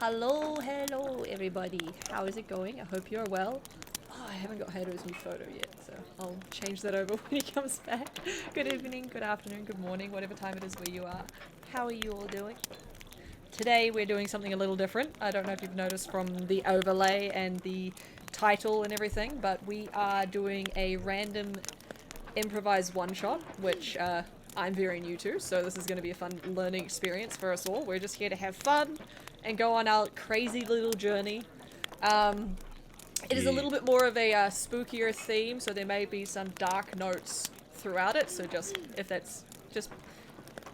Hello, hello, everybody. How is it going? I hope you're well. Oh, I haven't got Hado's new photo yet, so I'll change that over when he comes back. Good evening, good afternoon, good morning, whatever time it is where you are. How are you all doing? Today we're doing something a little different. I don't know if you've noticed from the overlay and the title and everything, but we are doing a random improvised one-shot, which I'm very new to, so this is going to be a fun learning experience for us all. We're just here to have fun and go on our crazy little journey. It is a little bit more of a spookier theme, so there may be some dark notes throughout it, so just, if that's just,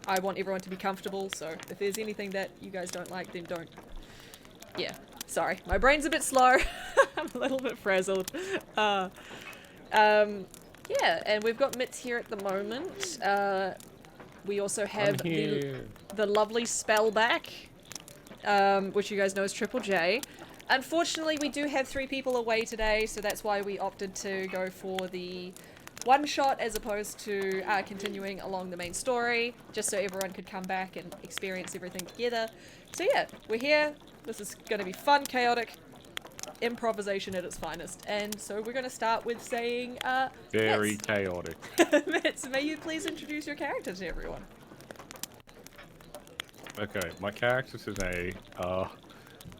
I want everyone to be comfortable, so if there's anything that you guys don't like, then don't. Yeah, sorry. My brain's a bit slow. I'm a little bit frazzled. Yeah, and we've got Mitz here at the moment. We also have the lovely Spellback, which you guys know is Triple J. Unfortunately, we do have 3 people away today, so that's why we opted to go for the one-shot as opposed to continuing along the main story, just so everyone could come back and experience everything together. So yeah, we're here. This is going to be fun, chaotic, improvisation at its finest. And so we're going to start with saying, Very Mitz. chaotic. Mitz, may you please introduce your character to everyone? Okay, my character today,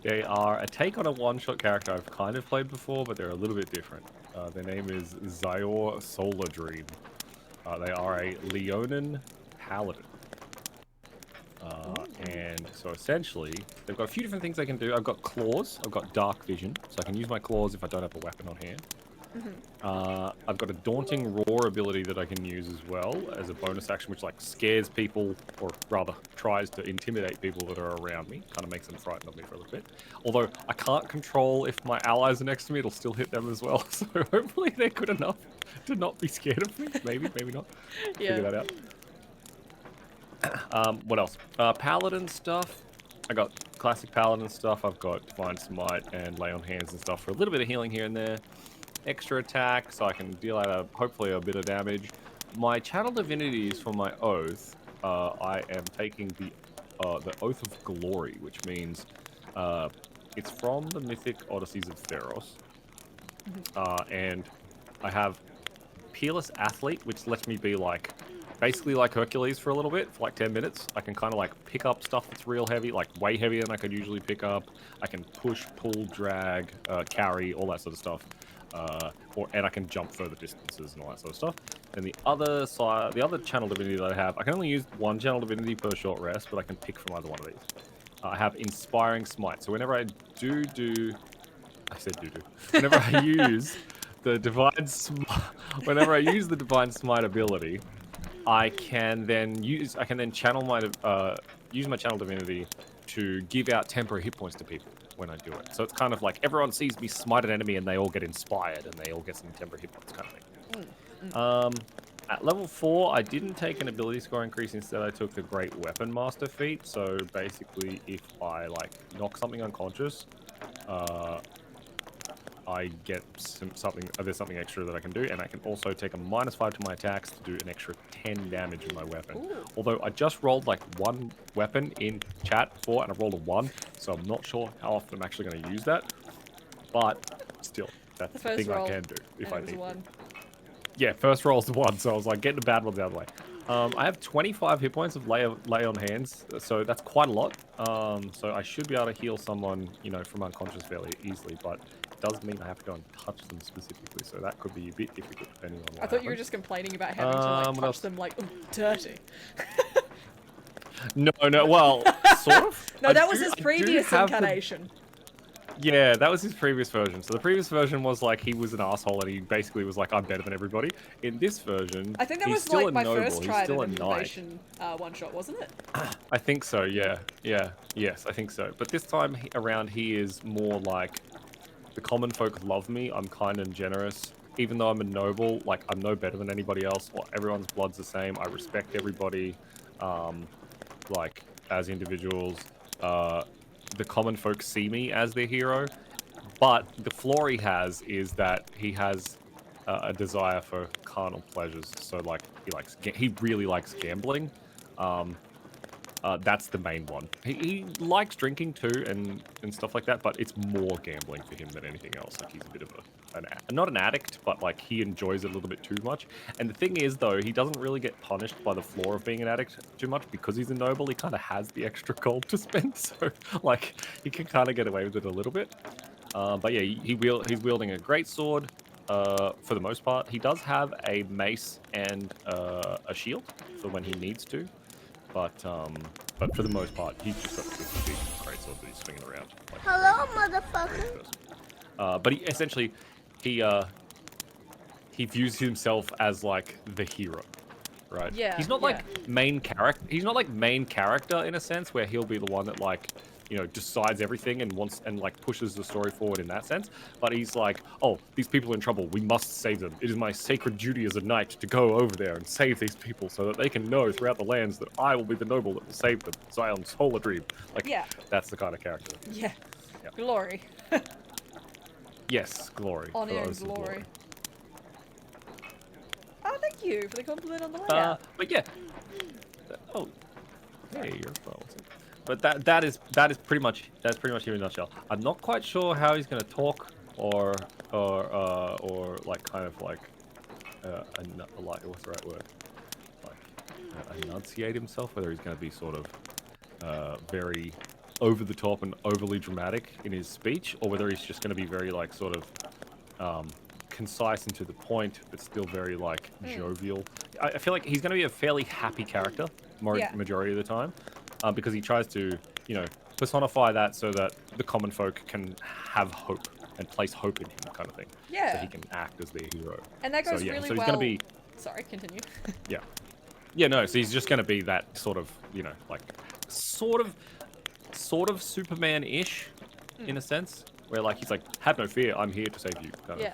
they are a take on a one-shot character I've kind of played before, but they're a little bit different. Their name is Xior Solar Dream. They are a Leonin Paladin. And so essentially, they've got a few different things they can do. I've got claws, I've got dark vision, so I can use my claws if I don't have a weapon on hand. I've got a daunting roar ability that I can use as well as a bonus action, which like scares people, or rather tries to intimidate people that are around me. Kind of makes them frightened of me for a little bit. Although I can't control if my allies are next to me, it'll still hit them as well. So hopefully they're good enough to not be scared of me. Maybe, maybe not. Yeah. Figure that out. What else? Paladin stuff. I got classic Paladin stuff. I've got Divine Smite and Lay on Hands and stuff for a little bit of healing here and there. Extra attack, so I can deal out hopefully a bit of damage. My Channel Divinities for my Oath, I am taking the Oath of Glory, which means it's from the Mythic Odysseys of Theros. And I have Peerless Athlete, which lets me be like basically like Hercules for a little bit, for like 10 minutes. I can kind of like pick up stuff that's real heavy, like way heavier than I could usually pick up. I can push, pull, drag, carry, all that sort of stuff. And I can jump further distances and all that sort of stuff. And the other side, the other Channel Divinity that I have, I can only use one Channel Divinity per short rest, but I can pick from either one of these. I have Inspiring Smite, so whenever I I said do. Whenever I use the Divine Smite ability, I can then channel my use my Channel Divinity to give out temporary hit points to people when I do it. So it's kind of like everyone sees me smite an enemy and they all get inspired and they all get some temporary hit points kind of thing. At level 4, I didn't take an ability score increase. Instead, I took the Great Weapon Master feat. So basically, if I like knock something unconscious, I get there's something extra that I can do, and I can also take a -5 to my attacks to do an extra 10 damage with my weapon. Ooh. Although I just rolled like one weapon in chat before, and I rolled a 1, so I'm not sure how often I'm actually going to use that. But still, that's the thing I can do if I need to. Yeah, first roll's 1, so I was like getting the bad ones out of the way. I have 25 hit points of lay on hands, so that's quite a lot. So I should be able to heal someone, from unconscious fairly easily, but it does mean I have to go and touch them specifically, so that could be a bit difficult depending on what I thought you were just complaining about having to touch them like, ooh, dirty. No, well, sort of. No, that was his previous incarnation. Yeah, that was his previous version. So the previous version was like he was an asshole and he basically was like, I'm better than everybody. In this version, I think that was like my first try at an improvisation one-shot, wasn't it? I think so, yeah. Yes, I think so. But this time around, he is more like, the common folk love me, I'm kind and generous. Even though I'm a noble, like, I'm no better than anybody else. Everyone's blood's the same. I respect everybody, like, as individuals. The common folk see me as their hero, but the flaw he has is that he has a desire for carnal pleasures. So like he really likes gambling, That's the main one. He likes drinking too and stuff like that, but it's more gambling for him than anything else. Like he's a bit of not an addict, but like he enjoys it a little bit too much. And the thing is, though, he doesn't really get punished by the flaw of being an addict too much because he's a noble. He kind of has the extra gold to spend, so like he can kind of get away with it a little bit. But yeah, he's wielding a great sword. For the most part, he does have a mace and a shield for when he needs to. But for the most part, he's just got this big great sword that he's swinging around. Like, Hello, motherfucker. But he essentially he views himself as like the hero, right? Yeah. He's not like main character. He's not like main character in a sense where he'll be the one that like, you know, decides everything and wants and like pushes the story forward in that sense. But he's like, oh, these people are in trouble. We must save them. It is my sacred duty as a knight to go over there and save these people so that they can know throughout the lands that I will be the noble that will save them. Zion's whole dream. Like, that's the kind of character. Yeah. Glory. Yes, glory. Honor and glory. Oh, thank you for the compliment on the layout. But yeah. Oh, hey, you're well. But that is pretty much here in a nutshell. I'm not quite sure how he's gonna talk or like kind of like what's the right word? Like enunciate himself. Whether he's gonna be sort of very over the top and overly dramatic in his speech, or whether he's just gonna be very like sort of concise and to the point, but still very like jovial. I feel like he's gonna be a fairly happy character majority of the time. Because he tries to, you know, personify that so that the common folk can have hope and place hope in him, kind of thing. Yeah. So he can act as their hero. And that goes really well. So he's gonna be. Sorry, continue. Yeah. Yeah, no. So he's just gonna be that sort of, you know, like sort of Superman-ish, in a sense, where like he's like, have no fear, I'm here to save you. Kind of.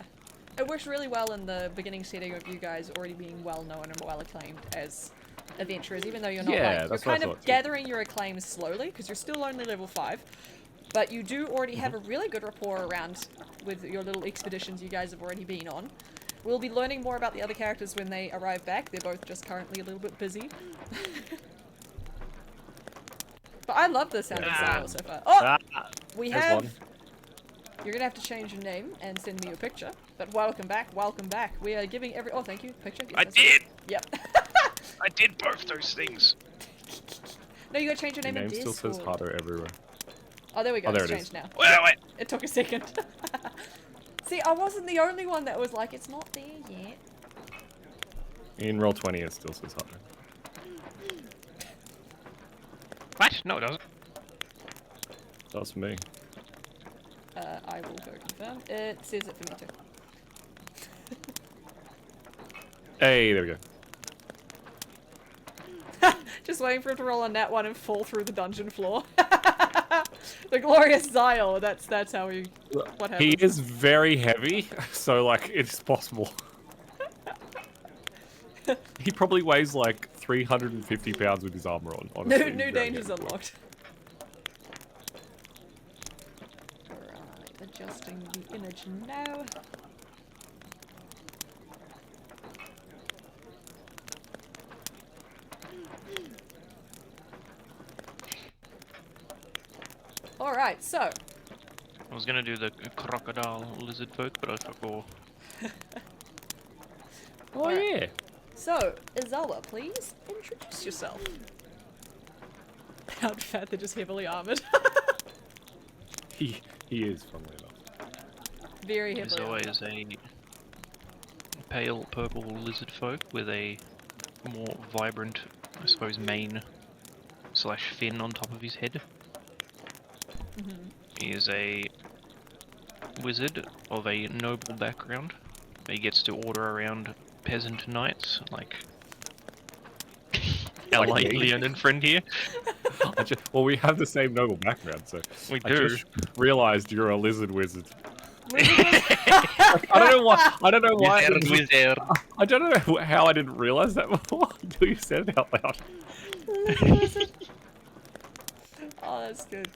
It works really well in the beginning setting of you guys already being well known and well acclaimed as adventurers, even though you're not you're kind of gathering your acclaim slowly because you're still only level 5, but you do already have a really good rapport around with your little expeditions you guys have already been on. We'll be learning more about the other characters when they arrive back. They're both just currently a little bit busy. But I love the sound of Zyle so far. Oh! We have... One. You're gonna have to change your name and send me a picture. But welcome back, welcome back. We are giving every... Oh, thank you. Picture. Yes, I did! Yep. I did both those things. No, you gotta change your name in Discord. Your name still says harder everywhere. Oh, there we go. Oh, there it's it changed is. now. Wait. It took a second. See, I wasn't the only one that was like, it's not there yet. In Roll20, it still says harder. What? No, it doesn't. That's for me. I will go confirm. It says it for me too. Hey, there we go. Just waiting for him to roll on that one and fall through the dungeon floor. The glorious Zyle. That's how what happens. He is very heavy, so like it's possible. He probably weighs like 350 pounds with his armor on. Honestly, new dangers unlocked. Right, adjusting the image now. Alright, so. I was gonna do the crocodile lizard folk, but I forgot. Oh yeah. So, Izala, please introduce yourself. Proud fat, they're just heavily armored. He is, funnily enough. Very heavily Zoa armored. is a pale purple lizard folk with a more vibrant, I suppose, mane / fin on top of his head. He is a wizard of a noble background. He gets to order around peasant knights, like our Like me. Leon and friend here. Well, we have the same noble background, so We I do. just realized you're a lizard wizard. I don't know why. I don't know why. Wizard. I don't know how I didn't realize that before until you said it out loud. Oh, that's good.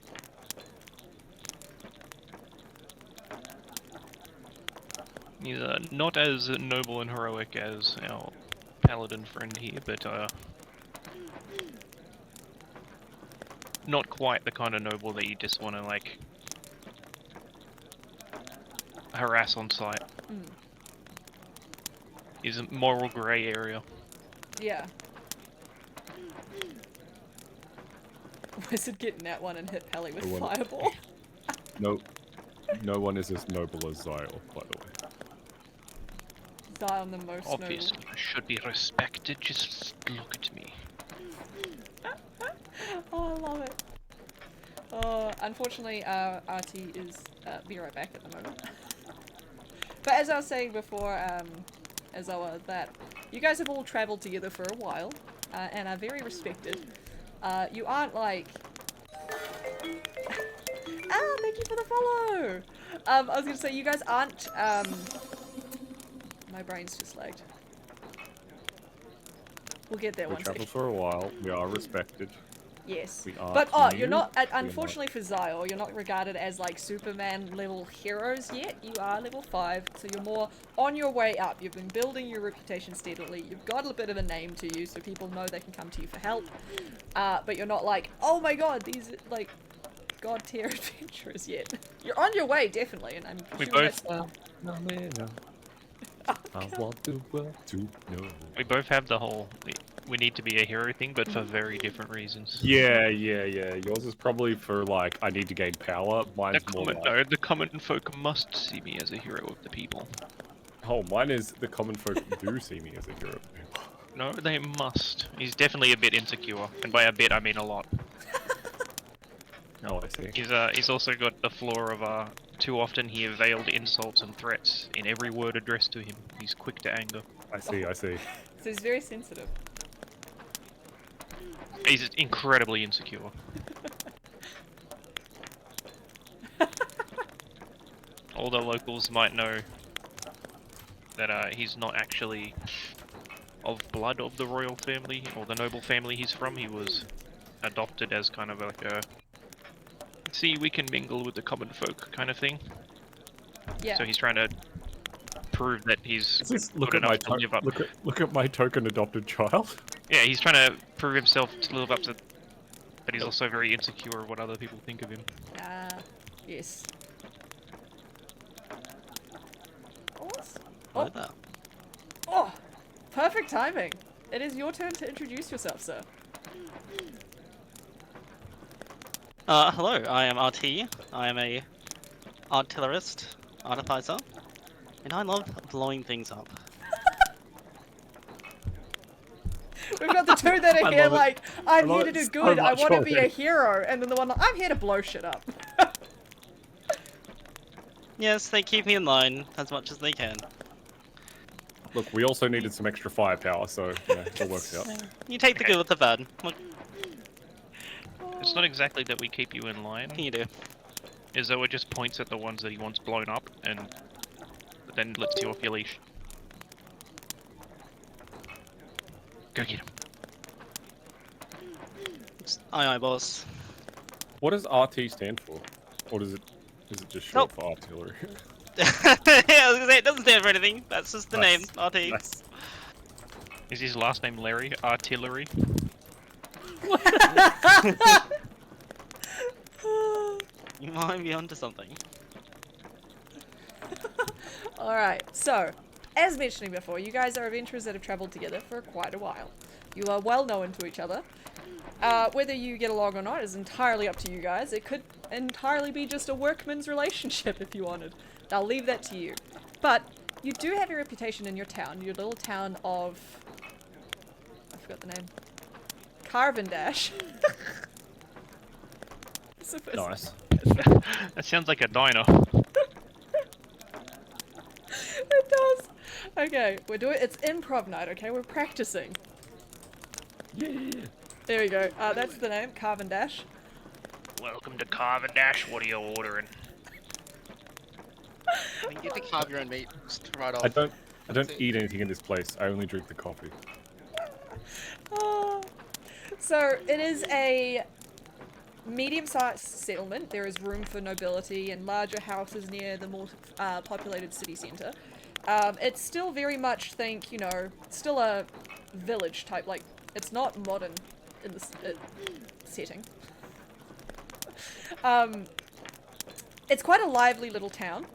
He's not as noble and heroic as our paladin friend here, but not quite the kind of noble that you just want to like harass on sight. Is a moral grey area. Yeah. Wizard getting that one and hit Pelly with fireball. No one is as noble as Zyle, by the way. Zion the most Obviously, I should be respected. Just look at me. Oh, I love it. Unfortunately, RT is be right back at the moment. But as I was saying before, that you guys have all travelled together for a while, and are very respected. You aren't like... thank you for the follow! I was gonna say, you guys aren't, my brain's just lagged. We'll get there We one second. travel for a while. We are respected. Yes. We are But, you're new. not, unfortunately for Zyle, you're not regarded as, like, Superman level heroes yet. You are level 5, so you're more on your way up. You've been building your reputation steadily. You've got a bit of a name to you, so people know they can come to you for help. But you're not like, oh my god, these, like, god tier adventurers yet. You're on your way, definitely, and I'm We sure both. I want the world to know. We both have the whole we need to be a hero thing, but for very different reasons. Yeah. Yours is probably for like I need to gain power. Mine's more like... the common folk must see me as a hero of the people. Oh, mine is the common folk do see me as a hero. No, they must. He's definitely a bit insecure, and by a bit I mean a lot. Oh, I see. He's also got the flaw of too often he veiled insults and threats in every word addressed to him. He's quick to anger. I see. So he's very sensitive. He's incredibly insecure. All the locals might know that he's not actually of blood of the royal family or the noble family he's from. He was adopted as kind of like a see, we can mingle with the common folk kind of thing. Yeah. So he's trying to prove that he's look at my token adopted child. Yeah, he's trying to prove himself to live up to, but he's also very insecure of what other people think of him. Yes. Oh, perfect timing. It is your turn to introduce yourself, sir. Hello, I am RT. I am a artillerist, artificer, and I love blowing things up. We've got the two that are here like, I'm here to do good, I want to be a already. hero, and then the one like, I'm here to blow shit up. Yes, they keep me in line as much as they can. Look, we also needed some extra firepower, so it all works out. You take the good with the bad. What It's not exactly that we keep you in line. can you do? Is that it just points at the ones that he wants blown up and then lets you off your leash. Go get him. Aye, boss. What does RT stand for? Or is it just short for artillery? Yeah, I was gonna say, it doesn't stand for anything. That's just the name, RT. Nice. Is his last name Larry? Artillery? You might be onto something. Alright, so, as mentioning before, you guys are adventurers that have travelled together for quite a while. You are well known to each other. Whether you get along or not is entirely up to you guys. It could entirely be just a workman's relationship if you wanted. I'll leave that to you. But you do have a reputation in your town, your little town of... I forgot the name. Carvendash. Nice. That sounds like a diner. It does. Okay, it's improv night, okay? We're practicing. Yeah. There we go. That's the name, Carvendash. Welcome to Carvendash. What are you ordering? You get to carve your own meat just right off. I don't eat anything in this place. I only drink the coffee. So it is a medium-sized settlement. There is room for nobility and larger houses near the more populated city centre. It's still very much, still a village type. Like, it's not modern in the setting. It's quite a lively little town.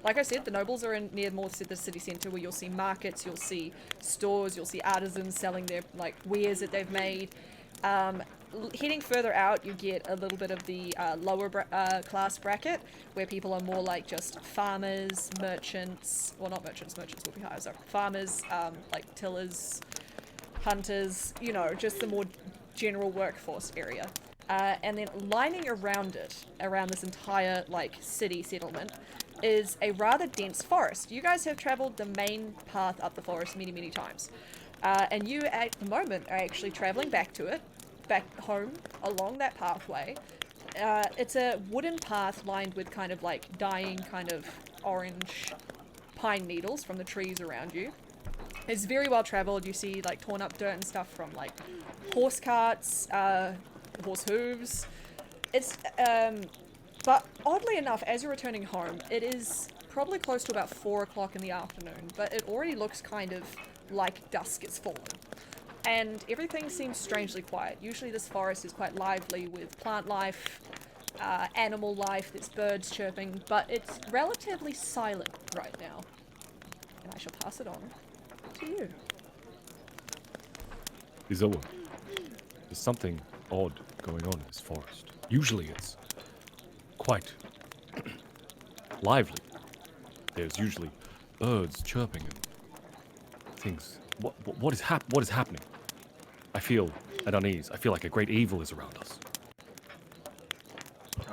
Like I said, the nobles are near more the city centre, where you'll see markets, you'll see stores, you'll see artisans selling their like wares that they've made. Heading further out, you get a little bit of the lower class bracket, where people are more like just farmers, merchants. Well, not merchants. Merchants will be higher. Sorry, farmers, like tillers, hunters. You know, just the more general workforce area. And then lining around it, around this entire like city settlement, is a rather dense forest. You guys have traveled the main path up the forest many, many times. And you at the moment are actually traveling back home along that pathway. It's a wooden path lined with kind of like dying kind of orange pine needles from the trees around you. It's very well traveled. You see like torn up dirt and stuff from like horse carts, horse hooves. It's but oddly enough, as you're returning home, it is probably close to about 4 o'clock in the afternoon, but it already looks kind of like dusk is falling. And everything seems strangely quiet. Usually this forest is quite lively with plant life, animal life, there's birds chirping, but it's relatively silent right now. And I shall pass it on to you. Izoa, there's something odd going on in this forest. Usually it's quite lively. There's usually birds chirping and things. What is happening? I feel at unease. I feel like a great evil is around us.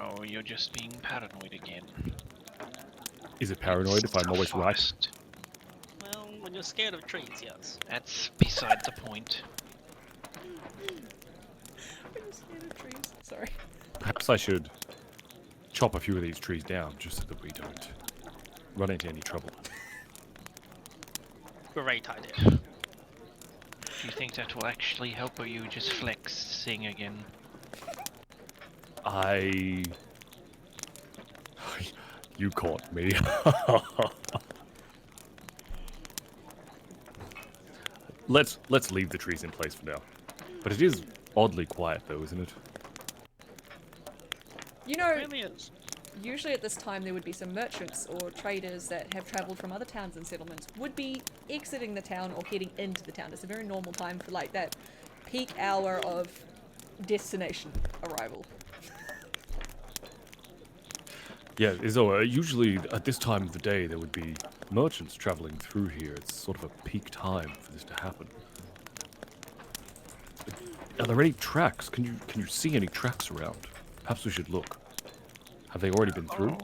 Oh, you're just being paranoid again. Is it paranoid if I'm always right? Fast. Well, when you're scared of trees, yes. That's beside the point. I'm scared of trees. Sorry. Perhaps I should chop a few of these trees down just so that we don't run into any trouble. Great idea. Do you think that will actually help, or are you just flexing again? You caught me. Let's leave the trees in place for now. But it is oddly quiet though, isn't it? You know, It really is. usually at this time there would be some merchants or traders that have travelled from other towns and settlements would be exiting the town or heading into the town. It's a very normal time for like that peak hour of destination arrival. Yeah, Izoa, usually at this time of the day there would be merchants traveling through here. It's sort of a peak time for this to happen. Are there any tracks? Can you see any tracks around? Perhaps we should look. Have they already been through?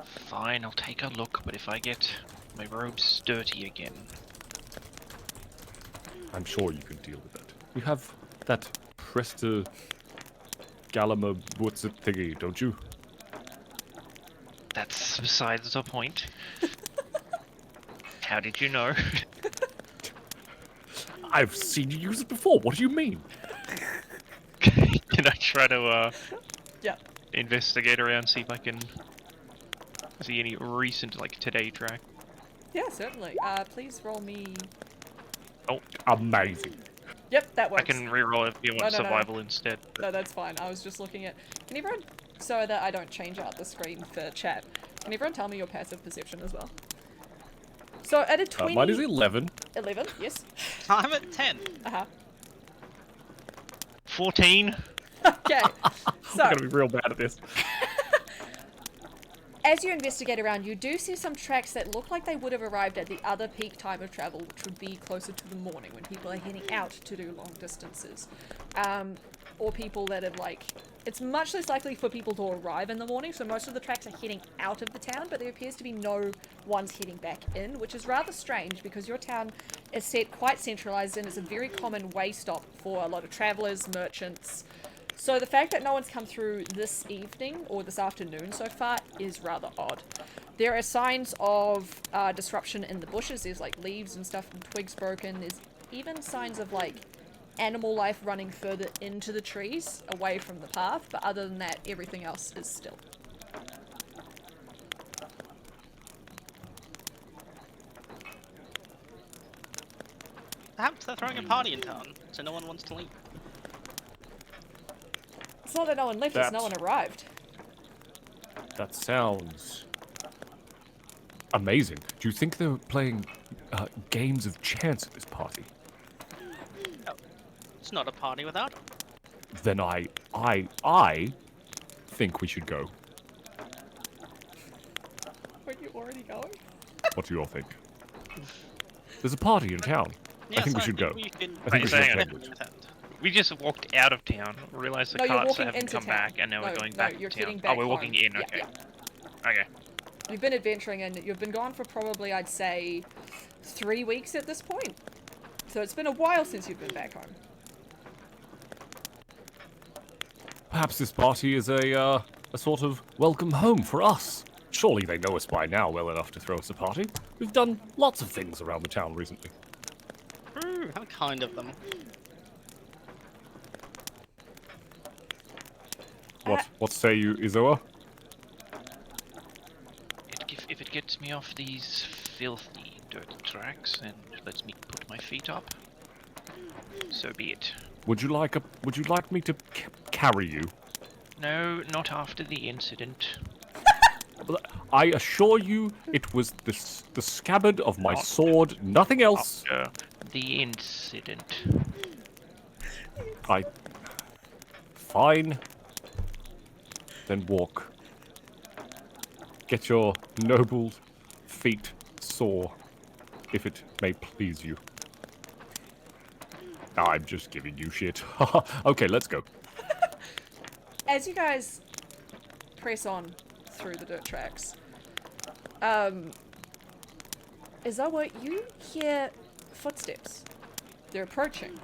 Fine, I'll take a look, but if I get my robes dirty again... I'm sure you can deal with that. You have that Presta Galama what's it thingy, don't you? That's besides the point. How did you know? I've seen you use it before. What do you mean? Can I try to Yeah. investigate around, see if I can see any recent, like, today track? Yeah, certainly. Please roll me... Oh, amazing. Yep, that works. I can reroll if you want No. survival instead. No, that's fine. I was just looking at... Can everyone... So that I don't change out the screen for chat, can everyone tell me your passive perception as well? So at a 20... Mine is 11. 11, yes. I'm at 10. Uh-huh. 14? Okay. So... I'm gonna be real bad at this. As you investigate around, you do see some tracks that look like they would have arrived at the other peak time of travel, which would be closer to the morning when people are heading out to do long distances. Or people that have like... It's much less likely for people to arrive in the morning, so most of the tracks are heading out of the town, but there appears to be no ones heading back in, which is rather strange because your town is set quite centralized and is a very common way stop for a lot of travelers, merchants. So the fact that no one's come through this evening or this afternoon so far is rather odd. There are signs of disruption in the bushes. There's like leaves and stuff and twigs broken. There's even signs of like animal life running further into the trees away from the path. But other than that, everything else is still. Perhaps they're throwing a party in town, so no one wants to leave. not that no one left, it's no one arrived. That sounds amazing. Do you think they're playing games of chance at this party? No, it's not a party without. Then I think we should go. Are you already going? What do you all think? There's a party in town. I think we should go. We should I think we should Hang on. attend it. We just walked out of town, realized the No, you're carts walking haven't into come town. back, and now No, we're going no, back you're to getting town. back Oh, we're walking home. in. Yeah, Okay. yeah. Okay. You've been adventuring and you've been gone for probably, I'd say, 3 weeks at this point. So it's been a while since you've been back home. Perhaps this party is a sort of welcome home for us. Surely they know us by now well enough to throw us a party. We've done lots of things around the town recently. How kind of them. What say you, Izoa? If it gets me off these filthy dirt tracks and lets me put my feet up, so be it. Would you like me to carry you? No, not after the incident. I assure you, it was the scabbard of my sword, nothing else. After the incident. Fine. Then walk. Get your noble feet sore, if it may please you. I'm just giving you shit. Okay, let's go. As you guys press on through the dirt tracks, Izawa, you hear footsteps. They're approaching.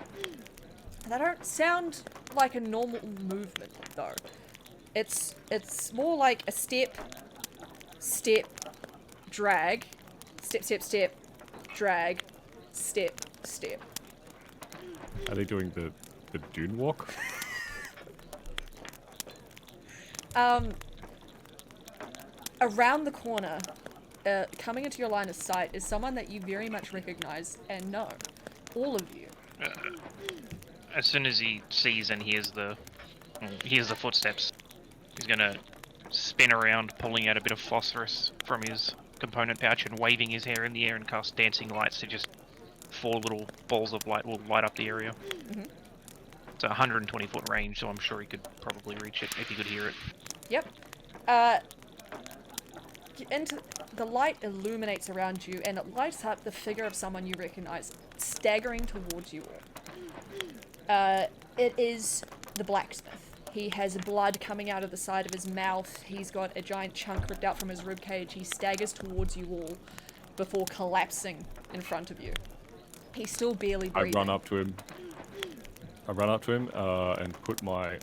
They don't sound like a normal movement, though. It's more like a step, drag, step, drag, step. Are they doing the dune walk? Around the corner, coming into your line of sight, is someone that you very much recognize and know. All of you. As soon as he sees and hears the footsteps, he's gonna spin around, pulling out a bit of phosphorus from his component pouch and waving his hair in the air and cast dancing lights to just 4 little balls of light will light up the area. Mm-hmm. It's a 120-foot range, so I'm sure he could probably reach it if he could hear it. Yep. The light illuminates around you, and it lights up the figure of someone you recognize, staggering towards you all. It is the blacksmith. He has blood coming out of the side of his mouth. He's got a giant chunk ripped out from his ribcage. He staggers towards you all before collapsing in front of you. He's still barely breathing. I run up to him and put my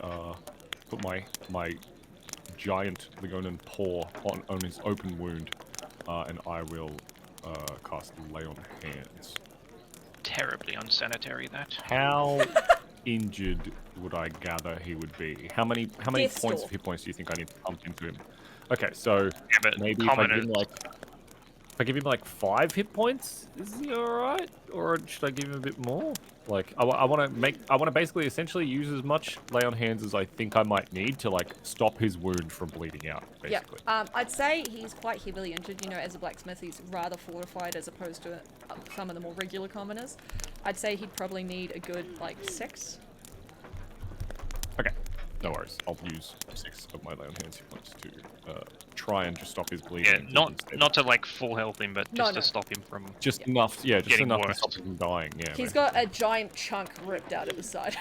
giant Ligonan paw on his open wound, and I will cast Lay on Hands. Terribly unsanitary, that. How injured would I gather he would be? How many Death points store. of hit points do you think I need to pump into him? Okay, so Yeah, but maybe if I commoners- give him like 5 hit points, is he alright? Or should I give him a bit more? Like, I want to basically essentially use as much Lay on Hands as I think I might need to like stop his wound from bleeding out, basically. Yeah. I'd say he's quite heavily injured. You know, as a blacksmith, he's rather fortified as opposed to some of the more regular commoners. I'd say he'd probably need a good, like, 6. Okay, no worries. I'll use 6 of my Lay on Hands hit points to try and just stop his bleeding. Yeah, not to like full health him, but just No. to stop him from. Just enough, just Getting enough to worse. stop him from dying. Yeah. He's man. got a giant chunk ripped out of his side.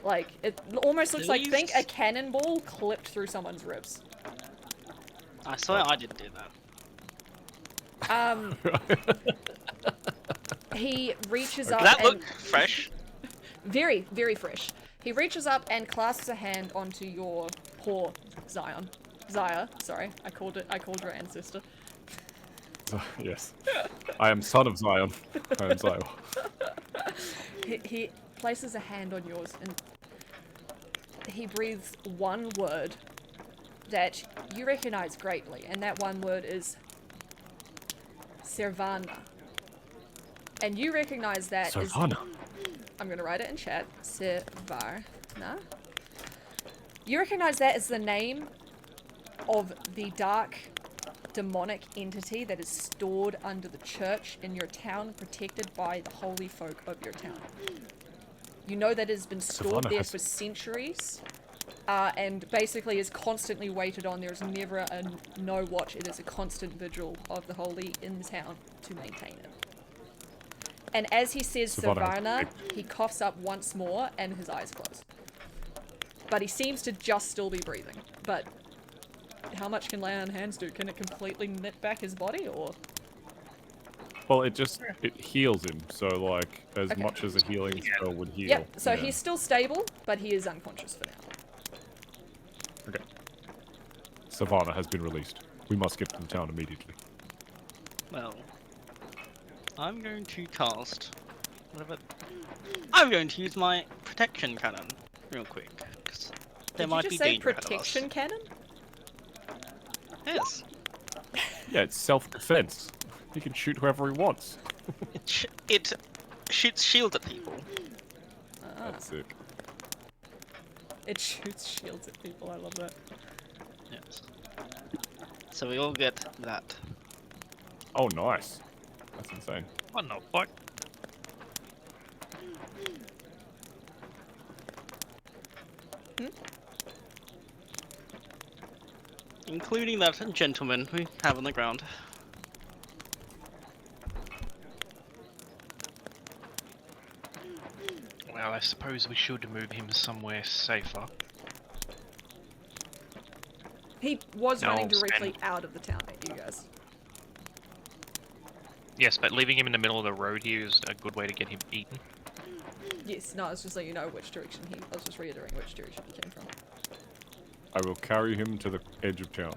Like, it almost looks like, think a cannonball clipped through someone's ribs. I swear I didn't do that. He reaches Does up that and... look fresh? Very, very fresh. He reaches up and clasps a hand onto your paw, Zion. Zaya, sorry. I called her ancestor. Yes. I am son of Zion. I am Zion. He places a hand on yours and he breathes one word that you recognize greatly, and that one word is Servana. And you recognize that as... Savannah. I'm gonna write it in chat. Servarna. You recognize that as the name of the dark demonic entity that is stored under the church in your town, protected by the holy folk of your town. You know that it has been stored there for centuries, and basically is constantly waited on. There is never a no watch. It is a constant vigil of the holy in the town to maintain it. And as he says Savannah, he coughs up once more and his eyes close. But he seems to just still be breathing. But how much can lay on hands do? Can it completely knit back his body, or? Well, it heals him, so like as much as a healing spell would heal. Yep, so he's still stable, but he is unconscious for now. Okay. Savannah has been released. We must get to the town immediately. Well, I'm going to cast... I'm going to use my protection cannon real quick, because there might be danger ahead of us. Did you just say protection cannon? Yes. Yeah, it's self-defense. He can shoot whoever he wants. It shoots shields at people. That's sick. It shoots shields at people, I love that. Yes. So we all get that. Oh, nice. That's insane. What the fuck? Including that gentleman we have on the ground. Well, I suppose we should move him somewhere safer. He was running directly out of the town at you guys. Yes, but leaving him in the middle of the road here is a good way to get him eaten. Yes, no, I was just letting you know which direction I was just reiterating which direction he came from. I will carry him to the edge of town.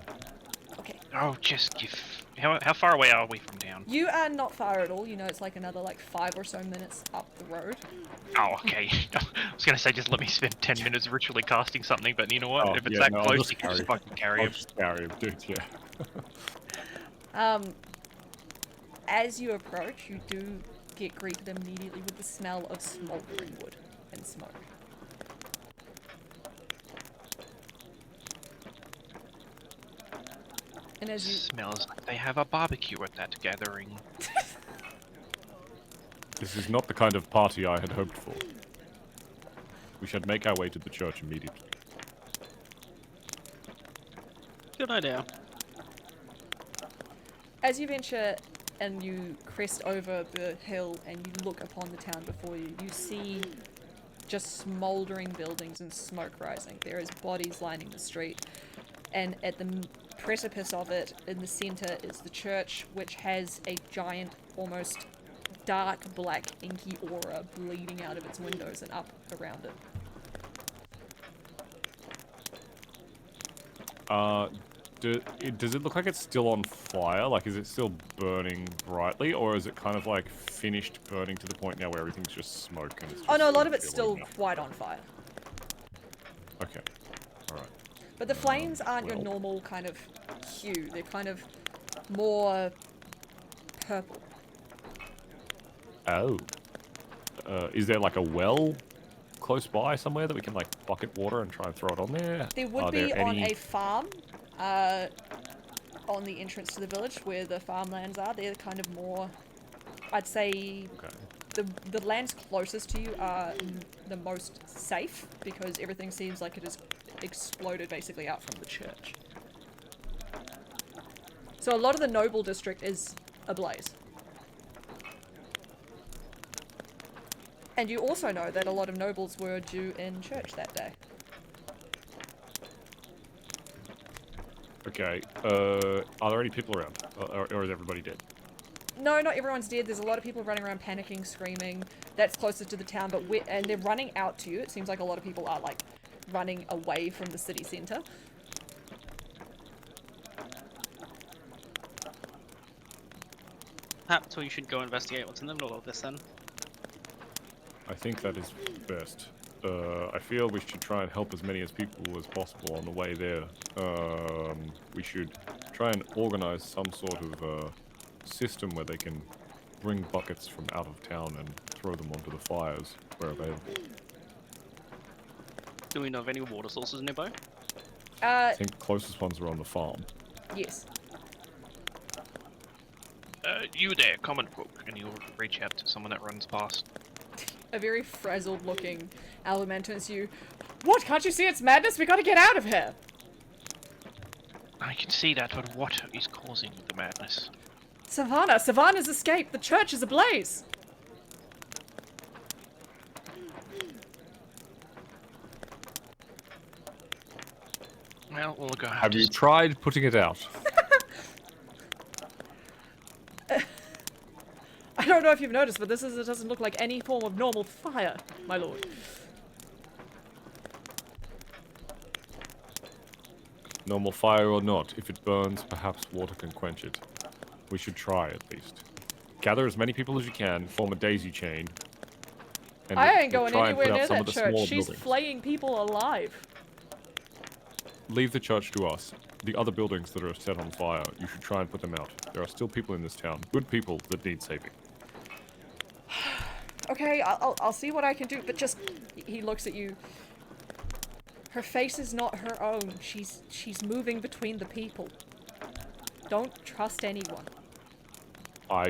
Okay. Oh, just give... How far away are we from town? You are not far at all. You know, it's like another 5 or so minutes up the road. Oh, okay. I was gonna say just let me spend 10 minutes ritually casting something, but you know what? If it's that close, you can just fucking carry him. I'll just carry him, dude, yeah. As you approach, you do get greeted immediately with the smell of smoldering wood and smoke. And as you... Smells like they have a barbecue at that gathering. This is not the kind of party I had hoped for. We should make our way to the church immediately. Good idea. As you venture and you crest over the hill and you look upon the town before you, you see just smouldering buildings and smoke rising. There is bodies lining the street, and at the precipice of it, in the center, is the church, which has a giant, almost dark black inky aura bleeding out of its windows and up around it. Does it look like it's still on fire? Like, is it still burning brightly, or is it kind of like finished burning to the point now where everything's just smoke and it's just... Oh no, a lot of it's still quite on fire. Okay, alright. But the flames aren't your normal kind of hue. They're kind of more purple. Oh. Is there like a well close by somewhere that we can like bucket water and try and throw it on there? There would be on a farm on the entrance to the village where the farmlands are. They're kind of more, I'd say, the lands closest to you are the most safe because everything seems like it has exploded basically out from the church. So a lot of the noble district is ablaze. And you also know that a lot of nobles were due in church that day. Okay, are there any people around? Or is everybody dead? No, not everyone's dead. There's a lot of people running around panicking, screaming. That's closest to the town, but and they're running out to you. It seems like a lot of people are like running away from the city centre. Perhaps we should go investigate what's in the middle of this then. I think that is best. I feel we should try and help as many as people as possible on the way there. We should try and organize some sort of system where they can bring buckets from out of town and throw them onto the fires where available. Do we know of any water sources nearby? I think closest ones are on the farm. Yes. You there, common folk, and you'll reach out to someone that runs past. A very frazzled looking Alderman turns to you. What? Can't you see it's madness? We gotta get out of here! I can see that, but what is causing the madness? Savannah! Savannah's escaped! The church is ablaze! Well, we'll go Have you tried putting it out? I don't know if you've noticed, but it doesn't look like any form of normal fire, my lord. Normal fire or not, if it burns, perhaps water can quench it. We should try at least. Gather as many people as you can, form a daisy chain. And I ain't going try and anywhere put out near some that of the church. smaller She's buildings. flaying people alive. Leave the church to us. The other buildings that are set on fire, you should try and put them out. There are still people in this town, good people that need saving. Okay, I'll see what I can do, but just... He looks at you. Her face is not her own. She's moving between the people. Don't trust anyone. How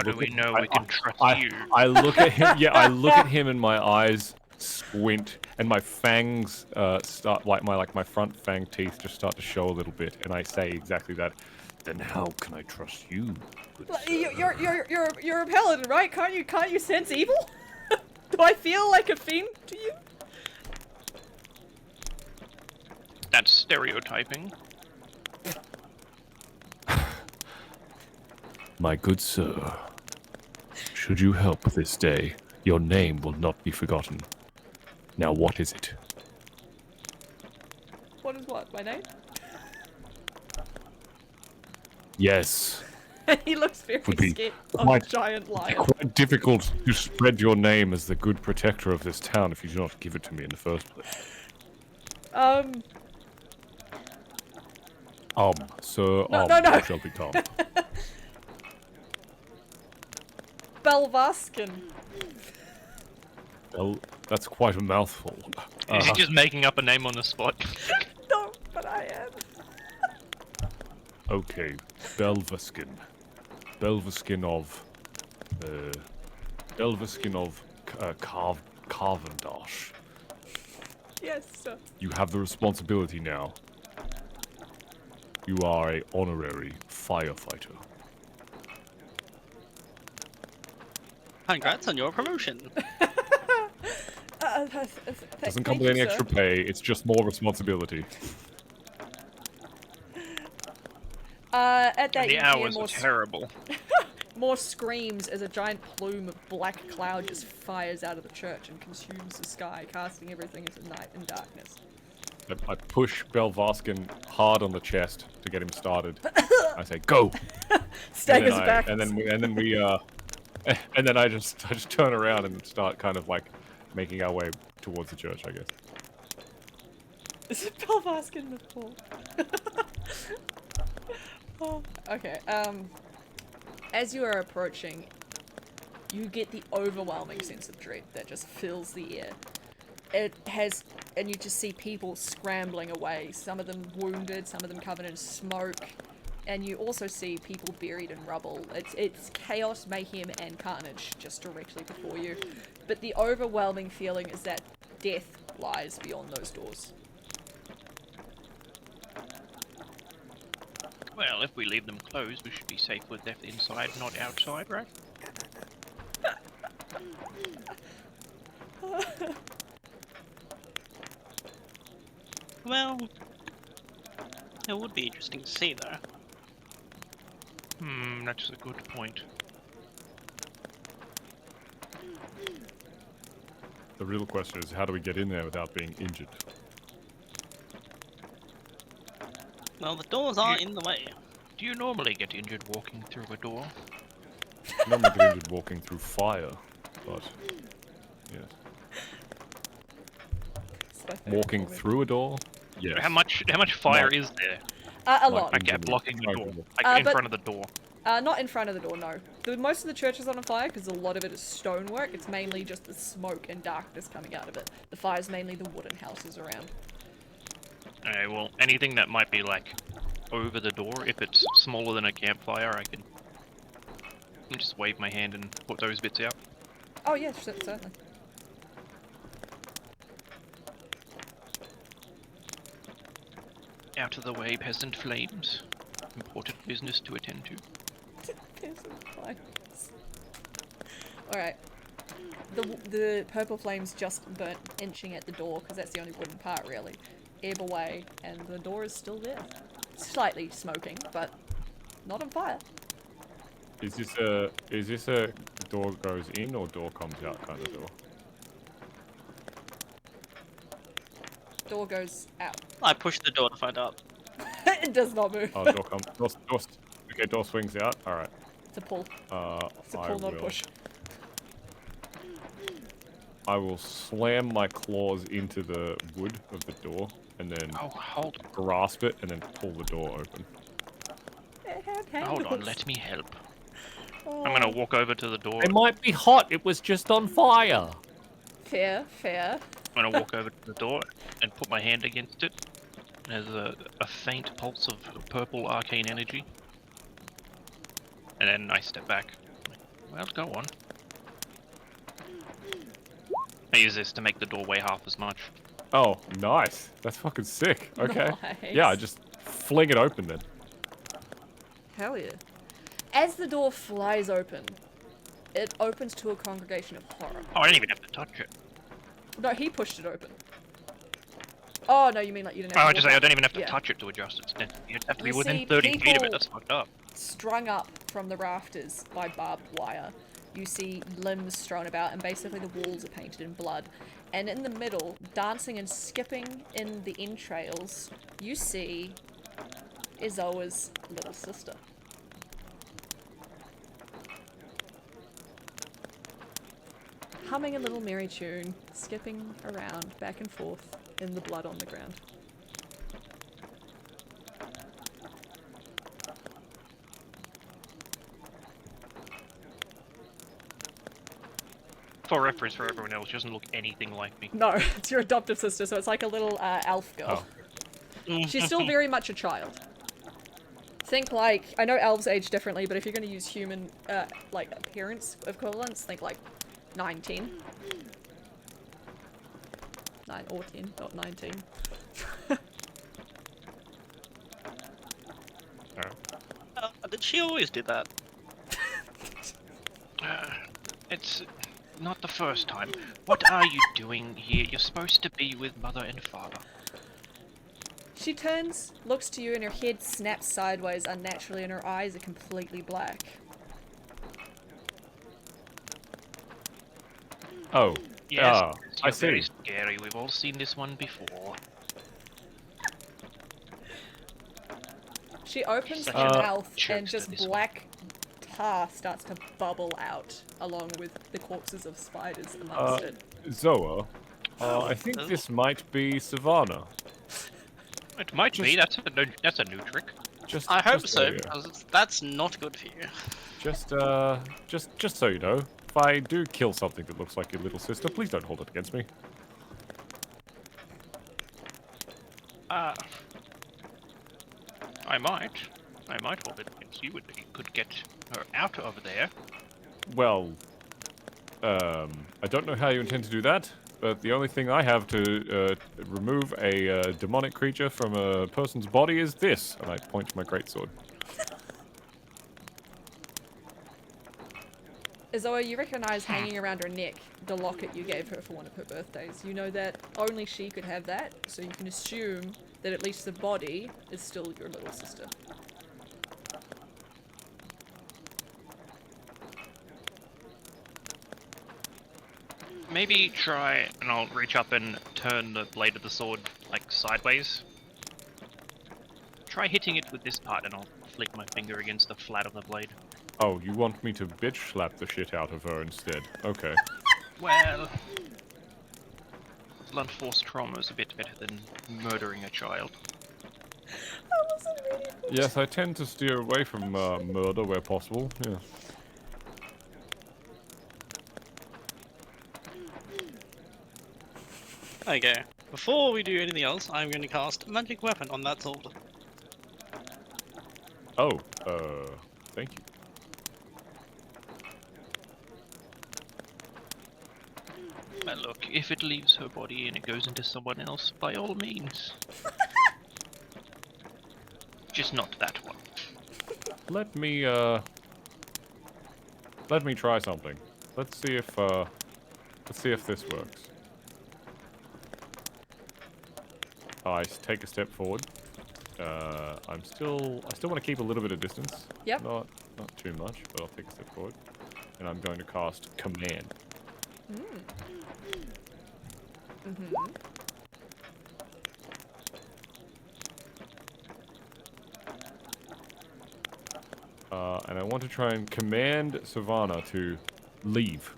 do we know we can trust you? I look at him. Yeah, I look at him, and my eyes squint, and my fangs start my front fang teeth just start to show a little bit, and I say exactly that. Then how can I trust you? Good sir? You're a paladin, right? Can't you sense evil? Do I feel like a fiend to you? That's stereotyping. My good sir, should you help this day, your name will not be forgotten. Now, what is it? What is what? My name? Yes. He looks very Would be scared of a quite- giant lion. Quite difficult to spread your name as the good protector of this town if you do not give it to me in the first place. Sir, No. you shall be Tom. Belvaskin. Well, that's quite a mouthful. Is he just making up a name on the spot? No, but I am. Okay, Belvaskin. Belvaskin of Carvendash. Yes, sir. You have the responsibility now. You are a honorary firefighter. Congrats on your promotion. Doesn't come with any extra pay, it's just more responsibility. At that And the you hear hours more are terrible. more screams as a giant plume of black cloud just fires out of the church and consumes the sky, casting everything into night and darkness. I push Belvaskin hard on the chest to get him started. I say, "Go!" Stagger's back. And then I just turn around and start kind of like making our way towards the church, I guess. Is it Belvaskin the Fool? Oh, okay, as you are approaching, you get the overwhelming sense of dread that just fills the air. And you just see people scrambling away, some of them wounded, some of them covered in smoke, and you also see people buried in rubble. It's chaos, mayhem, and carnage just directly before you. But the overwhelming feeling is that death lies beyond those doors. Well, if we leave them closed, we should be safe with death inside, not outside, right? Well, it would be interesting to see, though. That's a good point. The real question is, how do we get in there without being injured? Well, the doors are in the way. Do you normally get injured walking through a door? I normally get injured walking through fire, but yes. It's my favorite Walking moment. through a door? Yes. How much fire is there? A Like lot. Like into the- blocking the like door, in the- like in but- front of the door. Not in front of the door, no. Most of the church is on fire because a lot of it is stonework. It's mainly just the smoke and darkness coming out of it. The fire's mainly the wooden houses around. Okay, well, anything that might be like over the door, if it's smaller than a campfire, I can just wave my hand and put those bits out. Oh yeah, certainly. Out of the way, peasant flames. Important business to attend to. Alright. The purple flames just burnt inching at the door, because that's the only wooden part really. Ebb away, and the door is still there. Slightly smoking, but not on fire. Is this a door goes in or door comes out kind of door? Door goes out. I pushed the door to find out. It does not move. Oh, door comes. Okay, door swings out. All right. It's a pull. It's a I pull, not a will. push. I will slam my claws into the wood of the door and then grasp it and then pull the door open. Hold on, let me help. I'm gonna walk over to the door. It might be hot. It was just on fire. Fair, fair. I'm gonna walk over to the door and put my hand against it. There's a faint pulse of purple arcane energy. And then I step back. Well, go on. I use this to make the door weigh half as much. Oh, nice. That's fucking sick. Okay. Nice. Yeah, I just fling it open then. Hell yeah. As the door flies open, it opens to a congregation of horror. Oh, I didn't even have to touch it. No, he pushed it open. Oh, no, you mean like you didn't Oh, have I to just walk say I up? don't even have to Yeah. touch it to adjust it. You'd have to be You within see 30 feet of people- it. That's fucked up. Strung up from the rafters by barbed wire. You see limbs strewn about, and basically the walls are painted in blood. And in the middle, dancing and skipping in the entrails, you see Izoa's little sister. Humming a little merry tune, skipping around back and forth in the blood on the ground. For reference for everyone else, she doesn't look anything like me. No, it's your adoptive sister, so it's like a little elf girl. She's still very much a child. Think like, I know elves age differently, but if you're going to use human, like, appearance equivalents, think like 9, 10. 9 or 10, not 19. Did she always do that? It's not the first time. What are you doing here? You're supposed to be with mother and father. She turns, looks to you, and her head snaps sideways unnaturally, and her eyes are completely black. Oh. Yes, I you're see. very scary. We've all seen this one before. She opens Such her a mouth, and jokester, just this one. black tar starts to bubble out, along with the corpses of spiders amongst it. Zoa, I think this might be Savannah. It might be. That's a new trick. I hope just so, you. because that's not good for you. Just so you know, if I do kill something that looks like your little sister, please don't hold it against me. I might hold it against you. You could get her out of there. Well, I don't know how you intend to do that, but the only thing I have to remove a demonic creature from a person's body is this, and I point to my greatsword. Izoa, you recognize hanging around her neck the locket you gave her for one of her birthdays. You know that only she could have that, so you can assume that at least the body is still your little sister. Maybe try, and I'll reach up and turn the blade of the sword, like, sideways. Try hitting it with this part, and I'll flick my finger against the flat of the blade. Oh, you want me to bitch slap the shit out of her instead? Okay. Well, blunt force trauma is a bit better than murdering a child. I was wasn't ready. Yes, I tend to steer away from murder where possible. Yeah. Okay. Before we do anything else, I'm going to cast Magic Weapon on that sword. Oh, thank you. Well, look, if it leaves her body and it goes into someone else, by all means. Just not that one. Let me try something. Let's see if this works. I take a step forward. I still want to keep a little bit of distance. Yep. Not too much, but I'll take a step forward. And I'm going to cast Command. And I want to try and command Savannah to leave.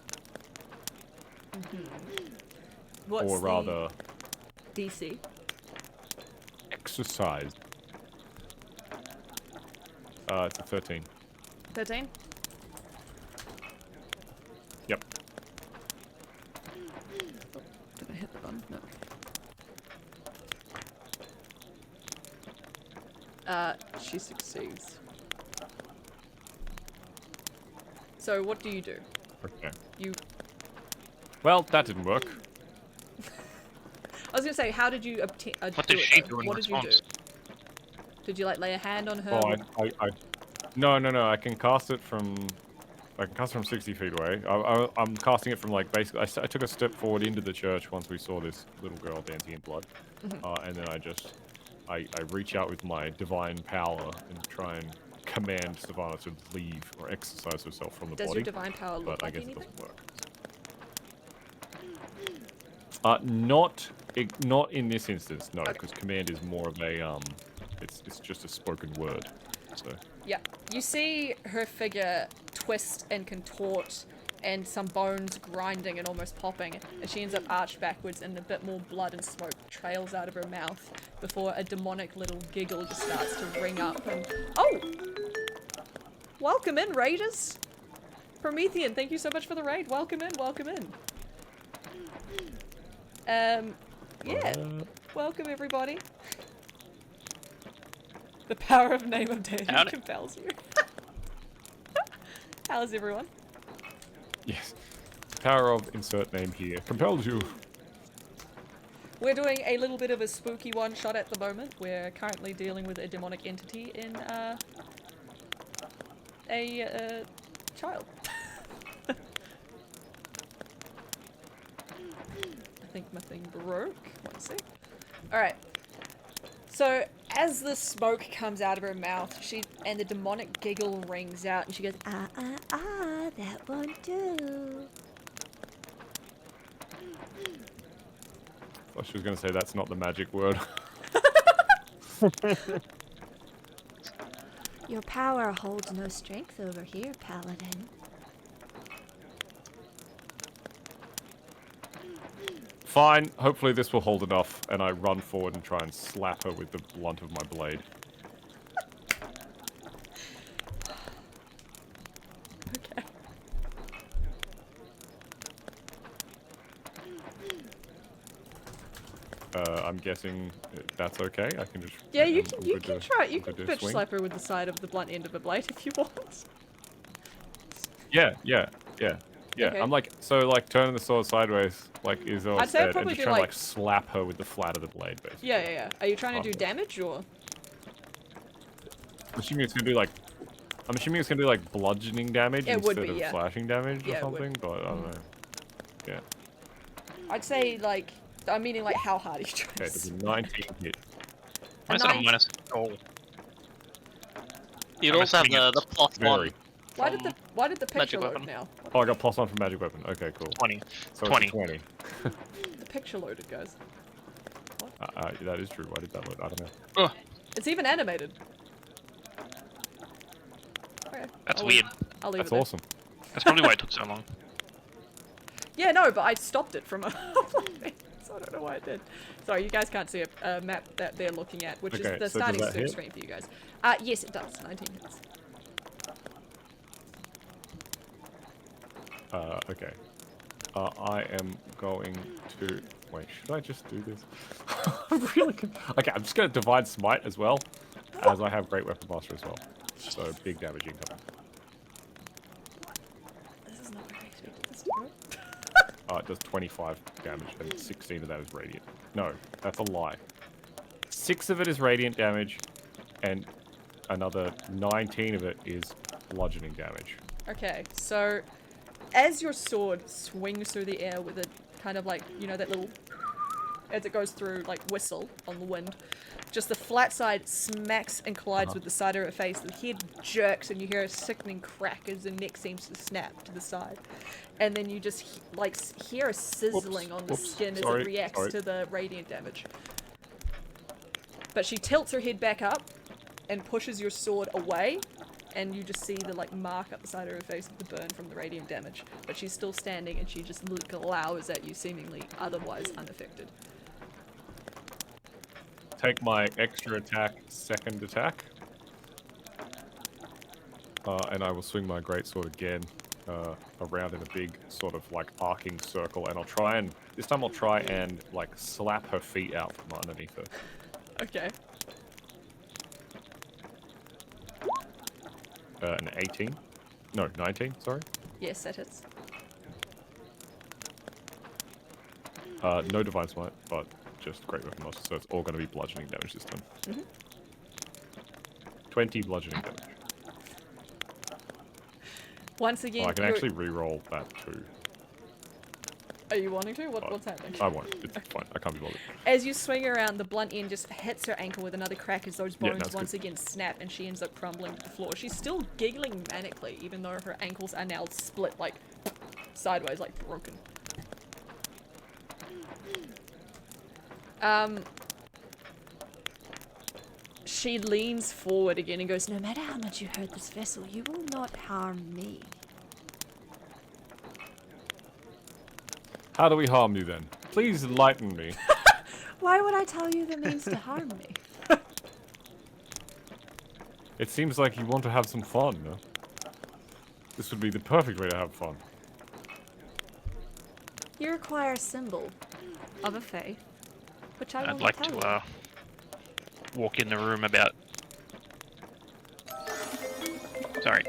What's Or rather, the DC? exercise. It's a 13. 13? Yep. Did I hit the button? No. She succeeds. So what do you do? Okay. You... Well, that didn't work. I was gonna say, how did you obtain... What did she do in What did you do? response? Did you, like, lay a hand on her? Oh, No, I can cast it from... I can cast it from 60 feet away. I'm casting it from, like, basically... I took a step forward into the church once we saw this little girl dancing in blood. And then I reach out with my divine power and try and command Savannah to leave or exercise herself from the Does body. your divine power look But I like guess anything? it doesn't work. Not in this instance, no, because command is more of a it's just a spoken word. So Yeah. You see her figure twist and contort and some bones grinding and almost popping, and she ends up arched backwards and a bit more blood and smoke trails out of her mouth before a demonic little giggle just starts to ring up and... Oh! Welcome in, Raiders! Promethean, thank you so much for the raid. Welcome in, welcome in. Yeah. Welcome, everybody. The power of name of deity compels you. How's everyone? yes, the power of insert name here compels you. We're doing a little bit of a spooky one-shot at the moment. We're currently dealing with a demonic entity in a child. I think my thing broke. One sec. Alright. So, as the smoke comes out of her mouth, and the demonic giggle rings out, and she goes, ah, ah, ah, that won't do. I thought she was going to say that's not the magic word. Your power holds no strength over here, Paladin. Fine, hopefully this will hold enough, and I run forward and try and slap her with the blunt of my blade. Okay. I'm guessing that's okay. I can just... Yeah, you I'm can good to- try it. You I'm can good to bitch swing. slap her with the side of the blunt end of a blade if you want. Yeah. Okay. I'm like, so like turning the sword sideways, like is all I'd say I'd said, probably and just do, trying to like- like slap her with the flat of the blade, basically. Yeah. Are you trying to do Okay. damage or? I'm assuming it's gonna do like bludgeoning damage It would instead be, of yeah. slashing damage Yeah, or it would. something, but I don't know. Yeah. I'd say like, I'm meaning like how hard are you trying Okay, to there's a swing? 19 hit. Why is it a nine- minus? Oh, You'd I'm also have assuming the plus Very. one. Why did the picture Magic load weapon. now? Oh, I got +1 for magic weapon. Okay, cool. 20. So 20. it's a 20. The picture loaded, guys. That is true. Why did that load? I don't know. Ugh, It's even animated. Okay, that's I'll weird. I'll leave That's it there. awesome. That's probably why it took so long. Yeah, no, but I stopped it from a... So I don't know why it did. Sorry, you guys can't see a map that they're looking at, which is Okay, the so does starting that hit? screen for you guys. Yes, it does. 19 hits. Okay. I am going to... Wait, should I just do this? I'm really... Okay, I'm just going to Divine Smite as well, as I have Great Weapon Master as well. So, big damage incoming. This is not where I expected this to go. It does 25 damage, and 16 of that is radiant. No, that's a lie. 6 of it is radiant damage, and another 19 of it is bludgeoning damage. Okay, so as your sword swings through the air with a kind of like, you know, that little, as it goes through, like, whistle on the wind, just the flat side smacks and collides with the side of her face. The head jerks and you hear a sickening crack as the neck seems to snap to the side. And then you just, hear a sizzling on the skin as it reacts to the radiant damage. But she tilts her head back up and pushes your sword away, and you just see the mark up the side of her face of the burn from the radiant damage. But she's still standing and she just glowers at you, seemingly otherwise unaffected. Take my extra attack, second attack. And I will swing my greatsword again, around in a big sort of arcing circle, and this time I'll try and slap her feet out from underneath her. Okay. An 18? No, 19, sorry. Yes, that hits. No Divine Smite, but just Great Weapon Master, so it's all going to be bludgeoning damage this time. 20 bludgeoning damage. Once again, I can actually re-roll that too. Are you wanting to? What's happening? I won't. It's fine. I can't be bothered. As you swing around, the blunt end just hits her ankle with another crack as those bones that's once good. again snap and she ends up crumbling to the floor. She's still giggling manically, even though her ankles are now split, sideways, broken. She leans forward again and goes, No matter how much you hurt this vessel, you will not harm me. How do we harm you then? Please enlighten me. Why would I tell you the means to harm me? It seems like you want to have some fun, no? This would be the perfect way to have fun. You require a symbol of a faith, which I will I'd not like tell to walk in the room about... Sorry.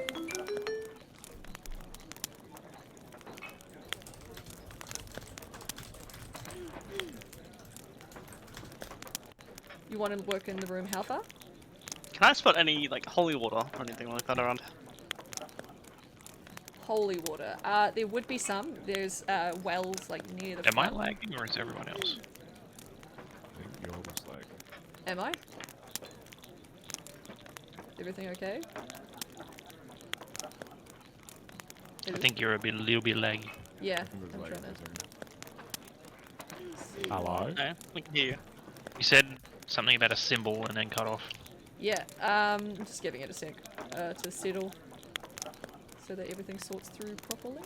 you want to work in the room how far? Can I spot any holy water or anything like that around? Holy water. There would be some. There's wells near the Am I front. lagging or is everyone else? I think you're just Am I? Everything okay? I think you're a little bit laggy. Yeah. I think I'm there's trying to... Hello? No, we can hear you. You said something about a symbol and then cut off. Yeah, I'm just giving it a sec to settle so that everything sorts through properly.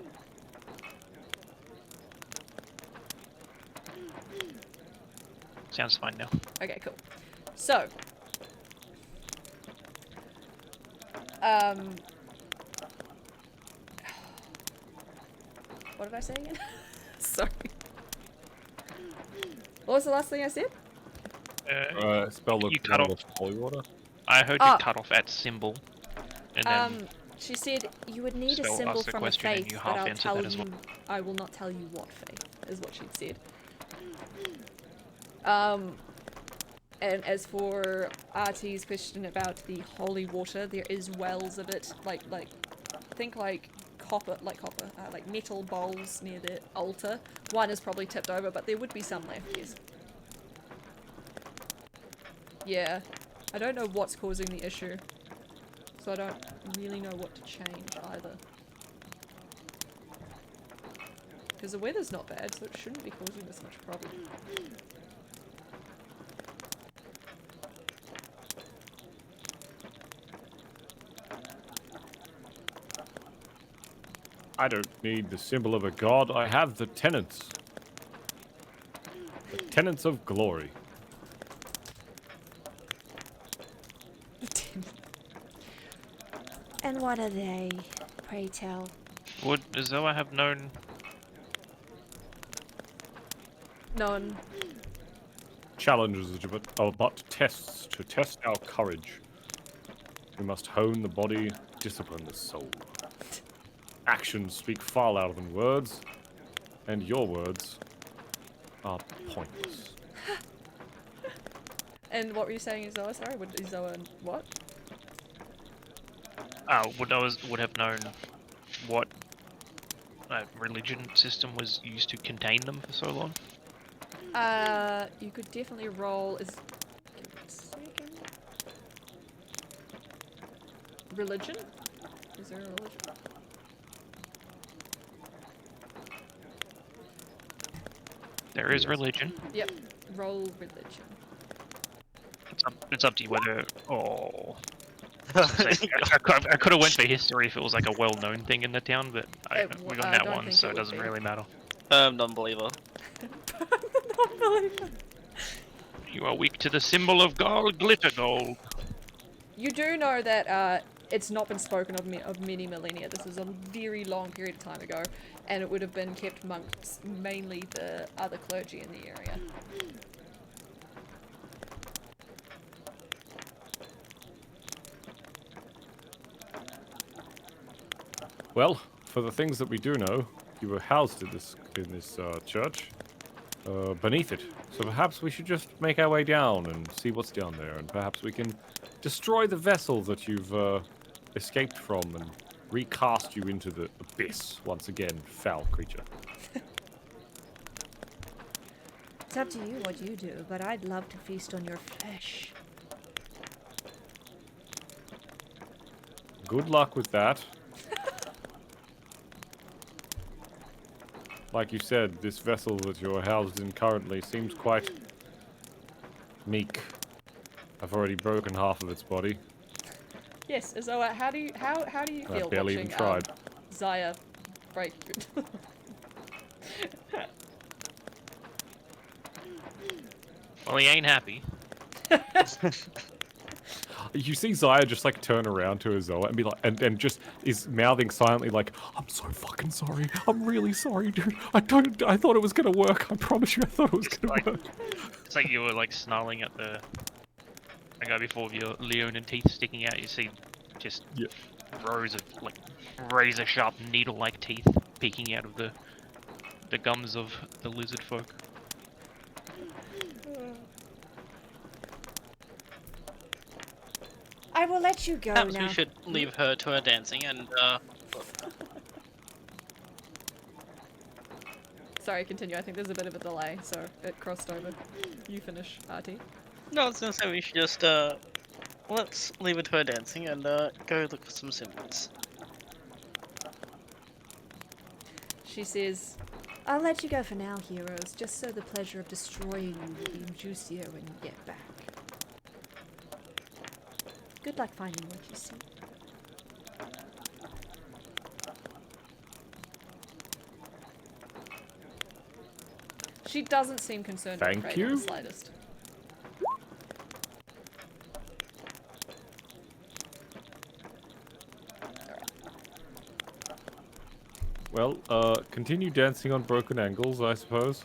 Sounds fine now. Okay, cool. So, what did I say again? Sorry. What was the last thing I said? Spell You look cut out off. of holy water. I heard you cut off at symbol. And then She said you would need a Spell symbol asked the from a question and faith, you but half I'll answered tell that as you. well. I will not tell you what faith, is what she'd said. And as for RT's question about the holy water, there is wells of it, think copper, like metal bowls near the altar. One is probably tipped over, but there would be some left, yes. Yeah, I don't know what's causing the issue, so I don't really know what to change either. Because the weather's not bad, so it shouldn't be causing this much problem. I don't need the symbol of a god, I have the tenets. The Tenants of Glory. And what are they, pray tell? Would Zoa have known? None. Challenges are but tests to test our courage. We must hone the body, discipline the soul. Actions speak far louder than words, and your words are pointless. And what were you saying, Izoa? Sorry, would Izoa what? Would have known what religion system was used to contain them for so long. You could definitely roll. Give me a second. Religion? Is there a religion? There is religion. Yep. Roll religion. It's up to you whether. Oh. I could have went for history if it was like a well-known thing in the town, but we got that don't one, think so it it would doesn't be. really matter. Non-believer. Non-believer. You are weak to the symbol of gold, glitter gold. You do know that it's not been spoken of many millennia. This is a very long period of time ago, and it would have been kept amongst mainly the other clergy in the area. Well, for the things that we do know, you were housed in this church, beneath it. So perhaps we should just make our way down and see what's down there, and perhaps we can destroy the vessel that you've escaped from and recast you into the abyss once again, foul creature. It's up to you what you do, but I'd love to feast on your flesh. Good luck with that. Like you said, this vessel that you're housed in currently seems quite meek. I've already broken half of its body. Yes, so how do you feel I barely watching even tried. Zaya break? Well, he ain't happy. You see Zaya just like turn around to Azoa and be like, and just is mouthing silently like, "I'm so fucking sorry. I'm really sorry, dude. I thought it was gonna work. I promise you, I thought it was gonna work." It's like you were like snarling at the guy before with your leonine teeth sticking out. You see just rows of like razor sharp needle-like teeth peeking out of the gums of the lizard folk. I will let you go Perhaps now. we should leave her to her dancing and Sorry, continue. I think there's a bit of a delay, so it crossed over. You finish, RT. no, I was gonna say we should just let's leave her to her dancing and go look for some symbols. She says, I'll let you go for now, heroes, just so the pleasure of destroying you will be juicier when you get back. Good luck finding what you see. she doesn't seem concerned or Thank afraid in you. the slightest. Well, continue dancing on broken ankles, I suppose.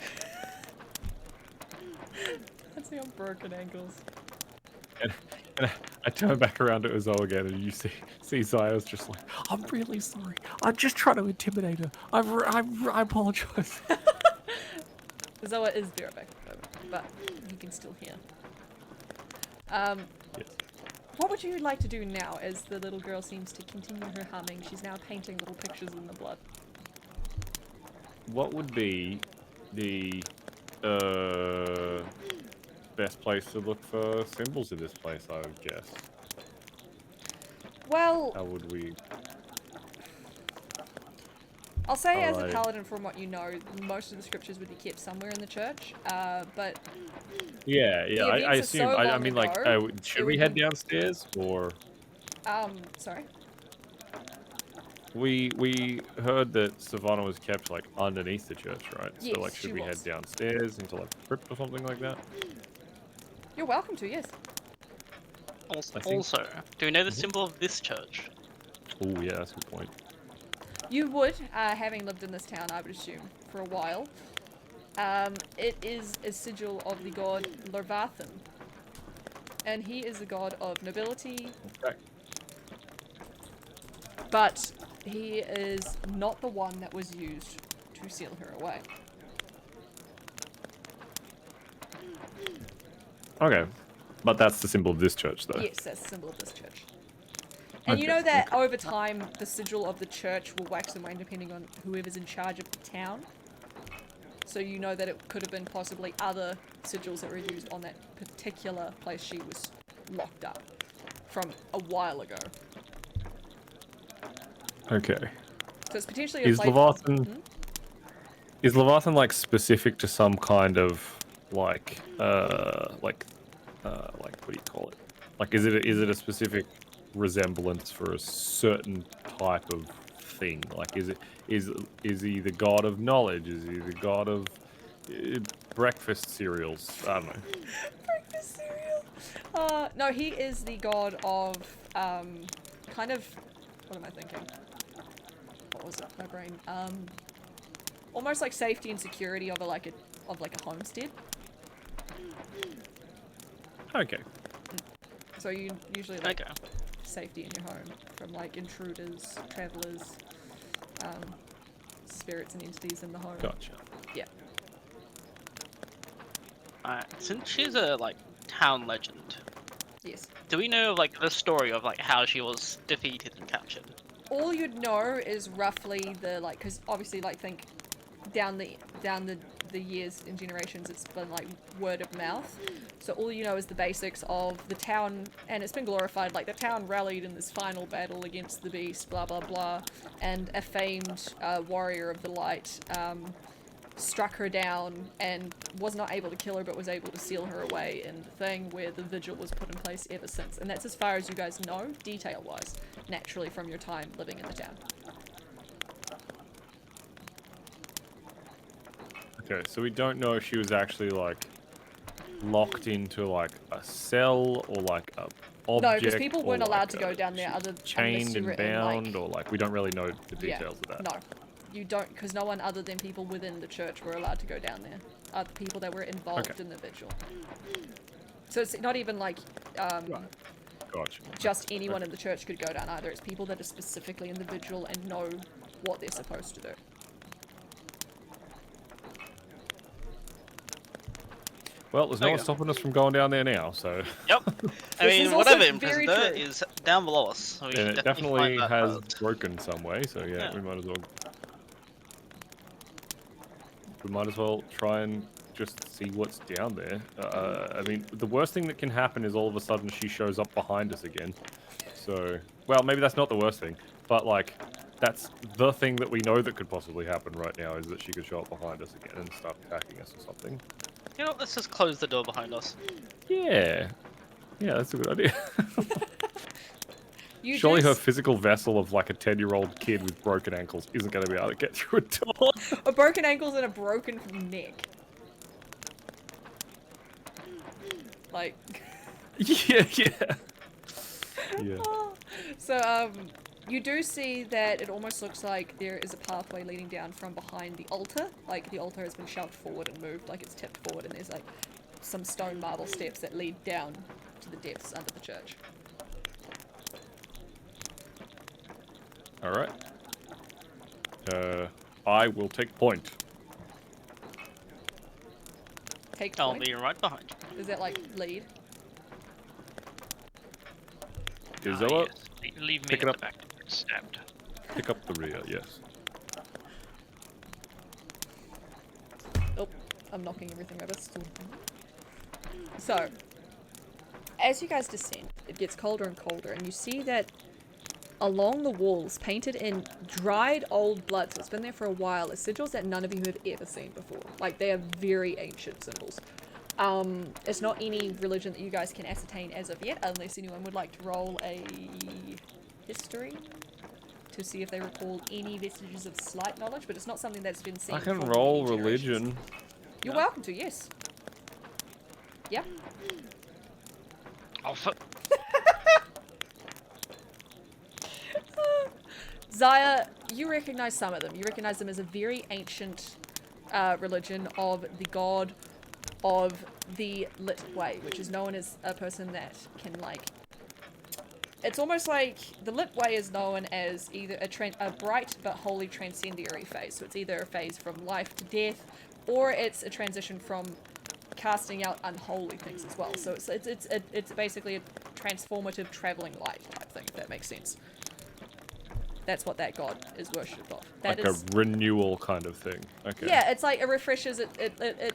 Dancing on broken ankles. And I turn back around to Azoa again, and you see Zaya's just like, "I'm really sorry. I'm just trying to intimidate her. I apologize." Zoa is very back at the moment, but you can still hear. Yes. What would you like to do now as the little girl seems to continue her humming? She's now painting little pictures in the blood. What would be the best place to look for symbols in this place, I would guess? Well, How would we... I'll say as a Alright. paladin, from what you know, most of the scriptures would be kept somewhere in the church, but Yeah, The I events are assume... so I long mean, like, ago, should it we would head be- downstairs, or... sorry? we heard that Savannah was kept like underneath the church, right? Yes, so like, she should we was. head downstairs into like a crypt or something like that? You're welcome to, yes. I think- Also, do we know the Mhm. symbol of this church? Oh yeah, that's a good point. You would, having lived in this town, I would assume, for a while. It is a sigil of the god Lorvathan. And he is the god of nobility, Okay. but he is not the one that was used to seal her away. Okay, but that's the symbol of this church, though. Yes, that's the symbol of this church. And you Okay, know that over time, the sigil of the church will wax and wane depending on whoever's in charge of the town. So you know that it could have been possibly other sigils that were used on that particular place she was locked up from a while ago. Okay. So it's potentially a Is place. Leviathan Hmm? is Leviathan like specific to some kind of like what do you call it? Like is it a specific resemblance for a certain type of thing? Like is he the god of knowledge? Is he the god of breakfast cereals? I don't know. Breakfast cereal. No, he is the god of kind of. What am I thinking? What was it? My brain. Almost like safety and security of a homestead. Okay. So you usually like Okay. safety in your home from like intruders, travelers, spirits and entities in the home. Gotcha. Yeah. Alright, since she's a like town legend, Yes. do we know like the story of like how she was defeated and captured? All you'd know is roughly the like, because obviously like think down the years and generations, it's been like word of mouth. So all you know is the basics of the town, and it's been glorified. Like the town rallied in this final battle against the beast, blah blah blah, and a famed warrior of the light struck her down and was not able to kill her, but was able to seal her away in the thing where the vigil was put in place ever since. And that's as far as you guys know, detail-wise, naturally from your time living in the town. Okay, so we don't know if she was actually like locked into like a cell or like a object. No, because people or, weren't like, allowed to go down there she's unless chained you were and in, bound, like- or like we don't really know the details of that. No, you don't, because no one other than people within the church were allowed to go down there. The people that were involved Okay. in the vigil. So it's not even like Gotcha. just anyone in the church could go down either. It's people that are specifically in the vigil and know what they're supposed to do. Well, there's no one Okay. stopping us from going down there now, so Yep. I This mean, is also whatever very Imprison true. is down below us. So we and should it definitely definitely find that has first. broken some way. So yeah, Yeah. we might as well try and just see what's down there. I mean, the worst thing that can happen is all of a sudden she shows up behind us again. So, well, maybe that's not the worst thing, but like, that's the thing that we know that could possibly happen right now is that she could show up behind us again and start attacking us or something. You know, let's just close the door behind us. Yeah. Yeah, that's a good idea. You Surely do her physical vessel of like a 10-year-old kid with broken ankles isn't going to be able to get through a door. a broken ankles and a broken neck. Like. Yeah. Yeah. So, you do see that it almost looks like there is a pathway leading down from behind the altar. Like, the altar has been shoved forward and moved, like it's tipped forward, and there's like some stone marble steps that lead down to the depths under the church. Alright. I will take point. Take I'll point. be right behind you. Is that like lead? Izella, Yes. Leave me pick at it the up. back to get stabbed. pick up the rear, yes. Oh, I'm knocking everything over. So, as you guys descend, it gets colder and colder, and you see that along the walls, painted in dried old blood, so it's been there for a while, are sigils that none of you have ever seen before. Like, they are very ancient symbols. It's not any religion that you guys can ascertain as of yet, unless anyone would like to roll a history to see if they recall any vestiges of slight knowledge, but it's not something that's been seen. I can for roll many generations. religion. You're welcome to, yes. Yeah. Oh, Zaya, you recognize some of them. You recognize them as a very ancient religion of the god of the Lit Way, which is known as a person that can, like... It's almost like the Lit Way is known as either a bright but wholly transcendiary phase. So it's either a phase from life to death, or it's a transition from casting out unholy things as well. So it's basically a transformative traveling light type thing, if that makes sense. That's what that god is worshipped of. That Like is, a renewal kind of thing. Okay. yeah, it's like it refreshes it.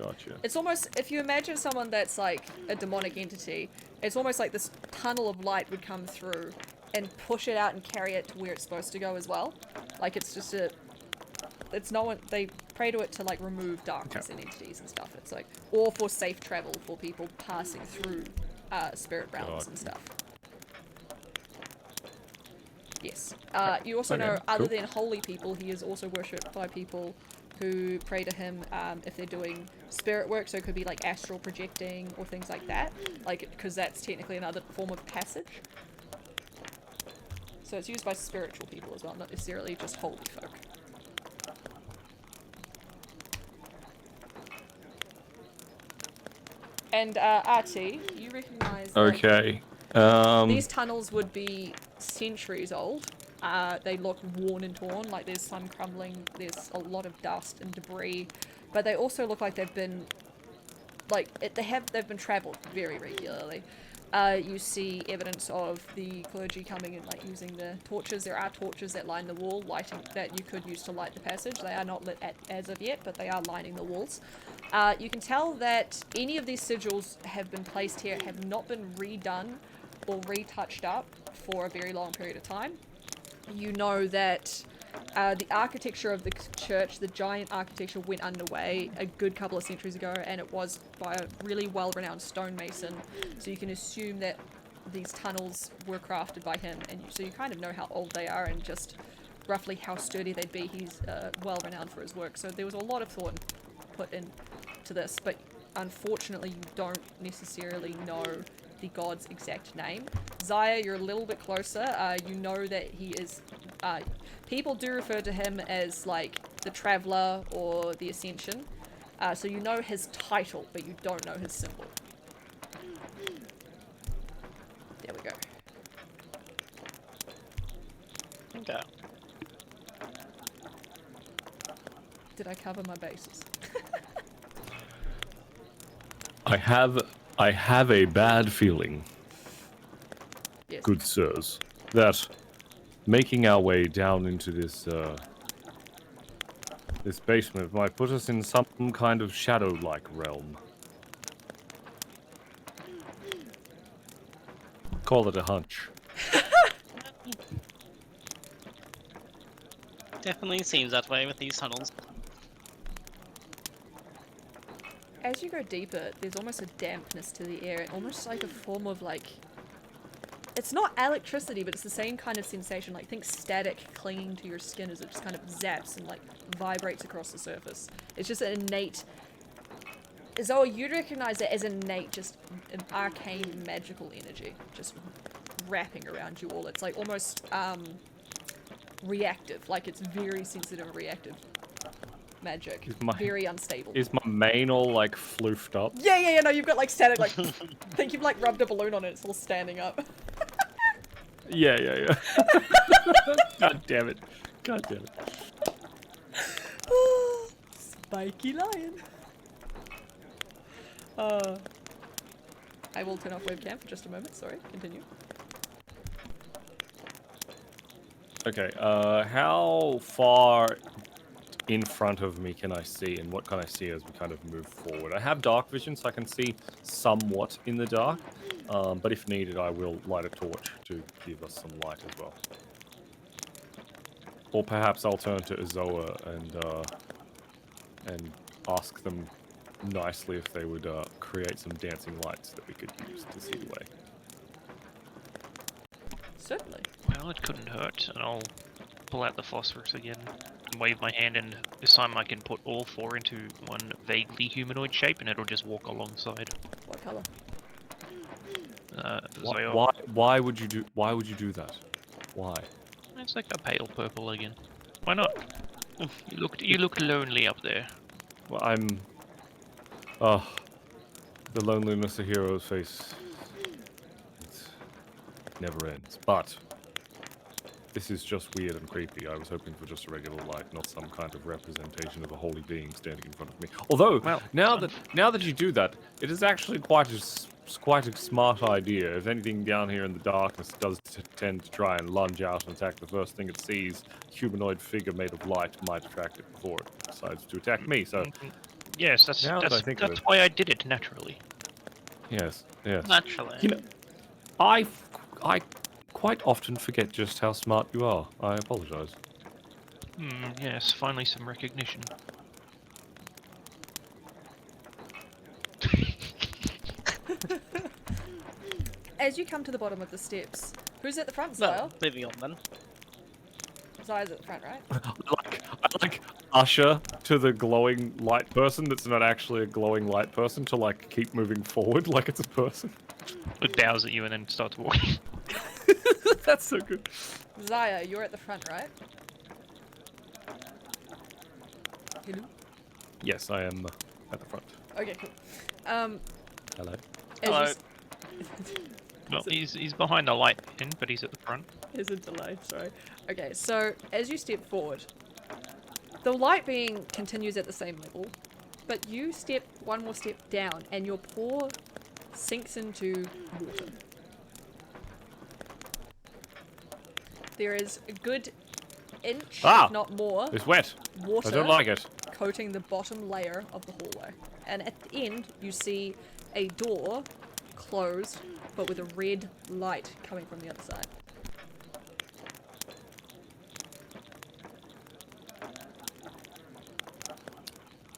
Gotcha. It's almost, if you imagine someone that's like a demonic entity, it's almost like this tunnel of light would come through and push it out and carry it to where it's supposed to go as well. Like it's just it's no one, they pray to it to like remove darkness and entities and stuff. It's like, or for safe travel for people passing through spirit realms and stuff. Yes. You also know, other than holy people, he is also worshipped by people who pray to him if they're doing spirit work. So it could be like astral projecting or things like that. Like, because that's technically another form of passage. So it's used by spiritual people as well, not necessarily just holy folk. And RT, you recognize that Okay. these tunnels would be centuries old. They look worn and torn, like there's some crumbling, there's a lot of dust and debris, but they also look like they've been, they've been traveled very regularly. You see evidence of the clergy coming and like using the torches. There are torches that line the wall, lighting that you could use to light the passage. They are not lit as of yet, but they are lining the walls. You can tell that any of these sigils have been placed here, have not been redone or retouched up for a very long period of time. You know that the architecture of the church, the giant architecture, went underway a good couple of centuries ago, and it was by a really well-renowned stonemason. So you can assume that these tunnels were crafted by him, and so you kind of know how old they are and just roughly how sturdy they'd be. He's well-renowned for his work, so there was a lot of thought put into this, but unfortunately you don't necessarily know the god's exact name. Zaya, you're a little bit closer. You know that he is... people do refer to him as, like, the Traveller or the Ascension. So you know his title, but you don't know his symbol. There we go. Okay. Did I cover my bases? I have a bad feeling, Yes. good sirs, that making our way down into this this basement might put us in some kind of shadow-like realm. Call it a hunch. Definitely seems that way with these tunnels. As you go deeper, there's almost a dampness to the air, almost like a form of like... It's not electricity, but it's the same kind of sensation, like think static clinging to your skin as it just kind of zaps and like vibrates across the surface. It's just an innate... Zoe, you'd recognize it as innate, just an arcane magical energy, just wrapping around you all. It's like almost reactive, like it's very sensitive and reactive magic. Very unstable. Is my mane all like floofed up? Yeah, no, you've got like static, like, I think you've like rubbed a balloon on it, it's all standing up. Yeah. God damn it. God damn it. Spiky lion. I will turn off webcam for just a moment, sorry, continue. Okay, how far in front of me can I see, and what can I see as we kind of move forward? I have dark vision, so I can see somewhat in the dark, but if needed, I will light a torch to give us some light as well. Or perhaps I'll turn to Azoa and ask them nicely if they would create some dancing lights that we could use to see the way. Certainly. Well, it couldn't hurt, and I'll pull out the phosphorus again, and wave my hand, and this time I can put all 4 into one vaguely humanoid shape, and it'll just walk alongside. What color? Zoyo. Why would you do that? Why? It's like a pale purple again. Why not? You look lonely up there. Well, I'm. Oh, the loneliness a heroes face. It never ends. But this is just weird and creepy. I was hoping for just a regular light, not some kind of representation of a holy being standing in front of me. Although, Well, now that you do that, it is actually quite a smart idea. If anything down here in the darkness does tend to try and lunge out and attack the first thing it sees, humanoid figure made of light might attract it before it decides to attack me. So, Yes, that's Now that I think of that's it. why I did it naturally. yes. Naturally. You know, I quite often forget just how smart you are. I apologize. Yes, finally some recognition. As you come to the bottom of the steps, who's at the front, Well, Zyle? moving on then. Zyle's at the front, right? I like usher to the glowing light person that's not actually a glowing light person to like keep moving forward like it's a person. It bows at you and then starts walking. That's so good. Zaya, you're at the front, right? Hello? Yes, I am at the front. Okay, cool. Hello. As Hello. Well, he's behind the light end, but he's at the front. There's a delay, sorry. Okay, so as you step forward, the light being continues at the same level, but you step one more step down and your paw sinks into water. There is a good inch, if not more, It's wet. water I don't like it. coating the bottom layer of the hallway. And at the end, you see a door closed, but with a red light coming from the other side.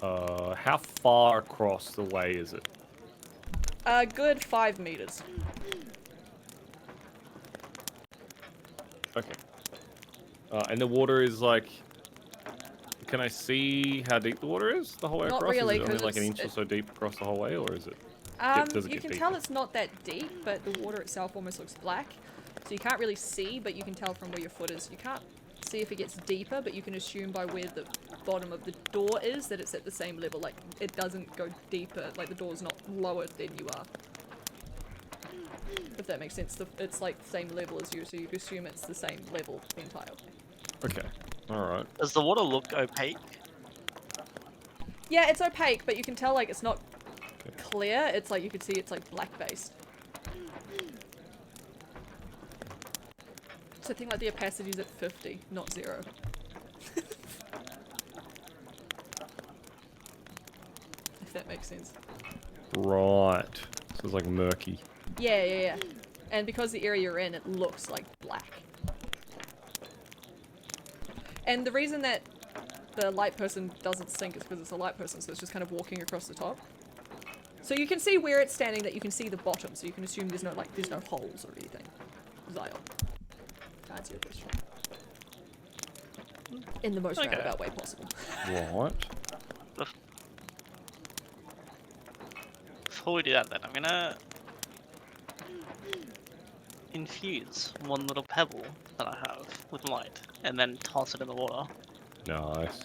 How far across the way is it? A good 5 meters. Okay. And the water is like... Can I see how deep the water is the whole way Not across? really, Is it only 'cause like an it's- inch or so deep across the whole way, or is it? does it You get can tell deeper? it's not that deep, but the water itself almost looks black. So you can't really see, but you can tell from where your foot is. You can't see if it gets deeper, but you can assume by where the bottom of the door is that it's at the same level. Like, it doesn't go deeper, like the door's not lower than you are. If that makes sense. It's like the same level as you, so you assume it's the same level the entire way. Okay. Alright. Does the water look opaque? Yeah, it's opaque, but you can tell, like, it's not clear. It's like, you can see it's like black based. So I think like the opacity's at 50, not 0. If that makes sense. Right. So it's like murky. Yeah. And because the area you're in, it looks like black. And the reason that the light person doesn't sink is because it's a light person, so it's just kind of walking across the top. So you can see where it's standing, that you can see the bottom, so you can assume there's no holes or anything. Zyle. To answer your question. In the most Okay. roundabout way possible. Right. Before we do that then, I'm gonna infuse one little pebble that I have with light, and then toss it in the water. Nice.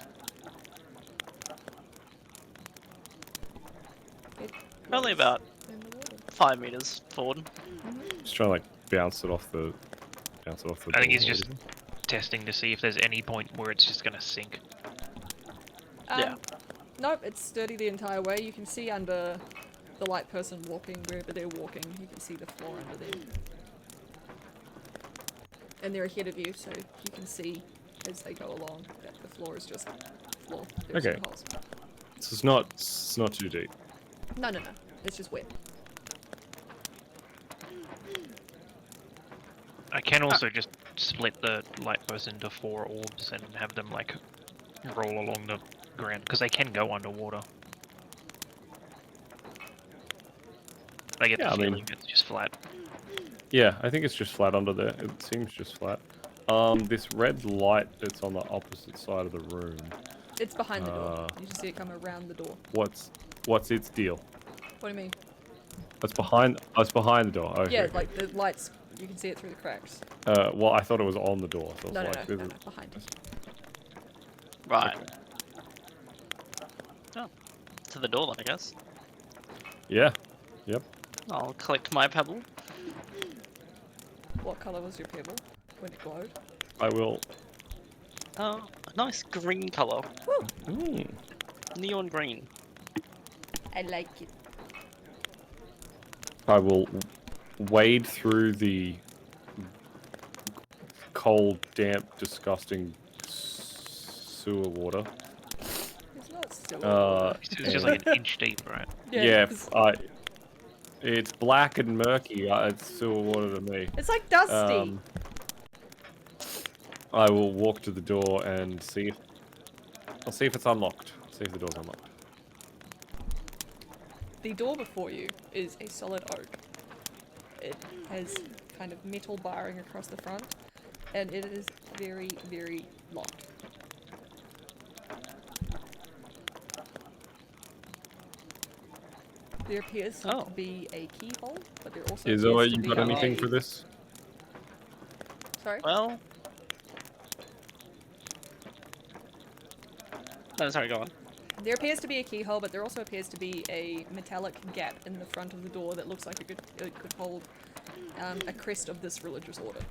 It Probably floats about in the water. 5 meters forward. Just trying to like bounce it off the I think door he's or just whatever. testing to see if there's any point where it's just gonna sink. Yeah. Nope, it's sturdy the entire way. You can see under the light person walking, wherever they're walking, you can see the floor under them. And they're ahead of you, so you can see as they go along that the floor is just floor. There's Okay. no holes. So it's not too deep. No. It's just wet. I can also just split the light person into 4 orbs and have them like roll along the ground, because they can go underwater. I get Yeah, the I mean- feeling it's just flat. Yeah, I think it's just flat under there. It seems just flat. This red light that's on the opposite side of the room. It's behind the door. You just see it come around the door. What's its deal? What do you mean? It's behind the door. Okay. Yeah, like the lights, you can see it through the cracks. Well, I thought it was on the door. So No, it's no, like, no, this no, is- no, behind it. Right. Okay. Oh. To the door then, I guess. Yeah. Yep. I'll collect my pebble. What colour was your pebble when it glowed? I will. Oh, a nice green colour. Mm. Neon green. I like it. I will wade through the cold, damp, disgusting sewer water. It's not still. It's just like an inch deep, right? Yeah, 'cause it's black and murky. It's sewer water to me. it's like dusty. I will walk to the door and see if I'll see if it's unlocked. See if the door's unlocked. The door before you is a solid oak. It has kind of metal barring across the front, and it is very, very locked. There appears to be a keyhole, but there also Is appears to you be got anything a... for this? Sorry? Well... No, sorry, go on. There appears to be a keyhole, but there also appears to be a metallic gap in the front of the door that looks like it could hold a crest of this religious order.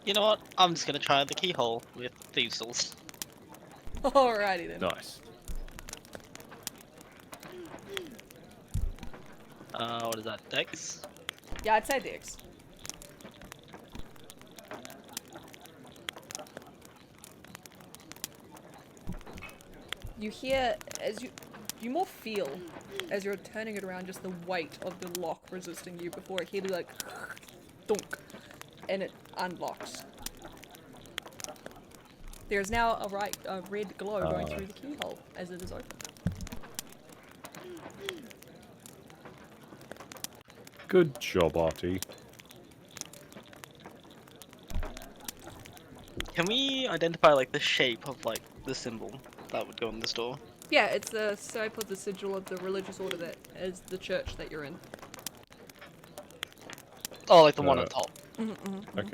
You know what? I'm just gonna try the keyhole with thieves' tools. Alrighty then. Nice. What is that? Dex? Yeah, I'd say Dex. You hear, as you more feel, as you're turning it around, just the weight of the lock resisting you before it hear like thunk, and it unlocks. There's now a red glow going through the keyhole as it is open. Good job, Artie. Can we identify like the shape of like the symbol that would go in this door? Yeah, it's the shape of the sigil of the religious order that is the church that you're in. Oh, like the one on top. Okay.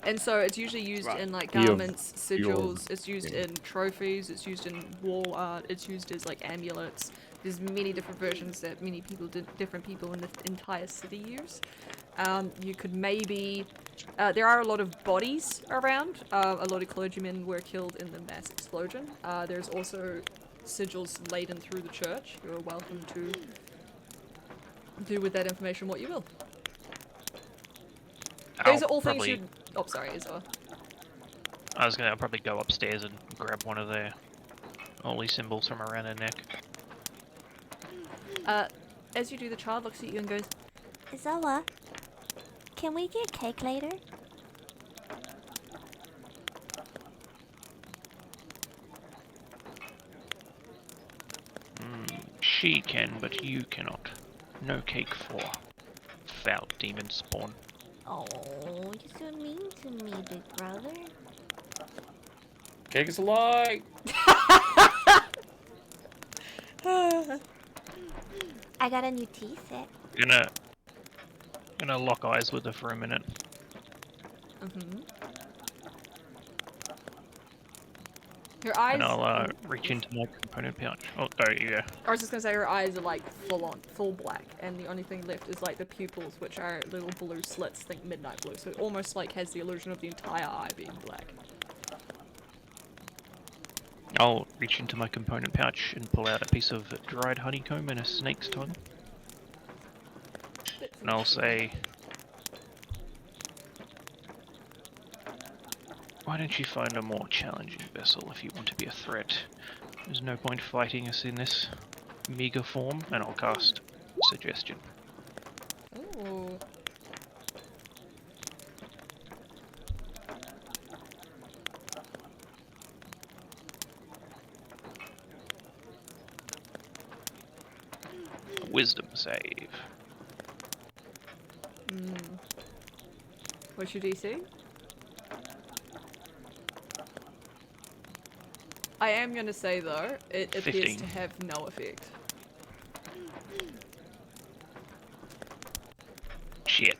And so it's usually used Right. in like Key of- garments, key of sigils, it's used thing. in trophies, it's used in wall art, it's used as like amulets. There's many different versions that many people different people in the entire city use. You could maybe... there are a lot of bodies around. A lot of clergymen were killed in the mass explosion. There's also sigils laden through the church. You're welcome to do with that information what you will. Those are all things you... Oh, sorry, Isabel. I'll probably go upstairs and grab one of their holy symbols from around her neck. As you do, the child looks at you and goes, Zella, can we get cake later? She can, but you cannot. No cake for foul demon spawn. Oh, you're so mean to me, big brother. Cake is a lie. I got a new tea set. Gonna lock eyes with her for a minute. Her eyes... And I'll reach into my component pouch. Oh, yeah. I was just gonna say her eyes are like full black, and the only thing left is like the pupils, which are little blue slits, think midnight blue, so it almost like has the illusion of the entire eye being black. I'll reach into my component pouch and pull out a piece of dried honeycomb and a snake's tongue. And I'll say, why don't you find a more challenging vessel if you want to be a threat? There's no point fighting us in this meager form, and I'll cast Suggestion. Ooh. Wisdom save. What's your DC? I am going to say though, it appears 15. to have no effect. Shit.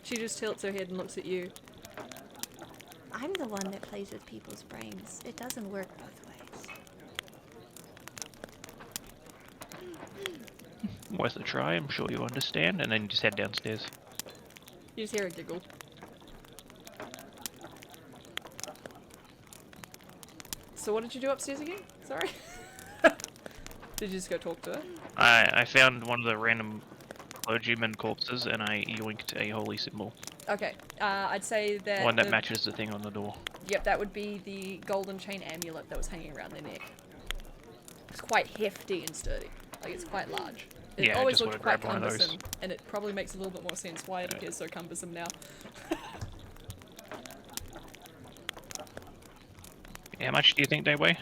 She just tilts her head and looks at you. I'm the one that plays with people's brains. It doesn't work both ways. Worth a try, I'm sure you understand, and then you just head downstairs. You just hear a giggle. So what did you do upstairs again? Sorry. Did you just go talk to her? I found one of the random clergyman corpses and I yoinked a holy symbol. Okay, I'd say that... One that matches the thing on the door. Yep, that would be the golden chain amulet that was hanging around their neck. It's quite hefty and sturdy. Like, it's quite large. It Yeah, I always just looked wanna quite grab one of those. cumbersome, and it probably makes a little bit more sense why it appears so cumbersome now. How much do you think they weigh?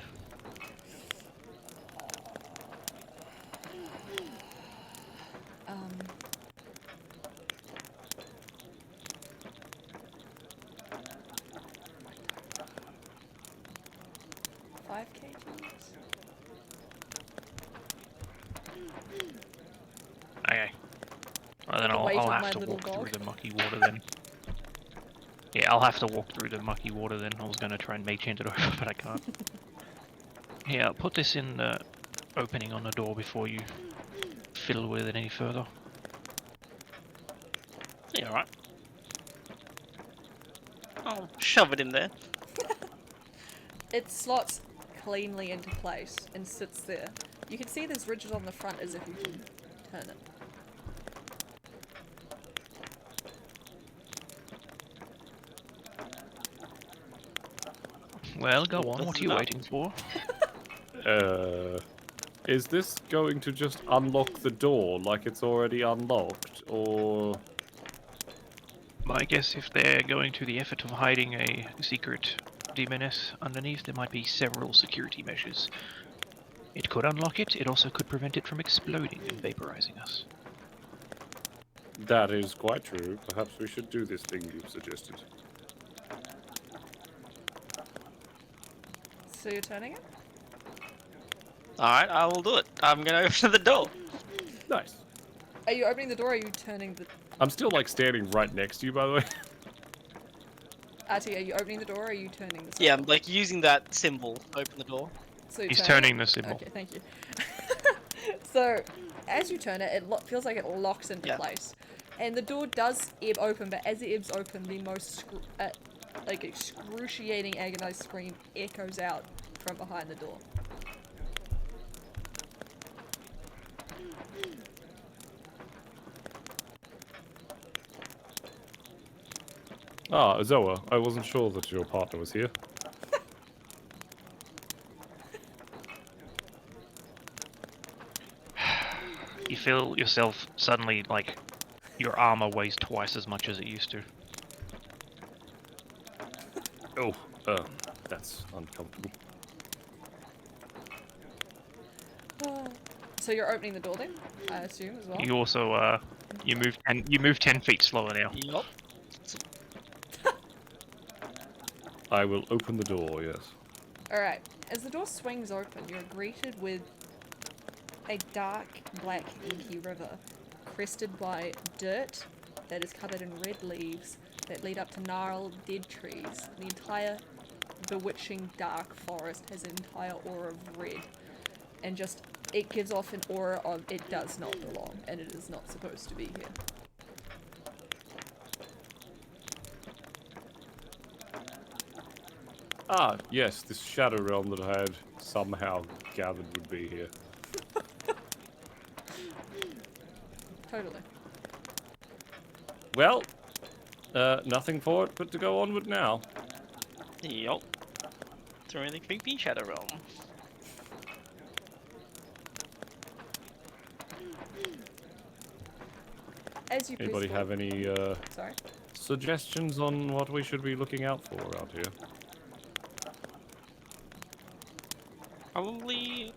Um... 5 kgs? Okay. Well, then The weight I'll of my have to little walk dog. through the mucky water then. Yeah, I'll have to walk through the mucky water then. I was gonna try and mage hand it over, but I can't. Yeah, I'll put this in the opening on the door before you fiddle with it any further. Yeah, alright. I'll shove it in there. It slots cleanly into place and sits there. You can see there's ridges on the front as if you can turn it. Well, go on. Does What are it you not? waiting for? Is this going to just unlock the door like it's already unlocked, or... I guess if they're going to the effort of hiding a secret demoness underneath, there might be several security measures. It could unlock it. It also could prevent it from exploding and vaporizing us. That is quite true. Perhaps we should do this thing you've suggested. So you're turning it? Alright, I will do it. I'm gonna open the door. Nice. Are you opening the door or are you turning the... I'm still, like, standing right next to you, by the way. Artie, are you opening the door or are you turning the Yeah, I'm symbol? like using that symbol to open the door. So you're He's turning the symbol. Okay, thank you. So, as you turn it, it feels like it locks into Yeah. place. And the door does ebb open, but as it ebbs open, the most like excruciating agonized scream echoes out from behind the door. Ah, Zoa, I wasn't sure that your partner was here. You feel yourself suddenly like your armor weighs twice as much as it used to. Oh, that's uncomfortable. So you're opening the door then, I assume, as well? You also you move 10 feet slower now. Yup. I will open the door, yes. Alright, as the door swings open, you're greeted with a dark, black, inky river, crested by dirt that is covered in red leaves that lead up to gnarled, dead trees. The entire bewitching dark forest has an entire aura of red, and just, it gives off an aura of it does not belong, and it is not supposed to be here. Ah, yes, this shadow realm that I had somehow gathered would be here. Totally. Well, nothing for it but to go onward now. Yup. Through the creepy shadow realm. As you Anybody press have any sorry? suggestions on what we should be looking out for around here? Probably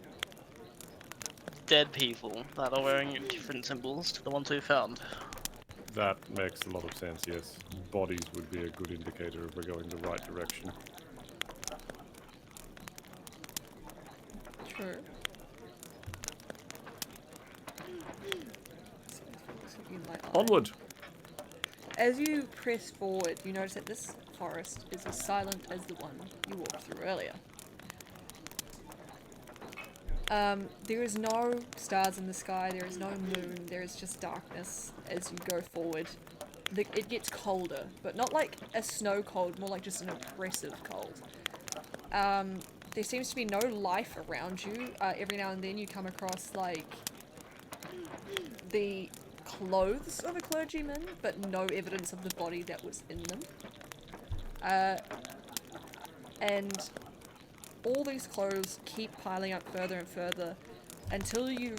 dead people that are wearing different symbols to the ones we found. That makes a lot of sense, yes. Bodies would be a good indicator if we're going the right direction. True. Onward! As you press forward, you notice that this forest is as silent as the one you walked through earlier. There is no stars in the sky, there is no moon, there is just darkness as you go forward. It gets colder, but not like a snow cold, more like just an oppressive cold. There seems to be no life around you. Every now and then you come across, like, the clothes of a clergyman, but no evidence of the body that was in them. And all these clothes keep piling up further and further until you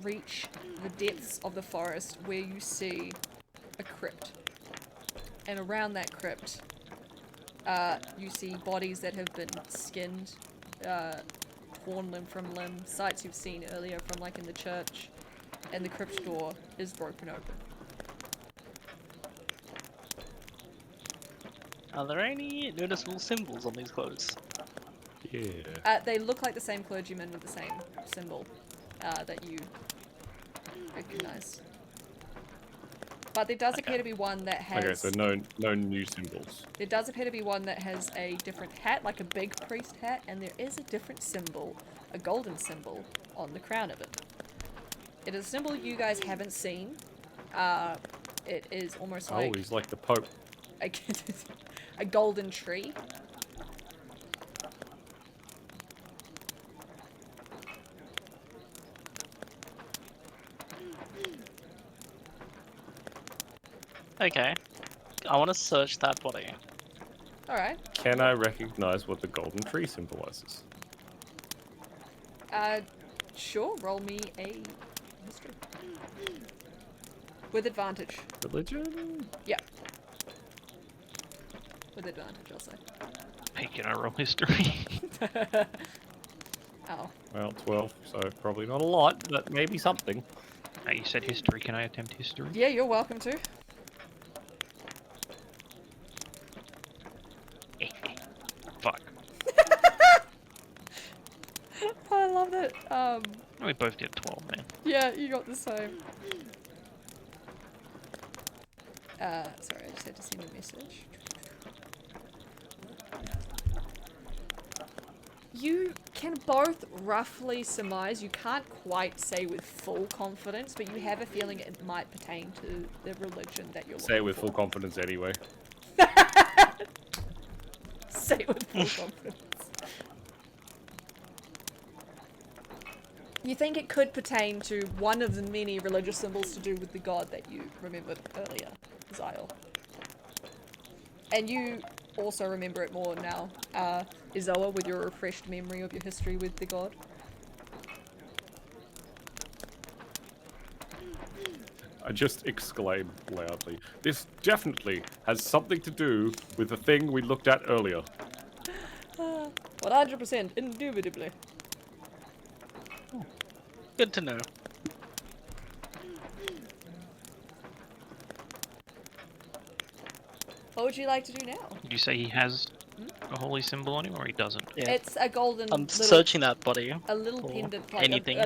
reach the depths of the forest where you see a crypt. And around that crypt, you see bodies that have been skinned, torn limb from limb, sights you've seen earlier from like in the church, and the crypt door is broken open. Are there any noticeable symbols on these clothes? Yeah. They look like the same clergyman with the same symbol that you recognize. But there does appear to be one that has... Okay, so no new symbols. There does appear to be one that has a different hat, like a big priest hat, and there is a different symbol, a golden symbol, on the crown of it. It is a symbol you guys haven't seen. It is almost like... Oh, he's like the Pope. A golden tree. Okay. I want to search that body. Alright. Can I recognize what the golden tree symbolizes? Sure, roll me a history. With advantage. Religion? Yeah. With advantage, I'll say. Hey, can I roll history? Oh. Well, 12, so probably not a lot, but maybe something. Hey, you said history. Can I attempt history? Yeah, you're welcome to. Fuck. I love it. We both get 12, man. Yeah, you got the same. Sorry, I just had to send a message. You can both roughly surmise, you can't quite say with full confidence, but you have a feeling it might pertain to the religion that you're Say it looking with for. full confidence anyway. Say it with full confidence. You think it could pertain to one of the many religious symbols to do with the god that you remembered earlier, Zyle. And you also remember it more now, Izoa, with your refreshed memory of your history with the god. I just exclaimed loudly. This definitely has something to do with the thing we looked at earlier. 100%, indubitably. Good to know. What would you like to do now? Did you say he has a holy symbol on him, or he doesn't? Yeah. It's a golden I'm little, searching that body. a little for pendant, like anything.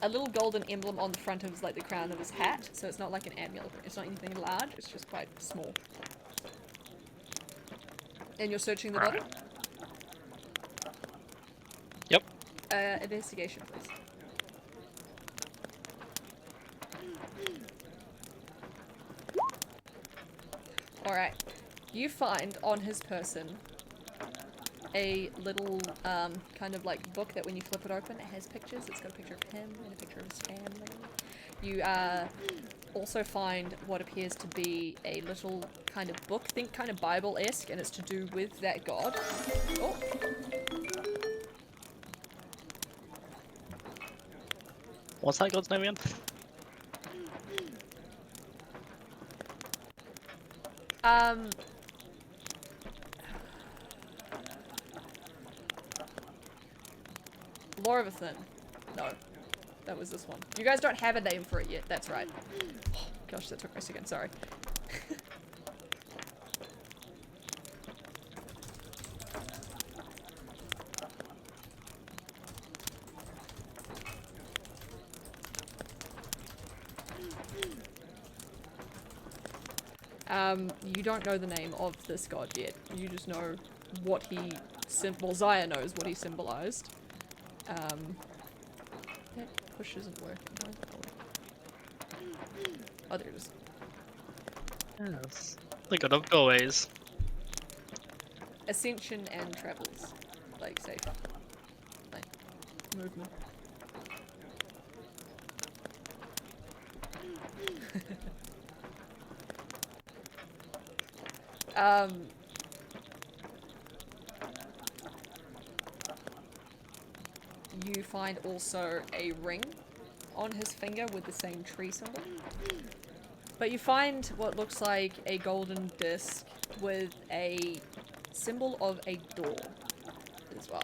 a little golden emblem on the front of like the crown of his hat. So it's not like an amulet. It's not anything large. It's just quite small. And you're searching the body? Right. Yep. Investigation, please. Alright. You find on his person a little kind of like book that when you flip it open it has pictures. It's got a picture of him and a picture of his family. You also find what appears to be a little kind of book, think kind of Bible-esque, and it's to do with that god. Oh. What's that god's name again? Lorvathan. No. That was this one. You guys don't have a name for it yet. That's right. Oh, gosh, that took me a second. Sorry. You don't know the name of this god yet. You just know what he well, Zaya knows what he symbolized. That push isn't working. Why is it not working? Oh, there it is. Yes. The god of doorways. Ascension and travels. Like, safe. Like, movement. You find also a ring on his finger with the same tree symbol. But you find what looks like a golden disc with a symbol of a door as well.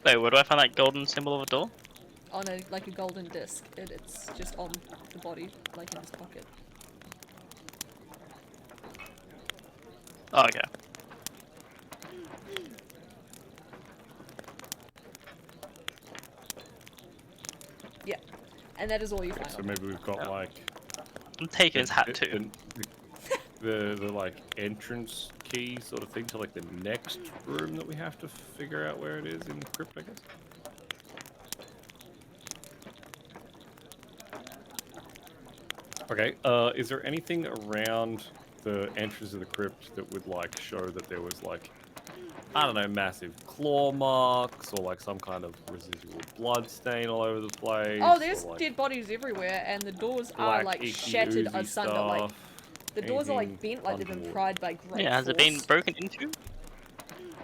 Wait, where do I find that golden symbol of a door? On a like a golden disc. It's just on the body, like in his pocket. Oh, okay. Yeah. And that is all you find. So on maybe we've got like I'm taking his hat too. the like entrance key sort of thing to like the next room that we have to figure out where it is in the crypt, I guess. Okay, is there anything around the entrance of the crypt that would like show that there was like, I don't know, massive claw marks or like some kind of residual blood stain all over the place? Oh, there's or, like, dead bodies everywhere, and the doors black, are like icky, shattered oozy asunder. Like stuff? the doors are like Anything bent, like they've been untoward? pried by great Yeah, has it been force. broken into?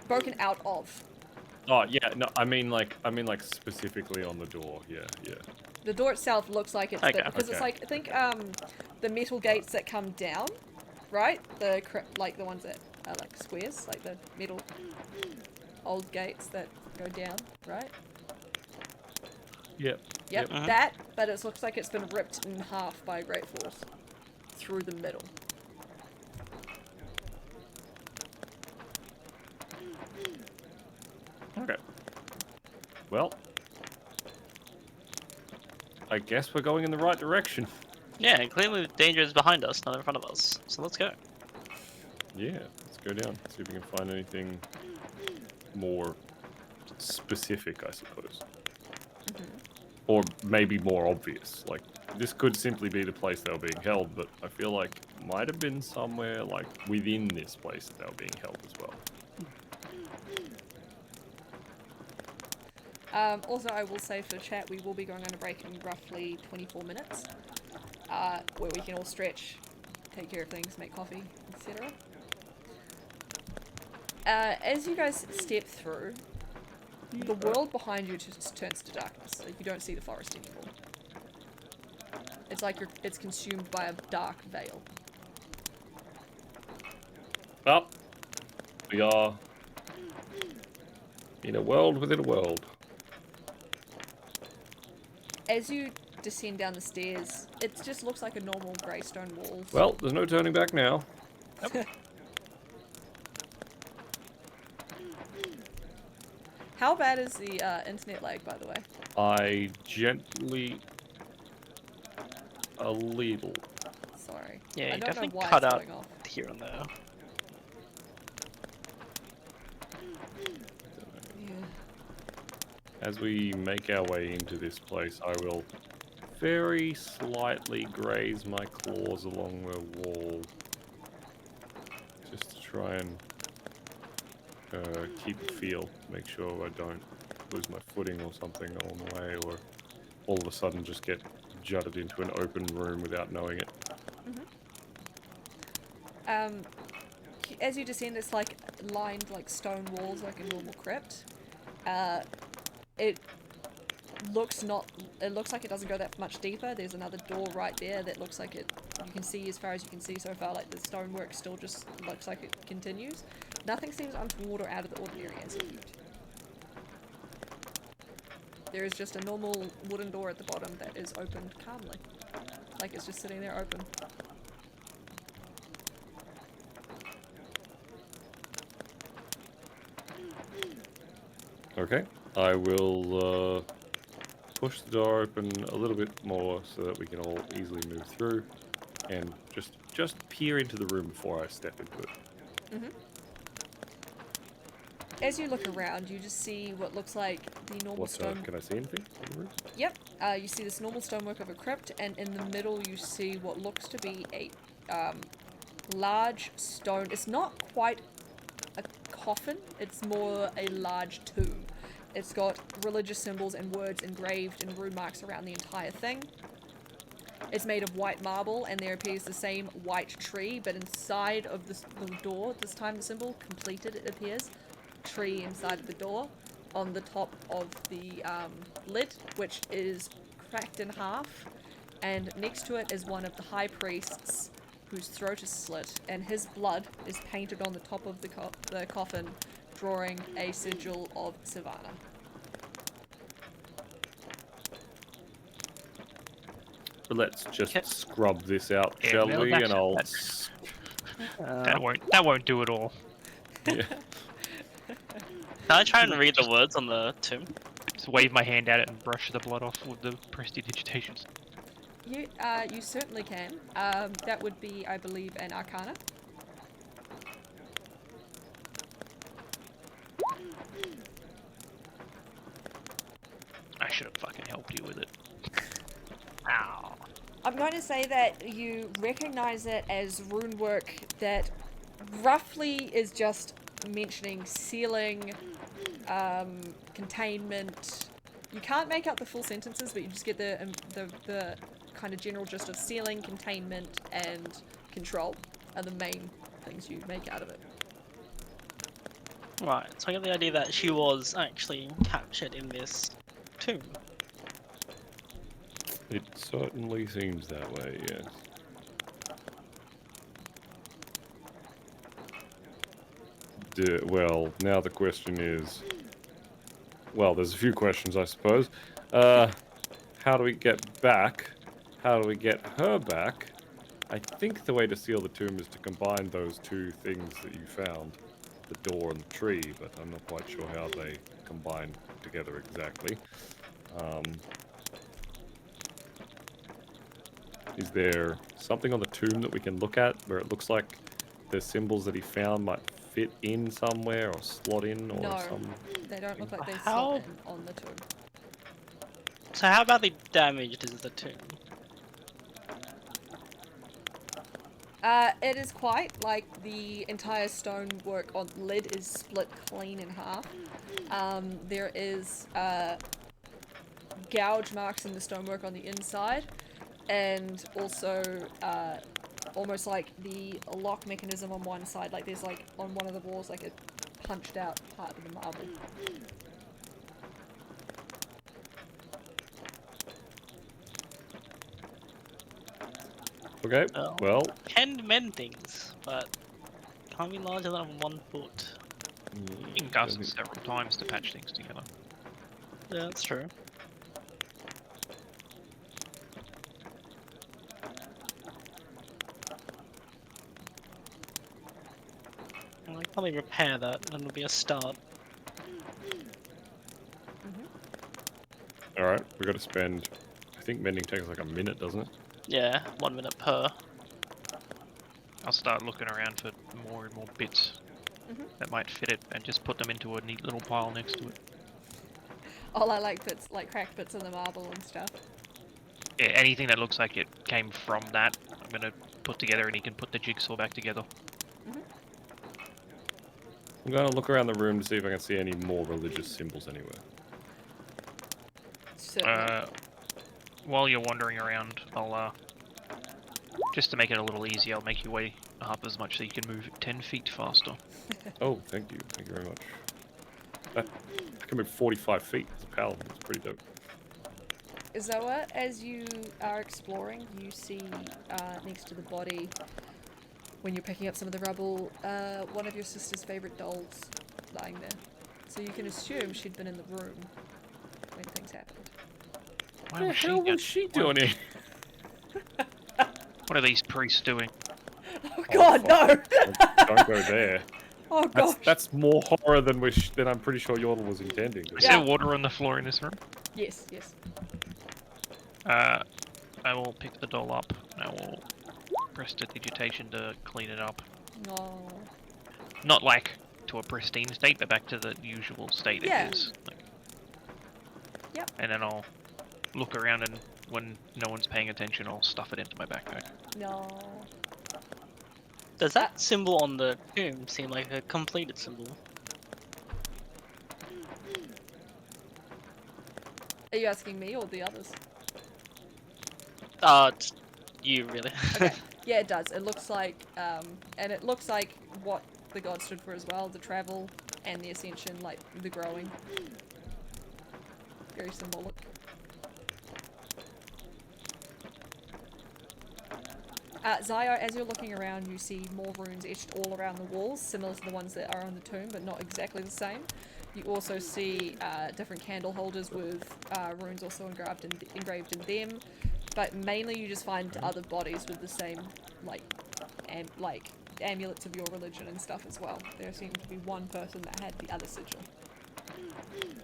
Broken out of. Oh yeah, no, I mean like specifically on the door. Yeah, yeah. The door itself looks like it's Okay. because it's Okay. like I think the metal gates that come down, right? The like the ones that are like squares, like the metal old gates that go down, right? Yep. Yep, Uh-huh. that. But it looks like it's been ripped in half by great force through the middle. Okay. Well, I guess we're going in the right direction. Yeah, clearly the danger is behind us, not in front of us. So let's go. Yeah, let's go down. See if we can find anything more specific, I suppose. Or maybe more obvious. Like, this could simply be the place they were being held, but I feel like it might have been somewhere, like, within this place that they were being held as well. Also, I will say for chat, we will be going on a break in roughly 24 minutes, where we can all stretch, take care of things, make coffee, etc. As you guys step through, the world behind you just turns to darkness. Like, you don't see the forest anymore. It's like it's consumed by a dark veil. Well, we are in a world within a world. As you descend down the stairs, it just looks like a normal grey stone wall. Well, there's no turning back now. How bad is the internet lag, by the way? I gently... a little. Sorry. Yeah, I you don't know definitely why cut it's out going off. here and there. Yeah. As we make our way into this place, I will very slightly graze my claws along the wall. Just to try and keep a feel. Make sure I don't lose my footing or something along the way, or all of a sudden just get jutted into an open room without knowing it. As you descend, it's like lined like stone walls, like a normal crypt. It looks like it doesn't go that much deeper. There's another door right there that looks like you you can see as far as you can see so far, like the stonework still just looks like it continues. Nothing seems untoward or out of the ordinary as of yet. There is just a normal wooden door at the bottom that is opened calmly. Like it's just sitting there open. Okay, I will push the door open a little bit more so that we can all easily move through, and just peer into the room before I step into it. Mm-hmm. As you look around, you just see what looks like the normal stone. Can I see anything in the room? Yep. You see this normal stonework of a crypt, and in the middle you see what looks to be a large stone. It's not quite a coffin. It's more a large tomb. It's got religious symbols and words engraved in rune marks around the entire thing. It's made of white marble, and there appears the same white tree, but inside of the door, this time the symbol, completed it appears, tree inside of the door, on the top of the lid, which is cracked in half, and next to it is one of the high priests, whose throat is slit, and his blood is painted on the top of the coffin, drawing a sigil of Savannah. But let's just scrub this out, Yeah, shall well, we? that's- And I'll... That won't do it all. Yeah. Can I try and read the words on the tomb? Just wave my hand at it and brush the blood off with the prestidigitation. You certainly can. That would be, I believe, an Arcana. I should have fucking helped you with it. Ow. I'm going to say that you recognize it as rune work that roughly is just mentioning sealing, containment. You can't make out the full sentences, but you just get the kind of general gist of sealing, containment, and control are the main things you make out of it. Right, so I get the idea that she was actually captured in this tomb. It certainly seems that way, yes. Well, now the question is... Well, there's a few questions, I suppose. How do we get back? How do we get her back? I think the way to seal the tomb is to combine those two things that you found. The door and the tree, but I'm not quite sure how they combine together exactly. Is there something on the tomb that we can look at where it looks like the symbols that he found might fit in somewhere or slot in or No, some... they don't look like they How- slot in on the tomb. So how badly damaged is the tomb? It is quite, like, the entire stonework on lid is split clean in half. There is, gouge marks in the stonework on the inside, and also, almost like the lock mechanism on one side, like there's, like, on one of the walls, like a punched out part of the marble. Okay, Oh. well... Can mend things, but can't be larger than 1 foot. You can cast it several times to patch things together. Yeah, that's true. Well, I can probably repair that, and it'll be a start. Alright, we got to spend... I think mending takes like a minute, doesn't it? Yeah, 1 minute per. I'll start looking around for more and more bits that might fit it, and just put them into a neat little pile next to it. All I like bits, like cracked bits in the marble and stuff. Yeah, anything that looks like it came from that, I'm gonna put together, and he can put the jigsaw back together. I'm going to look around the room to see if I can see any more religious symbols anywhere. Certainly. While you're wandering around, I'll just to make it a little easier, I'll make you weigh half as much so you can move 10 feet faster. Oh, thank you. Thank you very much. I can move 45 feet as a paladin. It's pretty dope. Zoa, as you are exploring, you see next to the body, when you're picking up some of the rubble, one of your sister's favourite dolls lying there. So you can assume she'd been in the room when things happened. Why The was hell was she doing here? What are these priests doing? Oh god, no! Don't go there. Oh gosh. That's more horror than than I'm pretty sure Yordle was intending. Is Yeah. there water on the floor in this room? Yes, yes. I will pick the doll up and I will press digitation to clean it up. Oh. Not like to a pristine state, but back to the usual state Yeah. it is. Like, Yep. and then I'll look around and when no one's paying attention, I'll stuff it into my backpack. No. Does that symbol on the tomb seem like a completed symbol? Are you asking me or the others? It's you really. Okay. Yeah, it does. It looks like, and it looks like what the god stood for as well, the travel and the ascension, like the growing. Very symbolic. Zyar, as you're looking around, you see more runes etched all around the walls, similar to the ones that are on the tomb, but not exactly the same. You also see different candle holders with runes also engraved in them, but mainly you just find other bodies with the same, like amulets of your religion and stuff as well. There seemed to be one person that had the other sigil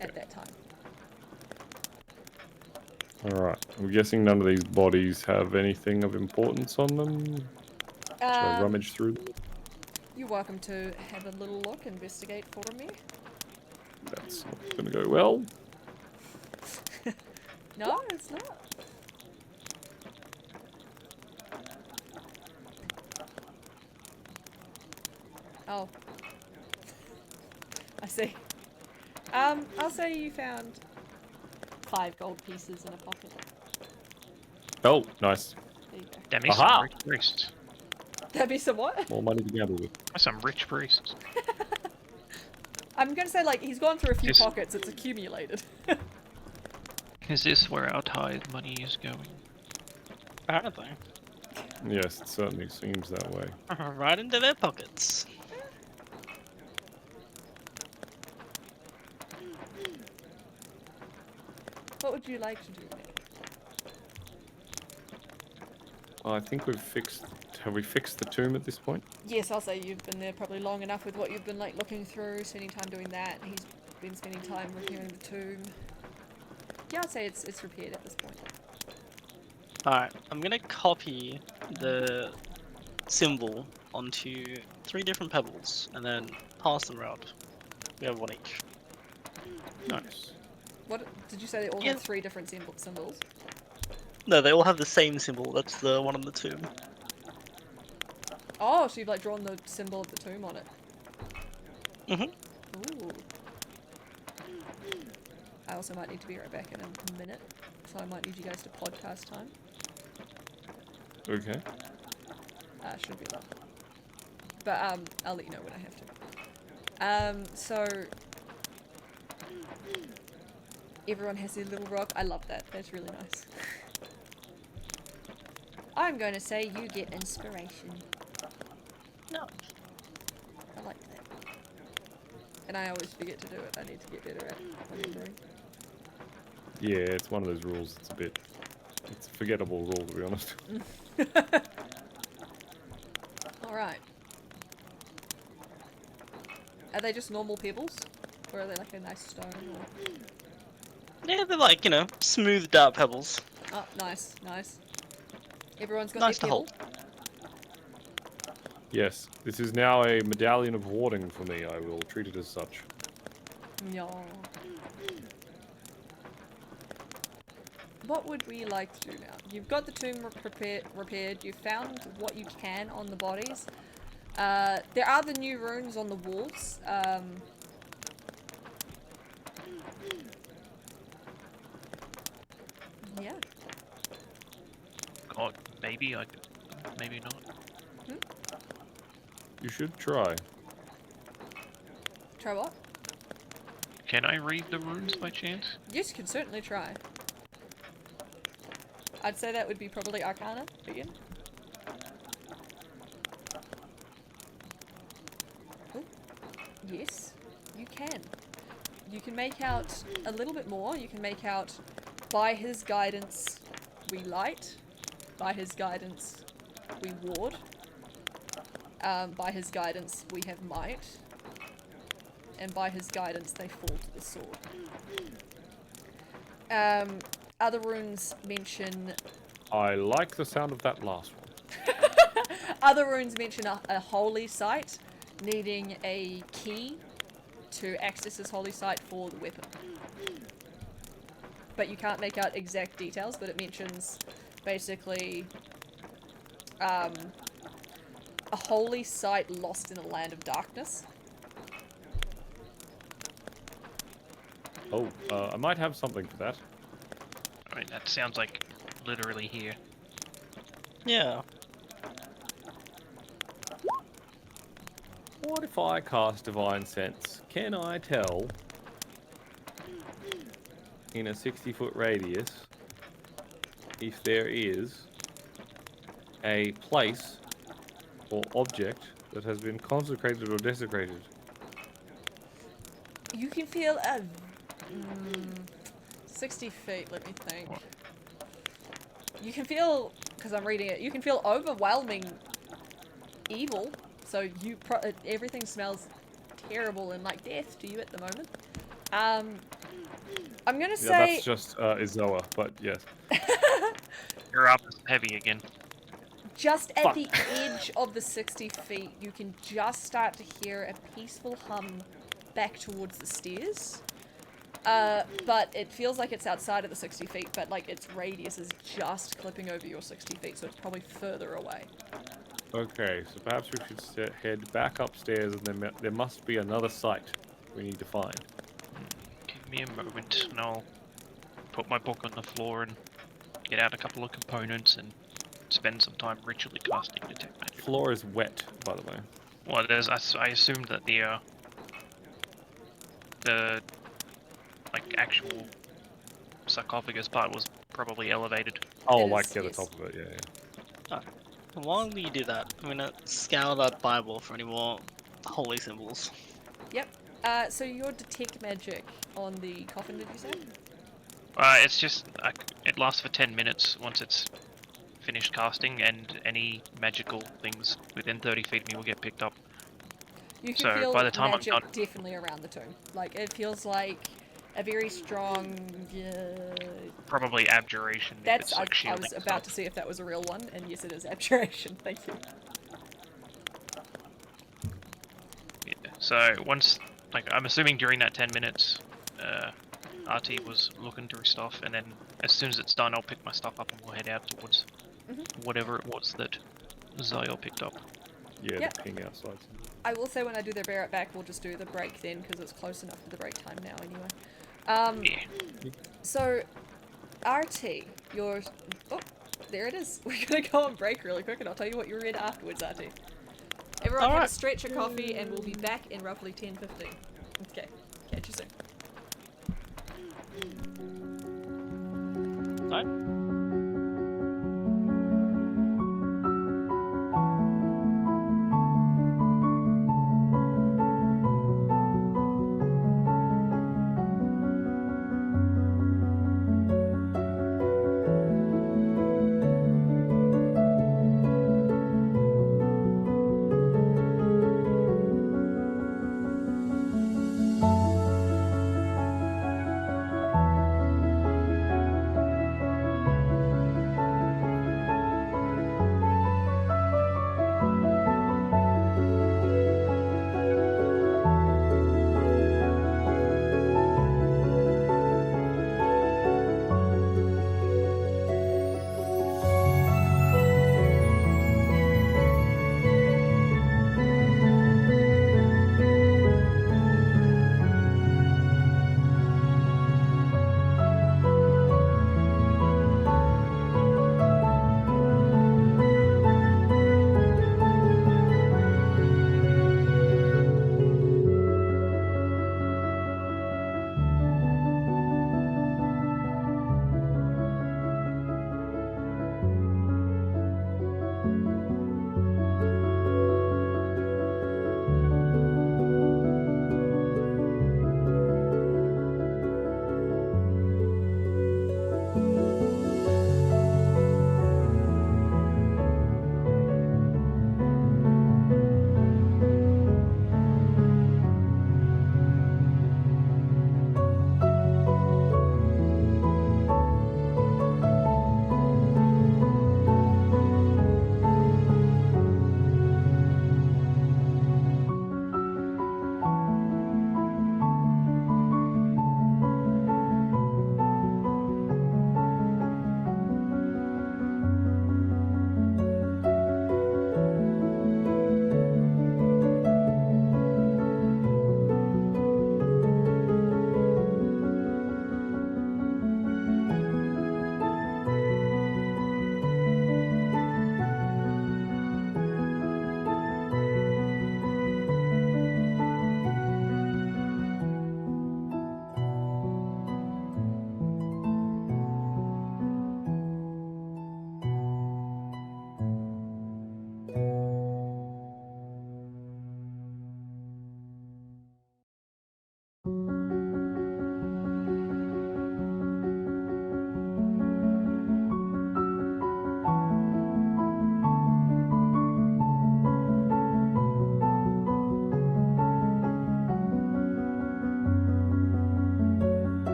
at that time. Alright, I'm guessing none of these bodies have anything of importance on them. Should I rummage through them? You're welcome to have a little look, investigate for me. That's not gonna go well. No, it's not. Oh. I see. I'll say you found 5 gold pieces in a pocket. Oh, nice. There you go. Damn, he's Aha! some rich priests. That'd be some what? More money to gamble with. That's some rich priests. I'm gonna say, like, he's gone through a few Yes. pockets, it's accumulated. Is this where our tithe money is going? Apparently. Yes, it certainly seems that way. Right into their pockets. What would you like to do next? Well, I think we've fixed... Have we fixed the tomb at this point? Yes, I'll say you've been there probably long enough with what you've been, like, looking through, spending time doing that. He's been spending time repairing the tomb. Yeah, I'd say it's repaired at this point. Alright, I'm gonna copy the symbol onto 3 different pebbles and then pass them around. We have one each. Nice. What did you say? They all Yeah. have 3 different symbols? No, they all have the same symbol. That's the one on the tomb. Oh, so you've like drawn the symbol of the tomb on it. Mhm. Ooh. I also might need to be right back in a minute, so I might need you guys to podcast time. Okay. Should be a lot. But I'll let you know when I have to. So everyone has their little rock. I love that. That's really nice. I'm going to say you get inspiration. No. I like that. And I always forget to do it. I need to get better at remembering. Yeah, it's one of those rules. It's a bit... It's a forgettable rule, to be honest. Alright. Are they just normal pebbles? Or are they like a nice stone? Or... Yeah, they're like, you know, smoothed out pebbles. Oh, nice, nice. Everyone's got Nice their to pebble? hold. Yes, this is now a medallion of warding for me. I will treat it as such. Yeah. What would we like to do now? You've got the tomb repaired. You've found what you can on the bodies. There are the new runes on the walls. Yeah. God, maybe I could, maybe not. You should try. Try what? Can I read the runes by chance? Yes, you can certainly try. I'd say that would be probably Arcana again. Oh, yes, you can. You can make out a little bit more. You can make out, by his guidance, we light. By his guidance, we ward. By his guidance, we have might. And by his guidance, they fall to the sword. Other runes mention... I like the sound of that last one. Other runes mention a holy site needing a key to access this holy site for the weapon. But you can't make out exact details, but it mentions basically a holy site lost in a land of darkness. Oh, I might have something for that. I mean, that sounds like literally here. Yeah. What if I cast Divine Sense? Can I tell in a 60-foot radius if there is a place or object that has been consecrated or desecrated? You can feel a 60 feet, let me think. You can feel, because I'm reading it, you can feel overwhelming evil. So you everything smells terrible and like death to you at the moment. I'm gonna say... Yeah, that's just Izoa, but yes. You're up heavy again. Just at the edge of the 60 feet, you can just start to hear a peaceful hum back towards the stairs. But it feels like it's outside of the 60 feet, but like its radius is just clipping over your 60 feet, so it's probably further away. Okay, so perhaps we should head back upstairs, and then there must be another site we need to find. Give me a moment, and I'll put my book on the floor and get out a couple of components and spend some time ritually casting detect magic. Floor is wet, by the way. Well, I assumed that the like actual sarcophagus part was probably elevated. Oh, It like is, the yes. top of it, yeah. While we do that, I'm gonna scour that Bible for any more holy symbols. Yep. So your detect magic on the coffin, did you say? It's just it lasts for 10 minutes once it's finished casting, and any magical things within 30 feet of me will get picked up. You can So, feel by the time I'm magic done- definitely around the tomb. Like, it feels like a very strong... Probably abjuration. If That's... it's like I shielding was about to stuff. see if that was a real one, and yes, it is abjuration. Thank you. Yeah. So once, like, I'm assuming during that 10 minutes, RT was looking through stuff, and then as soon as it's done, I'll pick my stuff up and we'll head out towards whatever it was that Zio picked up. Yeah, Yep. the ping outside. I will say when I do the bear it back, we'll just do the break then, because it's close enough to the break time now anyway. Yeah. So, RT, your... Oh, there it is. We're going to go on break really quick, and I'll tell you what you read afterwards, RT. Everyone have a Alright. stretch of coffee, and we'll be back in roughly 10:15. Okay, catch you soon. Fine.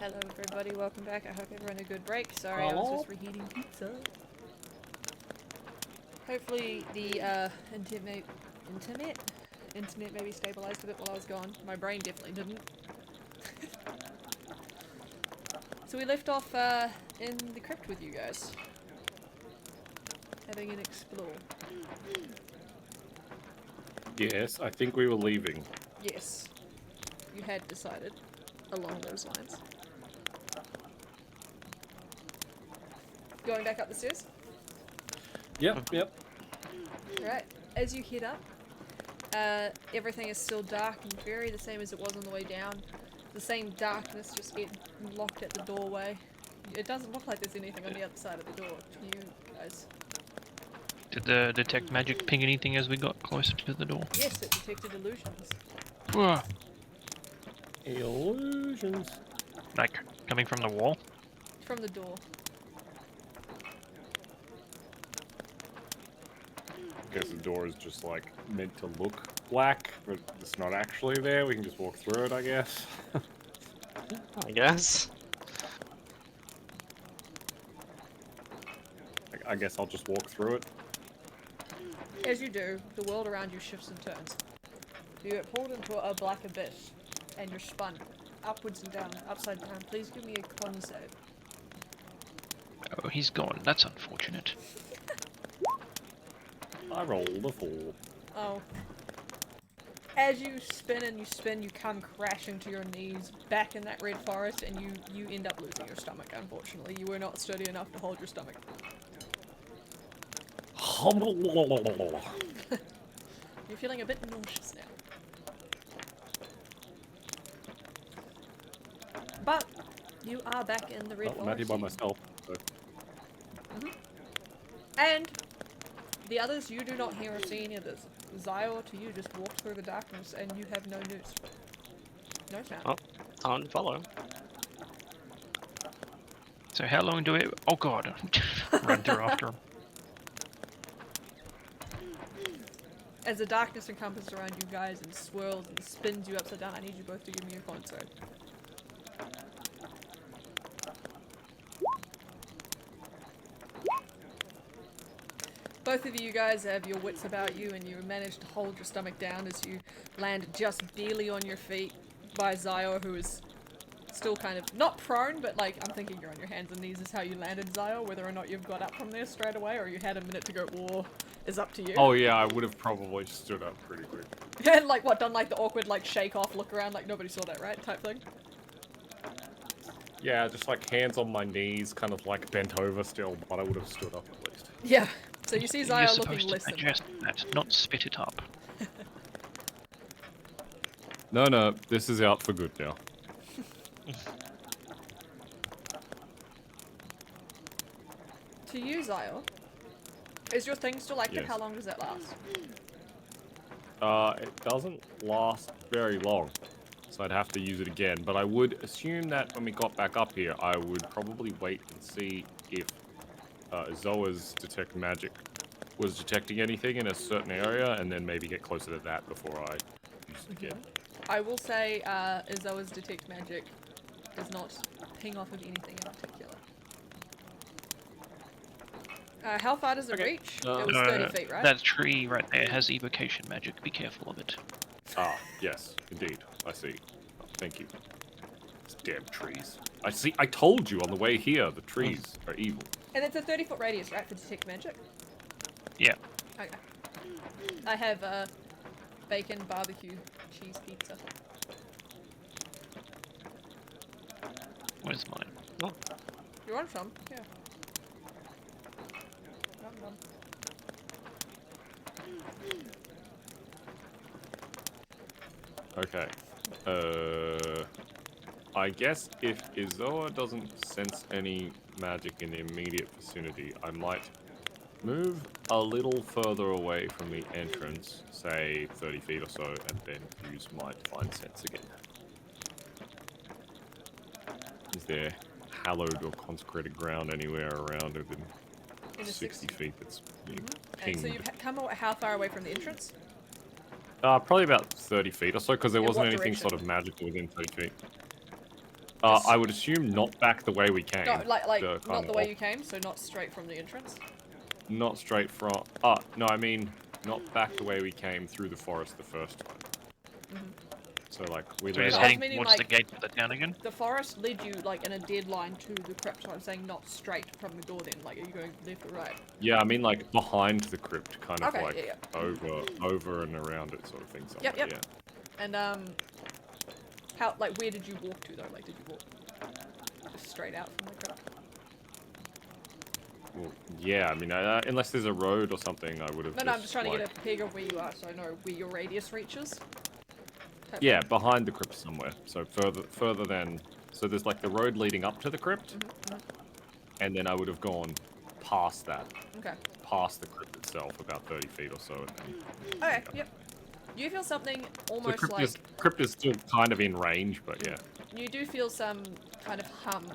Hello everybody, welcome back. I hope everyone had a good break. Sorry, I was just reheating pizza. Hopefully the internet maybe stabilized a bit while I was gone. My brain definitely didn't. So we left off in the crypt with you guys. Having an explore. Yes, I think we were leaving. Yes. You had decided along those lines. Going back up the stairs? Yep. Alright, as you head up, everything is still dark and very the same as it was on the way down. The same darkness, just getting locked at the doorway. It doesn't look like there's anything on the other side of the door to you guys. Did the detect magic ping anything as we got closer to the door? Yes, it detected illusions. Whoa. Illusions. Like, coming from the wall? From the door. I guess the door is just like meant to look black, but it's not actually there. We can just walk through it, I guess. I guess. I guess I'll just walk through it. As you do, the world around you shifts and turns. You get pulled into a black abyss, and you're spun upwards and down, upside down. Please give me a con save. Oh, he's gone. That's unfortunate. I rolled a 4. Oh. As you spin and you spin, you come crashing to your knees back in that red forest, and you end up losing your stomach, unfortunately. You were not sturdy enough to hold your stomach. You're feeling a bit nauseous now. But you are back in the red Well, I'm out here forest. by myself. So. And the others, you do not hear or see any of this. Zyor to you just walked through the darkness and you have no news. No sound. Oh, time to follow. So how long do we... Oh god. Run through after him. As the darkness encompasses around you guys and swirls and spins you upside down, I need you both to give me a con save. Both of you guys have your wits about you and you manage to hold your stomach down as you land just barely on your feet by Zyor, who is still kind of, not prone, but like, I'm thinking you're on your hands and knees is how you landed, Zyor. Whether or not you've got up from there straight away or you had a minute to go war is up to you. Oh yeah, I would have probably stood up pretty quick. And like what, done like the awkward like shake off, look around like nobody saw that, right? Type thing? Yeah, just like hands on my knees, kind of like bent over still, but I would have stood up at least. Yeah. So you see You're Zyor supposed looking to less than digest that, not spit it up. No, this is out for good now. To you, Zyor, is your thing still active? Yes. How long does that last? It doesn't last very long, so I'd have to use it again. But I would assume that when we got back up here, I would probably wait and see if Zoa's detect magic was detecting anything in a certain area, and then maybe get closer to that before I use it again. I will say Zoa's detect magic does not ping off of anything in particular. How far does it reach? It was 30 feet, right? That tree right there has evocation magic. Be careful of it. Ah, yes, indeed. I see. Oh, thank you. These damn trees. I see. I told you on the way here, the trees are evil. And it's a 30-foot radius, right, for detect magic? Yeah. Okay. I have bacon, barbecue, cheese pizza. Where's mine? You want some? Yeah. Nom nom. Okay. I guess if Izoa doesn't sense any magic in the immediate vicinity, I might move a little further away from the entrance, say 30 feet or so, and then use my Divine Sense again. Is there hallowed or consecrated ground anywhere around within In a 60 feet that's being And so pinged? you've come how far away from the entrance? Probably about 30 feet or so, because there In wasn't what anything direction? sort of magical within 30 feet. I would assume not back the way we came. No, like the kind not the of way off- you came, so not straight from the entrance. Not straight from. No, I mean not back the way we came through the forest the first time. So like we So we're just I was landed. heading meaning, towards the like- gate of the town again. The forest led you like in a dead line to the crypt, so I'm saying not straight from the door then. Like, are you going left or right? Yeah, I mean like behind the crypt, kind of Okay, like yeah. over and around it, sort of thing. Somewhere, Yep. Yeah. And how, like, where did you walk to though? Like, did you walk just straight out from the crypt? Well, yeah, I mean, unless there's a road or something, I would have. No, I'm just trying to get a peg of where you are, so I know where your radius reaches. Yeah, behind the crypt somewhere. So further than. So there's like the road leading up to the crypt, and then I would have gone past that, Okay. past the crypt itself, about 30 feet or so, and then. Okay. Yep. You feel something The almost crypt, like crypt is still kind of in range, but yeah. you do feel some kind of hum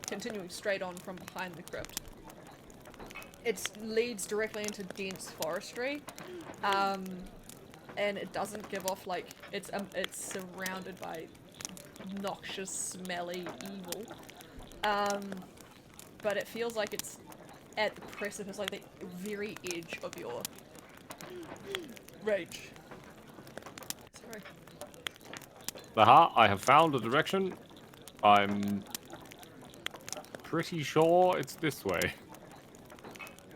continuing straight on from behind the crypt. It leads directly into dense forestry, and it doesn't give off like it's surrounded by noxious, smelly evil, but it feels like it's at the precipice, like the very edge of your range. Sorry. Aha, I have found a direction. I'm pretty sure it's this way.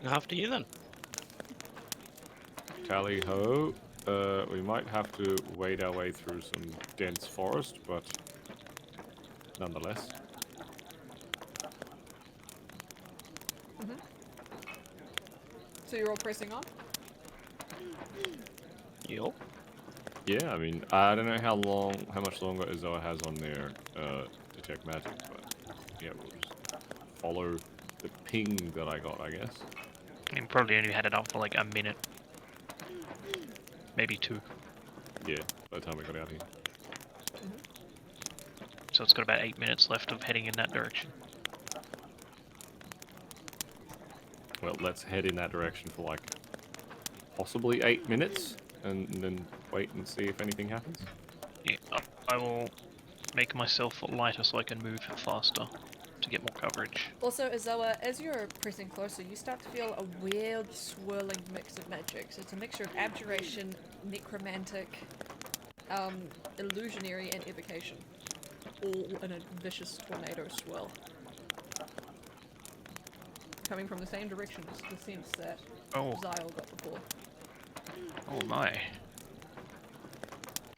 After you then. Tally ho. We might have to wade our way through some dense forest, but nonetheless. So you're all pressing on? Yup. Yeah, I mean, I don't know how much longer Izoa has on their detect magic, but yeah, we'll just follow the ping that I got, I guess. You probably only had it up for like a minute. Maybe 2. Yeah, by the time we got out here. So it's got about 8 minutes left of heading in that direction. Well, let's head in that direction for like possibly 8 minutes, and then wait and see if anything happens. Yeah, I will make myself lighter so I can move faster to get more coverage. Also, Izoa, as you're pressing closer, you start to feel a weird, swirling mix of magics. It's a mixture of abjuration, necromantic, illusionary, and evocation. All in a vicious tornado swirl. Coming from the same direction as the sense that Xyle got before. Oh my.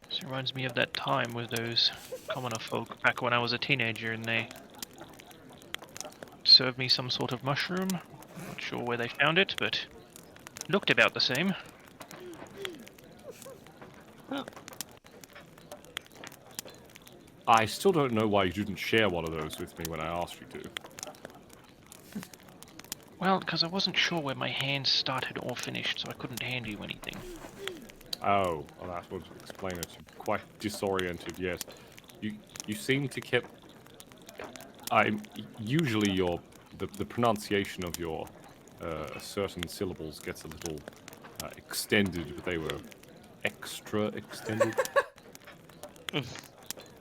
This reminds me of that time with those commoner folk back when I was a teenager and they served me some sort of mushroom. Not sure where they found it, but looked about the same. I still don't know why you didn't share one of those with me when I asked you to. Well, because I wasn't sure where my hands started or finished, so I couldn't hand you anything. Oh, well, that would explain it. You're quite disoriented, yes. You seem to keep... usually the pronunciation of your certain syllables gets a little extended, but they were extra extended.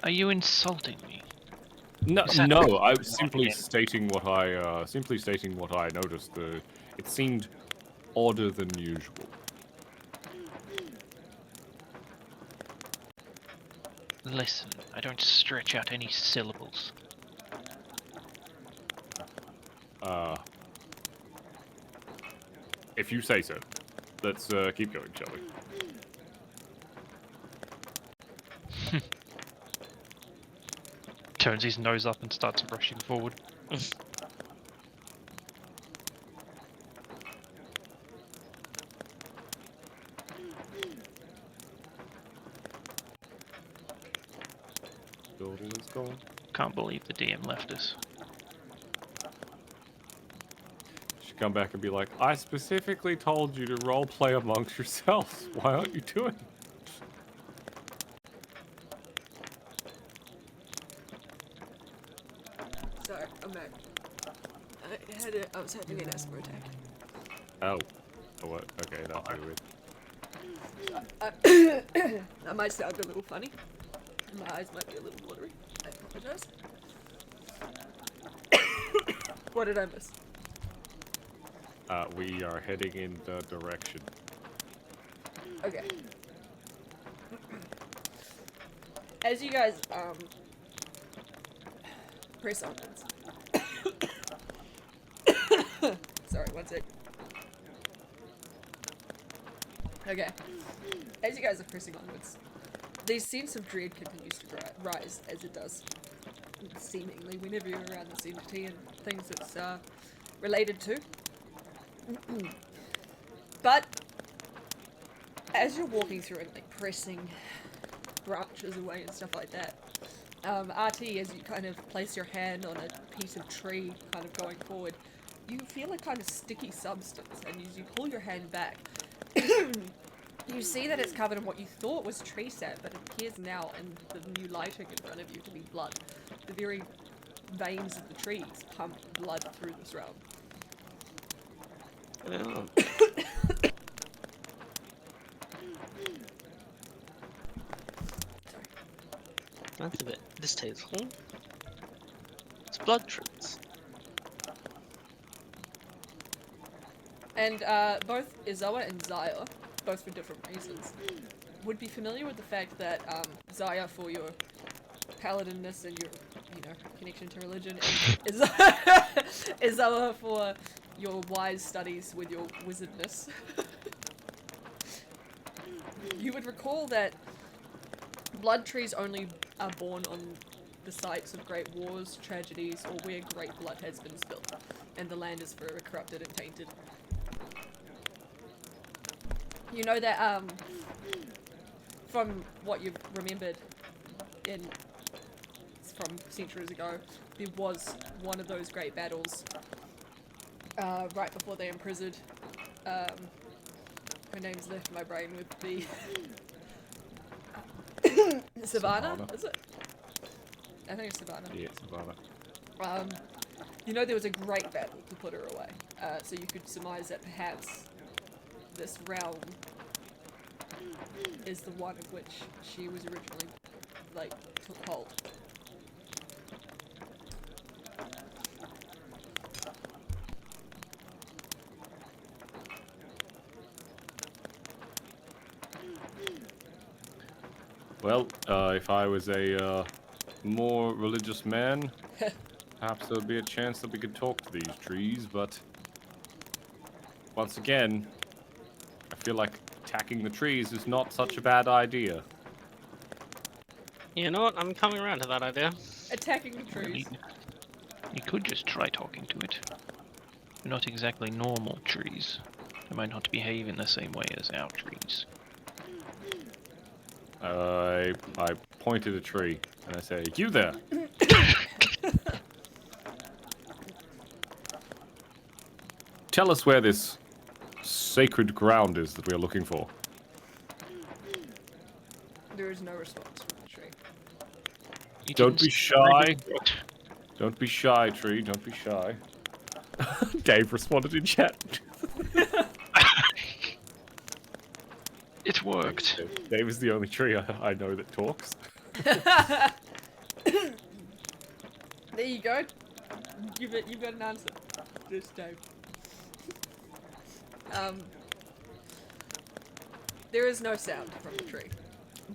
Are you insulting me? No, Is that- no. I was simply stating what I noticed. It seemed odder than usual. Listen, I don't stretch out any syllables. If you say so. Let's keep going, shall we? Turns his nose up and starts brushing forward. Yordle is gone. Can't believe the DM left us. She'd come back and be like, I specifically told you to roleplay amongst yourselves. Why aren't you doing it? Sorry, I'm back. I was having an asthma attack. Oh. Oh, what? Okay, that's weird. That might sound a little funny. My eyes might be a little watery. Apologize. What did I miss? We are heading in the direction. Okay. As you guys, press onwards. Sorry, one sec. Okay. As you guys are pressing onwards, the sense of dread continues to rise, as it does, seemingly, whenever you're around this entity and things it's related to. But, as you're walking through and like pressing branches away and stuff like that, RT, as you kind of place your hand on a piece of tree, kind of going forward, you feel a kind of sticky substance, and as you pull your hand back, you see that it's covered in what you thought was tree sap, but it appears now in the new lighting in front of you to be blood. The very veins of the trees pump blood through this realm. Oh. That's a bit distasteful. It's blood trees. And both Izawa and Zaya, both for different reasons, would be familiar with the fact that Zaya, for your paladinness and your, connection to religion, and Izawa for your wise studies with your wizardness. You would recall that blood trees only are born on the sites of great wars, tragedies, or where great blood has been spilled, and the land is forever corrupted and tainted. You know that, from what you've remembered from centuries ago, there was one of those great battles, right before they imprisoned, her name's left my brain with the, Savannah, is it? I think it's Savannah. Yeah, Savannah. You know there was a great battle to put her away, so you could surmise that perhaps this realm is the one of which she was originally, took hold. Well, if I was a more religious man, perhaps there would be a chance that we could talk to these trees, but once again, I feel like attacking the trees is not such a bad idea. You know what? I'm coming around to that idea. Attacking the trees. You could just try talking to it. They're not exactly normal trees. They might not behave in the same way as our trees. I point at a tree and I say, "You there? Tell us where this sacred ground is that we are looking for." There is no response from the tree. You Don't didn't be s- shy. Don't be shy, tree. Don't be shy. Dave responded in chat. It worked. Dave is the only tree I know that talks. There you go. You've got an answer. Just Dave. There is no sound from the tree,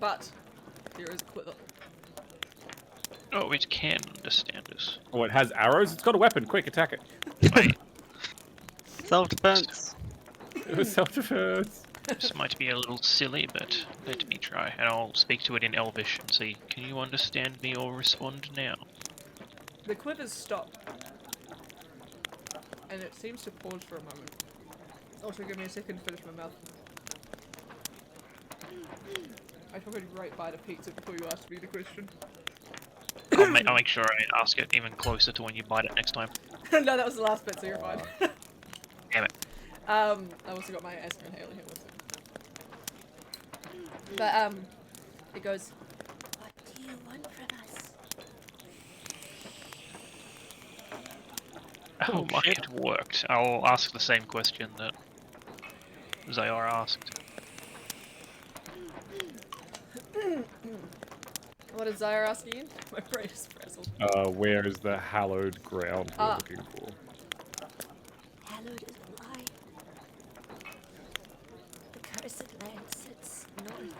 but there is a quiver. Oh, it can understand us. Oh, it has arrows? It's got a weapon. Quick, attack it. Wait, Self-defense. It was self-defense. this might be a little silly, but let me try. And I'll speak to it in Elvish and see, can you understand me or respond now? The quivers stop, and it seems to pause for a moment. Also, give me a second to finish my mouth. I took a great bite of pizza before you asked me the question. I'll make sure I ask it even closer to when you bite it next time. No, that was the last bit, so you're fine. Damn it. I also got my asthma inhaler here with me. But, it goes, What do you want from us? Oh my, it worked. I'll ask the same question that Zayar asked. What is Zyre asking you? My brain is frazzled. Where is the hallowed ground we're Ah. looking for? Hallowed is a lie. The cursed land sits north.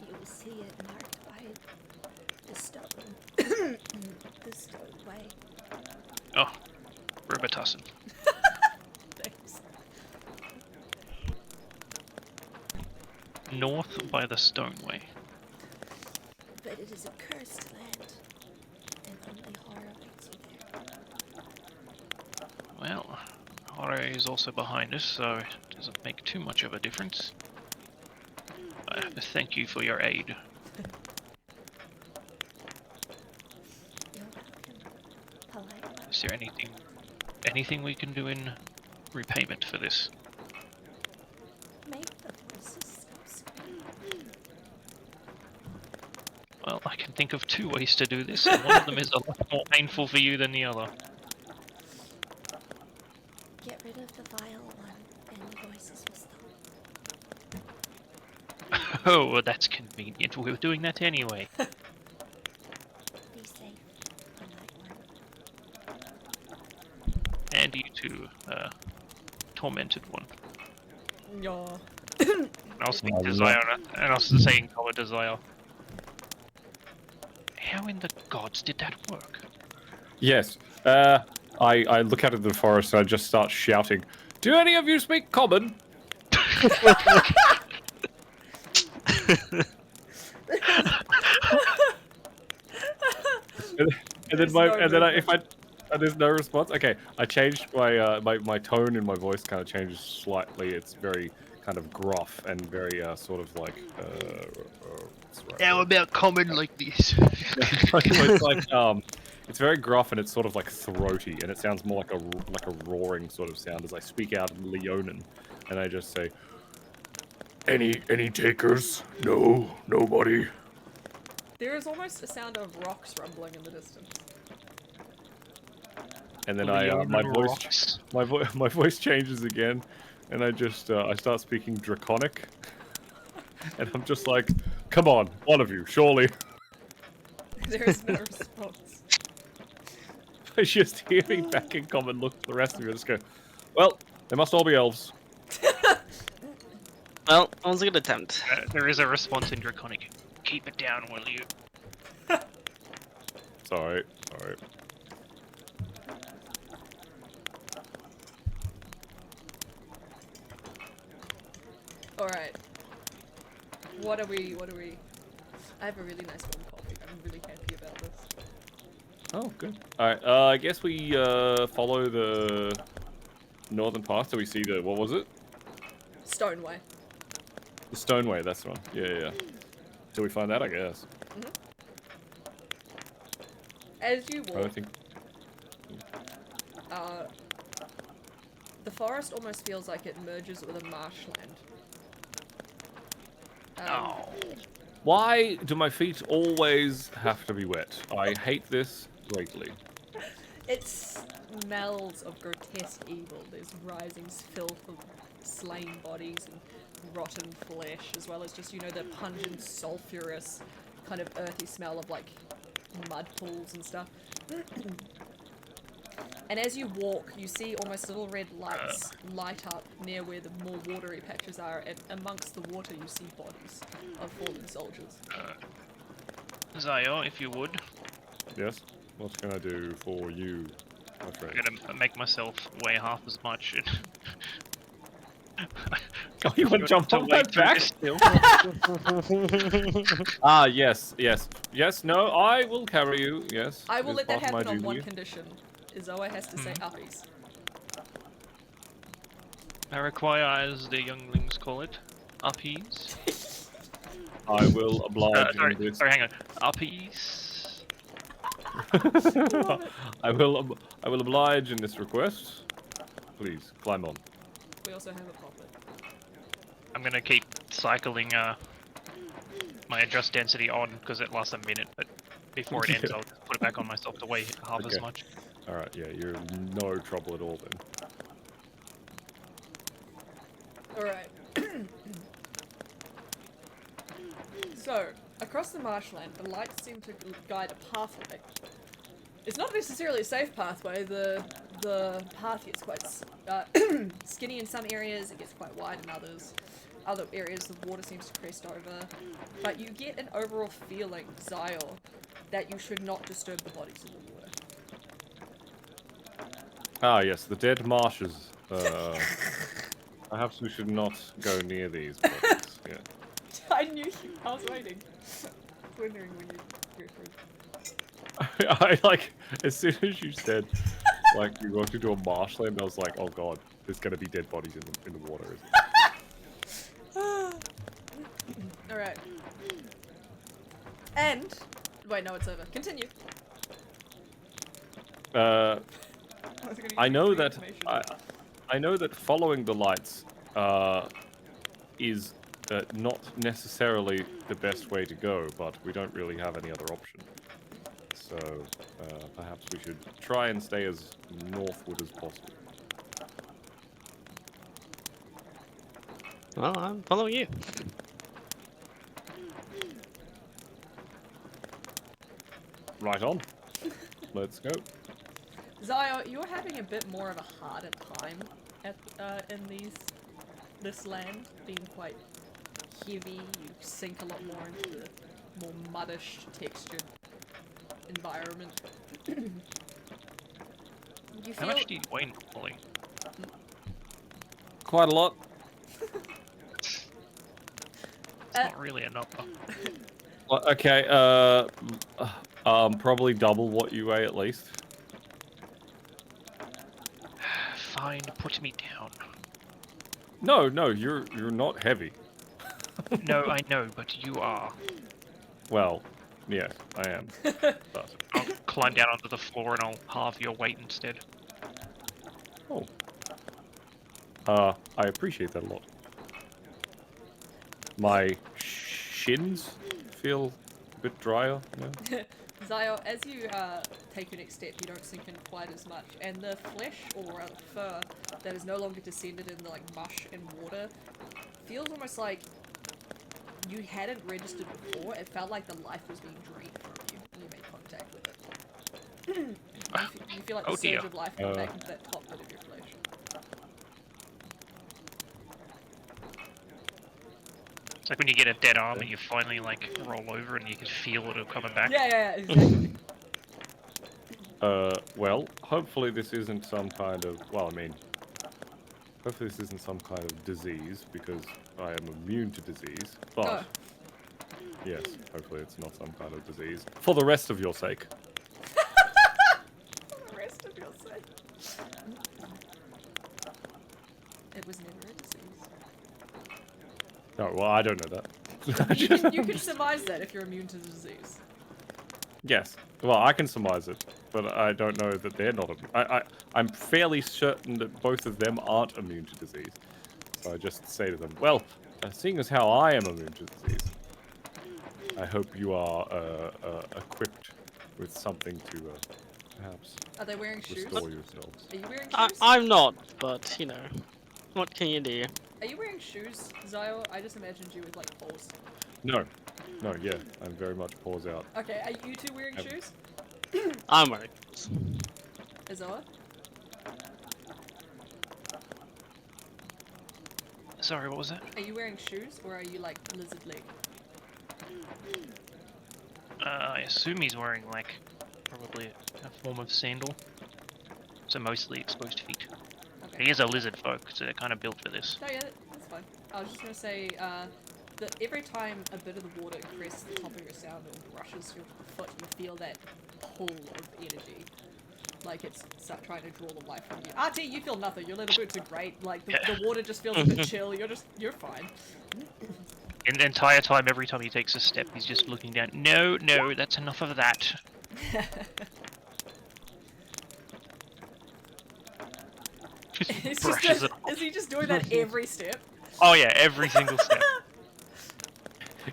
You will see it marked by the stone. The stone way. Oh, Rubitussin. Thanks. North by the Stoneway. But it is a cursed land, and only horror waits you there. Well, horror is also behind us, so it doesn't make too much of a difference. Thank you for your aid. You're welcome. Polite. Is there anything we can do in repayment for this? Make the voices stop screaming. Well, I can think of 2 ways to do this, and one of them is a lot more painful for you than the other. Get rid of the vile one, and the voices will stop. Oh, well, that's convenient. We were doing that anyway. Be safe on that one. And you too, tormented one. Yeah. And I was thinking Desire, and I was saying color Desire. How in the gods did that work? Yes. I look out into the forest and I just start shouting. Do any of you speak common? And then there's no response. Okay, I changed my my tone in my voice. Kind of changes slightly. It's very kind of gruff and very sort of like. What's the right How word? about common like this? It's like it's very gruff and it's sort of like throaty and it sounds more like a roaring sort of sound as I speak out in Leonin, and I just say, any takers? No, nobody. There is almost a sound of rocks rumbling in the distance. And then Leonin my voice rocks. my voice changes again, and I just I start speaking Draconic, and I'm just like, come on, one of you, surely. There is no response. I just hear me back in common, look at the rest of you, and just go, well, they must all be elves. Well, that was a good attempt. There is a response in Draconic. Keep it down, will you? It's alright, alright. Alright. What are we... I have a really nice warm coffee. I'm really happy about this. Oh, good. Alright, I guess we follow the northern path till we see the, what was it? Stoneway. The Stoneway, that's the one. Yeah. Till we find that, I guess. As you I don't walk, think... the forest almost feels like it merges with a marshland. Oh. Why do my feet always have to be wet? I hate this greatly. It smells of grotesque evil. There's rising filth of slain bodies and rotten flesh, as well as just, you know, the pungent, sulphurous, kind of earthy smell of, like, mud pools and stuff. And as you walk, you see almost little red lights light up near where the more watery patches are, and amongst the water you see bodies of fallen soldiers. Zayo, if you would. Yes? What can I do for you, my friend? I'm gonna make myself weigh half as much. Oh, you want to jump on my back? Yes. Yes, no, I will carry you, yes. I will It is let that part of my happen on one duty. condition. Izoa has to say uppies. I require, as the younglings call it, uppies. I will oblige sorry, in this. sorry, hang on. Uppies. I will oblige in this request. Please, climb on. We also have a puppet. I'm gonna keep cycling my adjust density on because it lasts a minute, but before it ends, I'll just put it back on myself to weigh half as Okay. much. Alright, yeah, you're no trouble at all then. Alright. So, Across the marshland, the lights seem to guide a pathway. It's not necessarily a safe pathway. The path gets quite skinny in some areas, it gets quite wide in others. Other areas the water seems to crest over. But you get an overall feeling, Zyle, that you should not disturb the bodies in the water. Ah, yes, the dead marshes. Perhaps we should not go near these bodies. Yeah. I knew you. I was waiting. Wondering when you referenced. I like, as soon as you said, like, you walked into a marshland, I was like, oh god, there's gonna be dead bodies in the water, isn't there? Alright. And... Wait, no, it's over. Continue. I know that I know that following the lights is not necessarily the best way to go, but we don't really have any other option. So perhaps we should try and stay as northward as possible. Well, I'm following you. Right on. Let's go. Zio, you're having a bit more of a harder time at in this land, being quite heavy. You sink a lot more into the more muddish textured environment. You How much do you weigh normally? Quite a lot. It's not really a number. Okay, probably double what you weigh at least. Fine, put me down. No, you're not heavy. No, I know, but you are. Well, yes, I am. But, I'll climb down onto the floor and I'll halve your weight instead. oh. I appreciate that a lot. My shins feel a bit drier, you know? Zio, as you take your next step, you don't sink in quite as much, and the flesh, or rather fur, that is no longer descended in the like mush and water, feels almost like you hadn't registered before. It felt like the life was being drained from you when you made contact with it. you feel like the Oh surge dear. of life come back into that top bit of your flesh. It's like when you get a dead arm and you finally like roll over and you can feel it coming back. Yeah, exactly. Well, hopefully this isn't some kind of, well, I mean, hopefully this isn't some kind of disease, because I am immune to disease, but, yes, hopefully it's not some kind of disease, for the rest of your sake. For the rest of your sake. It was never a disease. No, well, I don't know that. You can surmise that if you're immune to the disease. Yes, well, I can surmise it, but I don't know that they're not. I'm fairly certain that both of them aren't immune to disease. So I just say to them, well, seeing as how I am immune to disease, I hope you are equipped with something to perhaps Are they wearing shoes? restore yourselves. Are you wearing shoes? I'm not, but you know, what can you do? Are you wearing shoes, Zio? I just imagined you with like paws. No, yeah, I'm very much paws out. Okay, are you two wearing shoes? I'm wearing. Izoa? Sorry, what was that? Are you wearing shoes or are you like lizard leg? I assume he's wearing like probably a form of sandal. So mostly exposed feet. Okay. He is a lizard folk, so they're kind of built for this. No, yeah, that's fine. I was just gonna say that every time a bit of the water crests the top of your sound or brushes your foot, you feel that pull of energy. Like it's trying to draw the life from you. RT, you feel nothing. Your little boots are great. Like the water just feels a bit chill. You're fine. And the entire time, every time he takes a step, he's just looking down. No, that's enough of that. Just brushes it off. Is he just doing that every step? Oh yeah, every single step.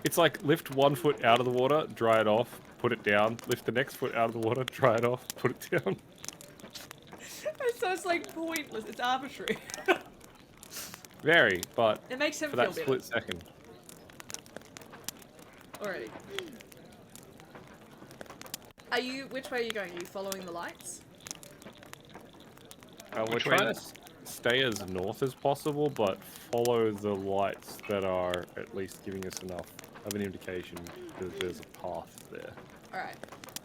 It's like lift one foot out of the water, dry it off, put it down, lift the next foot out of the water, dry it off, put it down. So it's like pointless. It's arbitrary. Very, but It makes him for feel that better. split second. Alrighty. Are you? Which way are you going? Are you following the lights? We're Which way trying is- to stay as north as possible, but follow the lights that are at least giving us enough of an indication that there's a path there. Alright.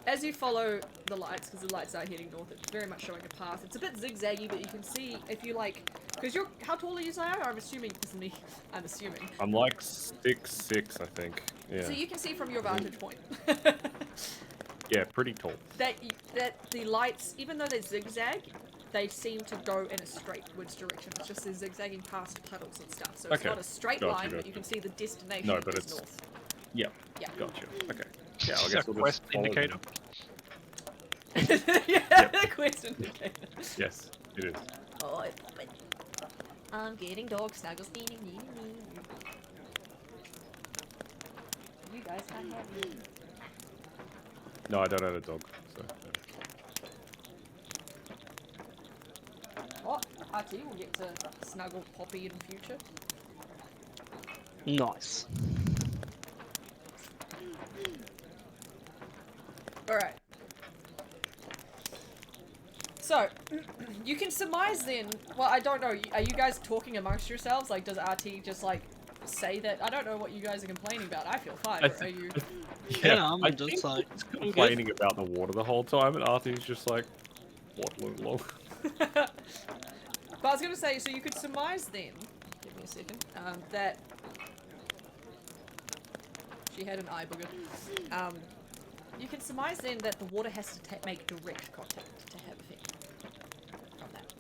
As you follow the lights, because the lights are heading north, it's very much showing a path. It's a bit zigzaggy, but you can see if you like. Because you're. How tall are you, Zaya? I'm assuming. This is me. I'm assuming. I'm like 6'6", I think. Yeah. So you can see from your vantage point. Yeah, pretty tall. that the lights, even though they zigzag, they seem to go in a straightwards direction. It's just they're zigzagging past puddles and stuff. So it's Okay. not a straight Gotcha, line, but gotcha. you can see the destination No, but is it's- north. Yeah. Yeah. Gotcha. Okay. Yeah, I Is guess that we'll quest just follow indicator? them. Yeah, quest indicator. Yes, it is. Oh, but I'm getting dog snuggles. You guys can't have me. No, I don't have a dog. So. Oh, RT will get to snuggle Poppy in future. Nice. Alright. So, you can surmise then, well, I don't know, are you guys talking amongst yourselves? Like, does RT just, like, say that? I don't know what you guys are complaining about. I feel fine. I Or are you... Yeah, I'm I just think like, he's I'm good. complaining about the water the whole time, and Artie's just like waddling along. But I was going to say, so you could surmise then, give me a second, that she had an eye booger. You can surmise then that the water has to make direct contact to have effect from that,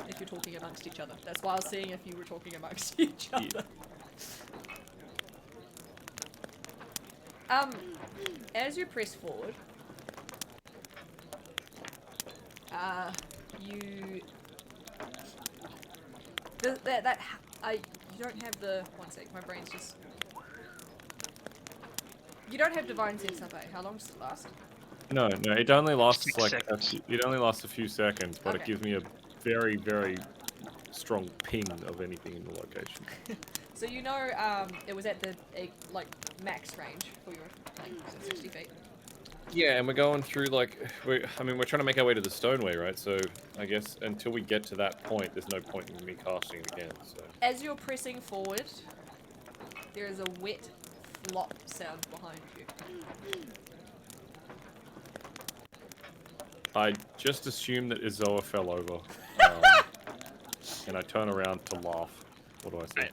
if you're talking amongst each other. That's why I was seeing if you were talking amongst each other. As you press forward, you you don't have the one sec. My brain's just. You don't have divine sense up, eh? How long does it last? No, it only lasts 6 like seconds. it only lasts a few seconds, but it Okay. gives me a very, very strong ping of anything in the location. So you know, it was at the like max range for your thing, so 60 feet. Yeah, and we're going through like we're trying to make our way to the Stoneway, right? So I guess until we get to that point, there's no point in me casting it again. So As you're pressing forward, there is a wet flop sound behind you. I just assume that Izoa fell over, and I turn around to laugh. What do I say?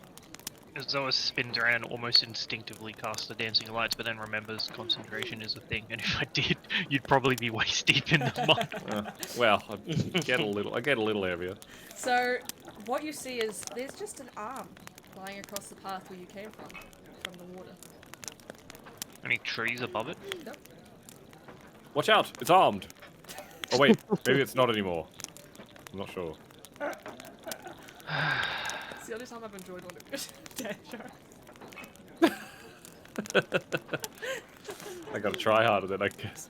Zoa spins around and almost instinctively casts the dancing lights, but then remembers concentration is a thing, and if I did, you'd probably be waist deep in the mud. Well, I get a little heavier. So what you see is there's just an arm lying across the path where you came from the water. Any trees above it? Nope. Watch out! It's armed. Oh wait, maybe it's not anymore. I'm not sure. It's the only time I've enjoyed one of your dad jokes. I gotta try harder then, I guess.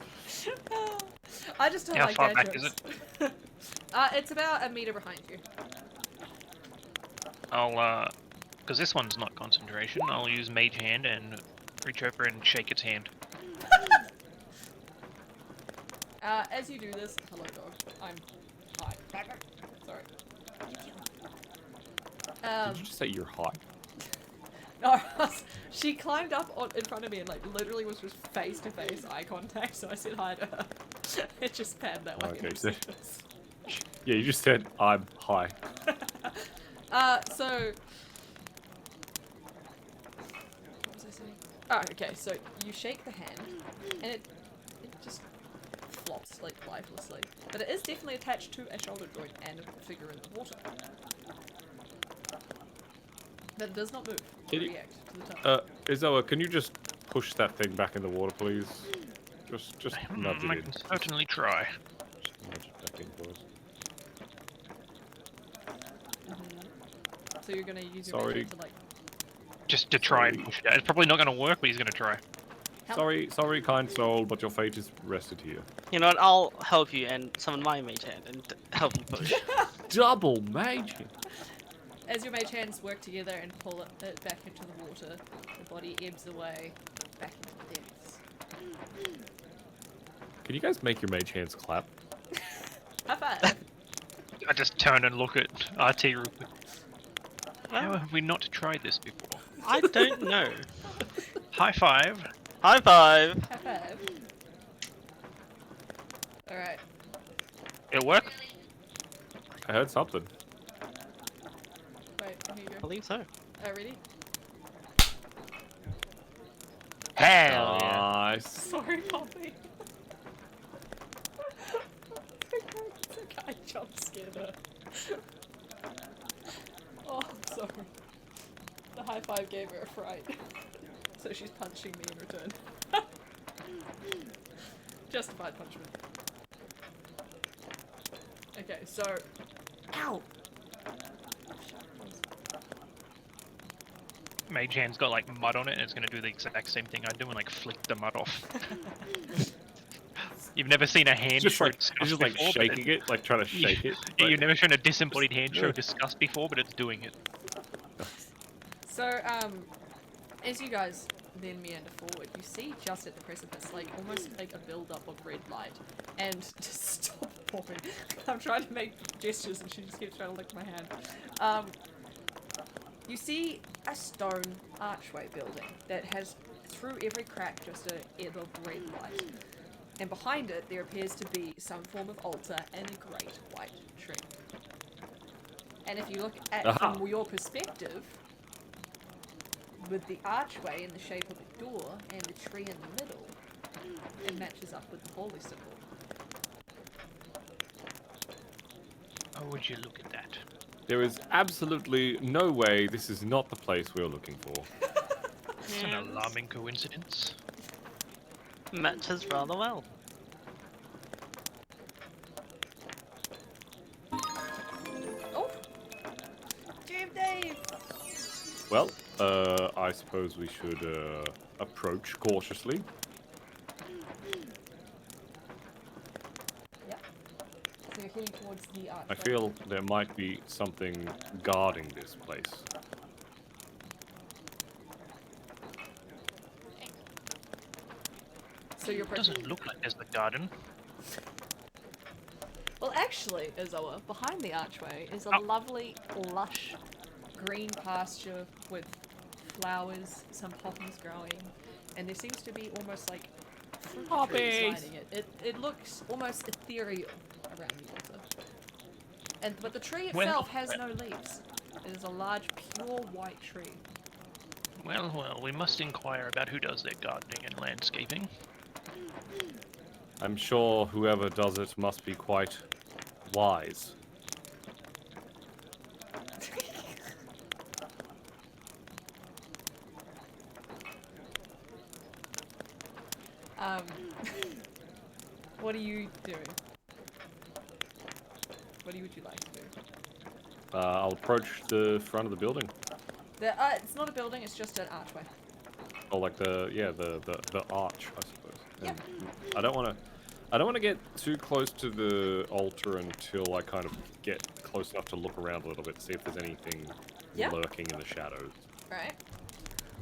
I just don't How like far dad back jokes. is it? It's about a meter behind you. I'll, because this one's not concentration, I'll use Mage Hand and reach over and shake its hand. As you do this, hello dog. I'm high. Sorry. Did you just say you're hot? No, she climbed up in front of me and like literally was just face to face eye contact. So I said hi to her. It just panned that way. Okay, so yeah, you just said I'm high. So what was I saying? Oh, okay. So you shake the hand, and it just flops like lifelessly, but it is definitely attached to a shoulder joint and a figure in the water. But it does not move or Can you- react to the touch. Izoa, can you just push that thing back in the water, please? Just nudge I it in. can certainly try. Just nudge it back in, please. So you're gonna use your Sorry. hand to like. Just to try and Sorry. push it out. It's probably not going to work, but he's going to try. Help. Sorry, kind soul, but your fate is rested here. You know what? I'll help you and summon my mage hand and help you push. Double magic. As your mage hands work together and pull it back into the water, the body ebbs away, back into the depths. Can you guys make your mage hands clap? High five! I just turn and look at RT real quick. How have we not tried this before? I don't know. High five. High five. High five. Alright. It'll work. I heard something. Wait, here you I go. believe so. Ready? Hell yeah. Nice. Sorry, Poppy. It's okay, I jump scared her. Oh, I'm sorry. The high five gave her a fright. So she's punching me in return. Justified punishment. Okay, so... Ow! Mage hand's got like mud on it and it's gonna do the exact same thing I do and like flick the mud off. You've never seen a hand Just show like, disgust it's just like before, but shaking it, like trying to shake it. Yeah, you've but- never shown a disembodied hand show Yeah. disgust before, but it's doing it. So, as you guys then meander forward, you see just at the precipice, like, almost like a build-up of red light. And just stop popping. I'm trying to make gestures and she just keeps trying to lick my hand. You see a stone archway building that has, through every crack, just an ebb of red light. And behind it, there appears to be some form of altar and a great white tree. And if you look at it from your perspective, with the archway in the shape of a door and the tree in the middle, it matches up with the holy symbol. Oh, would you look at that? There is absolutely no way this is not the place we're looking for. It's an alarming coincidence. Matches rather well. Oh! Jam Dave! Well, I suppose we should approach cautiously. Yep. So you're heading towards the archway. I feel there might be something guarding this place. So you're It approaching. doesn't look like there's the garden. Well, actually, Izoa, behind the archway is a Oh. lovely, lush, green pasture with flowers, some poppies growing, and there seems to be almost like fruit trees Poppies! lining it. It looks almost ethereal around the altar. But the tree Well, itself has no leaves. It is a large, pure white tree. Well, we must inquire about who does their gardening and landscaping. I'm sure whoever does it must be quite wise. What are you doing? What would you like to do? I'll approach the front of the building. It's not a building, it's just an archway. Oh, like the arch, I suppose. Yep. And I don't want to get too close to the altar until I kind of get close enough to look around a little bit, see if there's anything Yeah. lurking in the shadows. Right.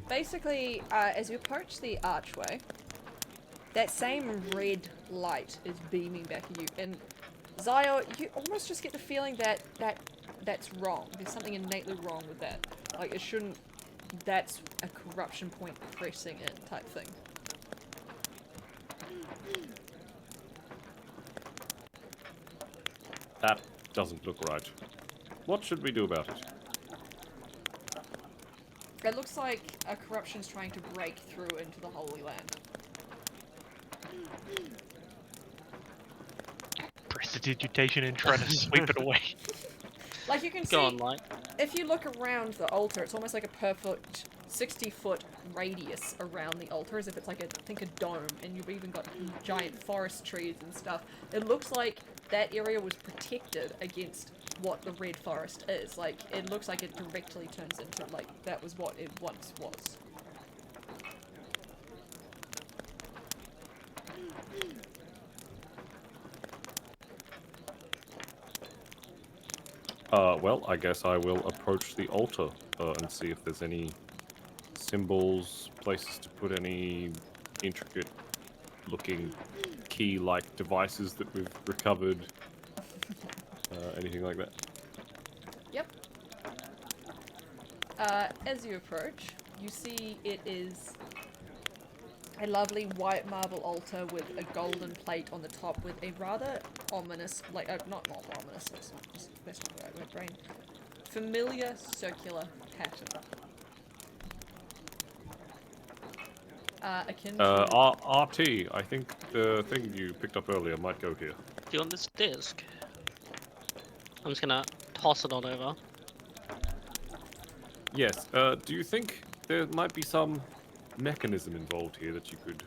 Basically, as you approach the archway, that same red light is beaming back at you, and Zio, you almost just get the feeling that that's wrong. There's something innately wrong with that. Like, it shouldn't... That's a corruption point pressing in type thing. That doesn't look right. What should we do about it? It looks like a corruption's trying to break through into the Holy Land. Prestidigitation and trying to sweep it away. Like, you can Go see... on, Light. If you look around the altar, it's almost like a perfect 60-foot radius around the altar, as if it's like a dome, and you've even got giant forest trees and stuff. It looks like that area was protected against what the red forest is. Like, it looks like it directly turns into, like, that was what it once was. Well, I guess I will approach the altar and see if there's any symbols, places to put any intricate-looking key-like devices that we've recovered. Anything like that? Yep. As you approach, you see it is a lovely white marble altar with a golden plate on the top with a rather ominous, like, not ominous, that's not the right word, brain. Familiar circular pattern. Akin to... RT, I think the thing you picked up earlier might go here. Do you want this disc? I'm just gonna toss it on over. Yes, do you think there might be some mechanism involved here that you could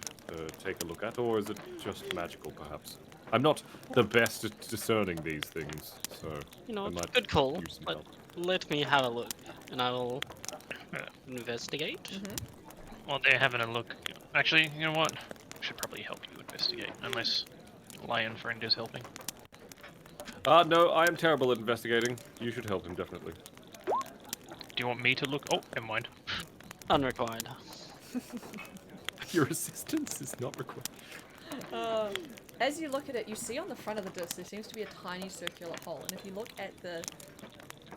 take a look at, or is it just magical, perhaps? I'm not the best at discerning these things, so You know, I it's a might good call, use some but help. let me have a look, and I will investigate. Mm-hmm. While they're having a look, actually, you know what? I should probably help you investigate, unless Lion Friend is helping. No, I am terrible at investigating. You should help him, definitely. Do you want me to look? Oh, never mind. Unrequired. Your assistance is not required. As you look at it, you see on the front of the disc there seems to be a tiny circular hole, and if you look at the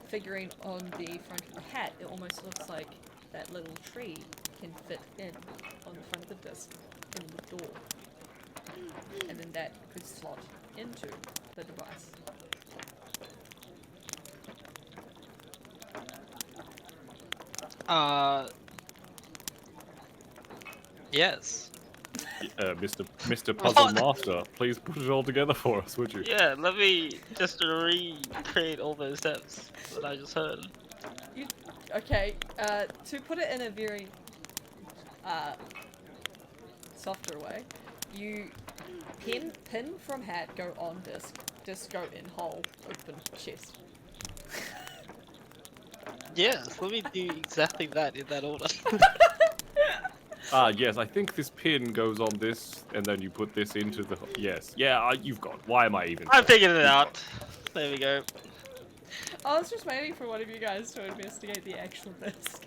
figurine on the front of the hat, it almost looks like that little tree can fit in on the front of the disc in the door. And then that could slot into the device. Yes. Mr. Puzzle Master, please put it all together for us, would you? Yeah, let me just recreate all those steps that I just heard. Okay, to put it in a very softer way, you pin from hat, go on disc go in hole, open chest. Yes, let me do exactly that in that order. Yes, I think this pin goes on this, and then you put this into the... Yes. Yeah, you've got it. Why am I even... I figured it You've out. got There we go. I was just waiting for one of you guys to investigate the actual disc.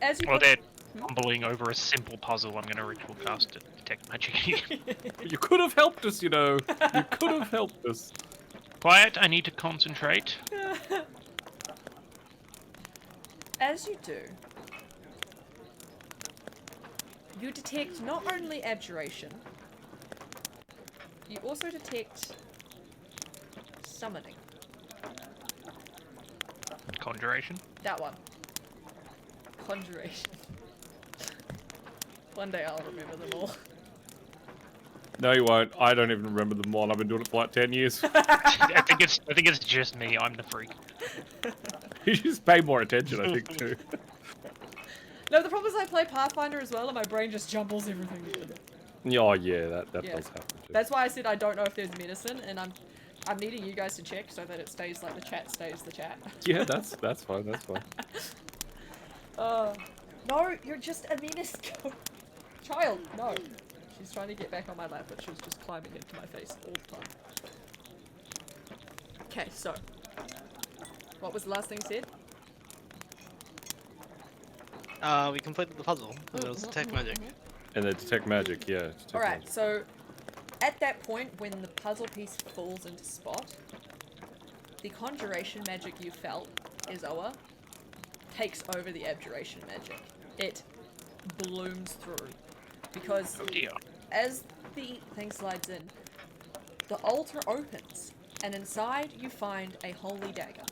As you Well, put- they're stumbling over a simple puzzle. I'm going to ritual cast to detect magic. You could have helped us, you know. You could have helped us. Quiet, I need to concentrate. As you do, you detect not only abjuration, you also detect summoning. Conjuration. That one. Conjuration. One day I'll remember them all. No, you won't. I don't even remember them all. I've been doing it for like 10 years. I think it's just me. I'm the freak. You just pay more attention, I think, too. No, the problem is I play Pathfinder as well and my brain just jumbles everything together. Oh, yeah, that Yeah. does happen, too. That's why I said I don't know if there's medicine, and I'm needing you guys to check so that it stays like the chat stays the chat. Yeah, that's fine, that's fine. No, you're just a minuscule child. No. She's trying to get back on my lap, but she was just climbing into my face all the time. Okay, so. What was the last thing said? We completed the puzzle. And it was detect magic. And then detect magic, yeah. Alright, so at that point, when the puzzle piece falls into spot, the conjuration magic you felt, Izoa, takes over the abjuration magic. It blooms through. Because Oh dear. as the thing slides in, the altar opens, and inside you find a holy dagger.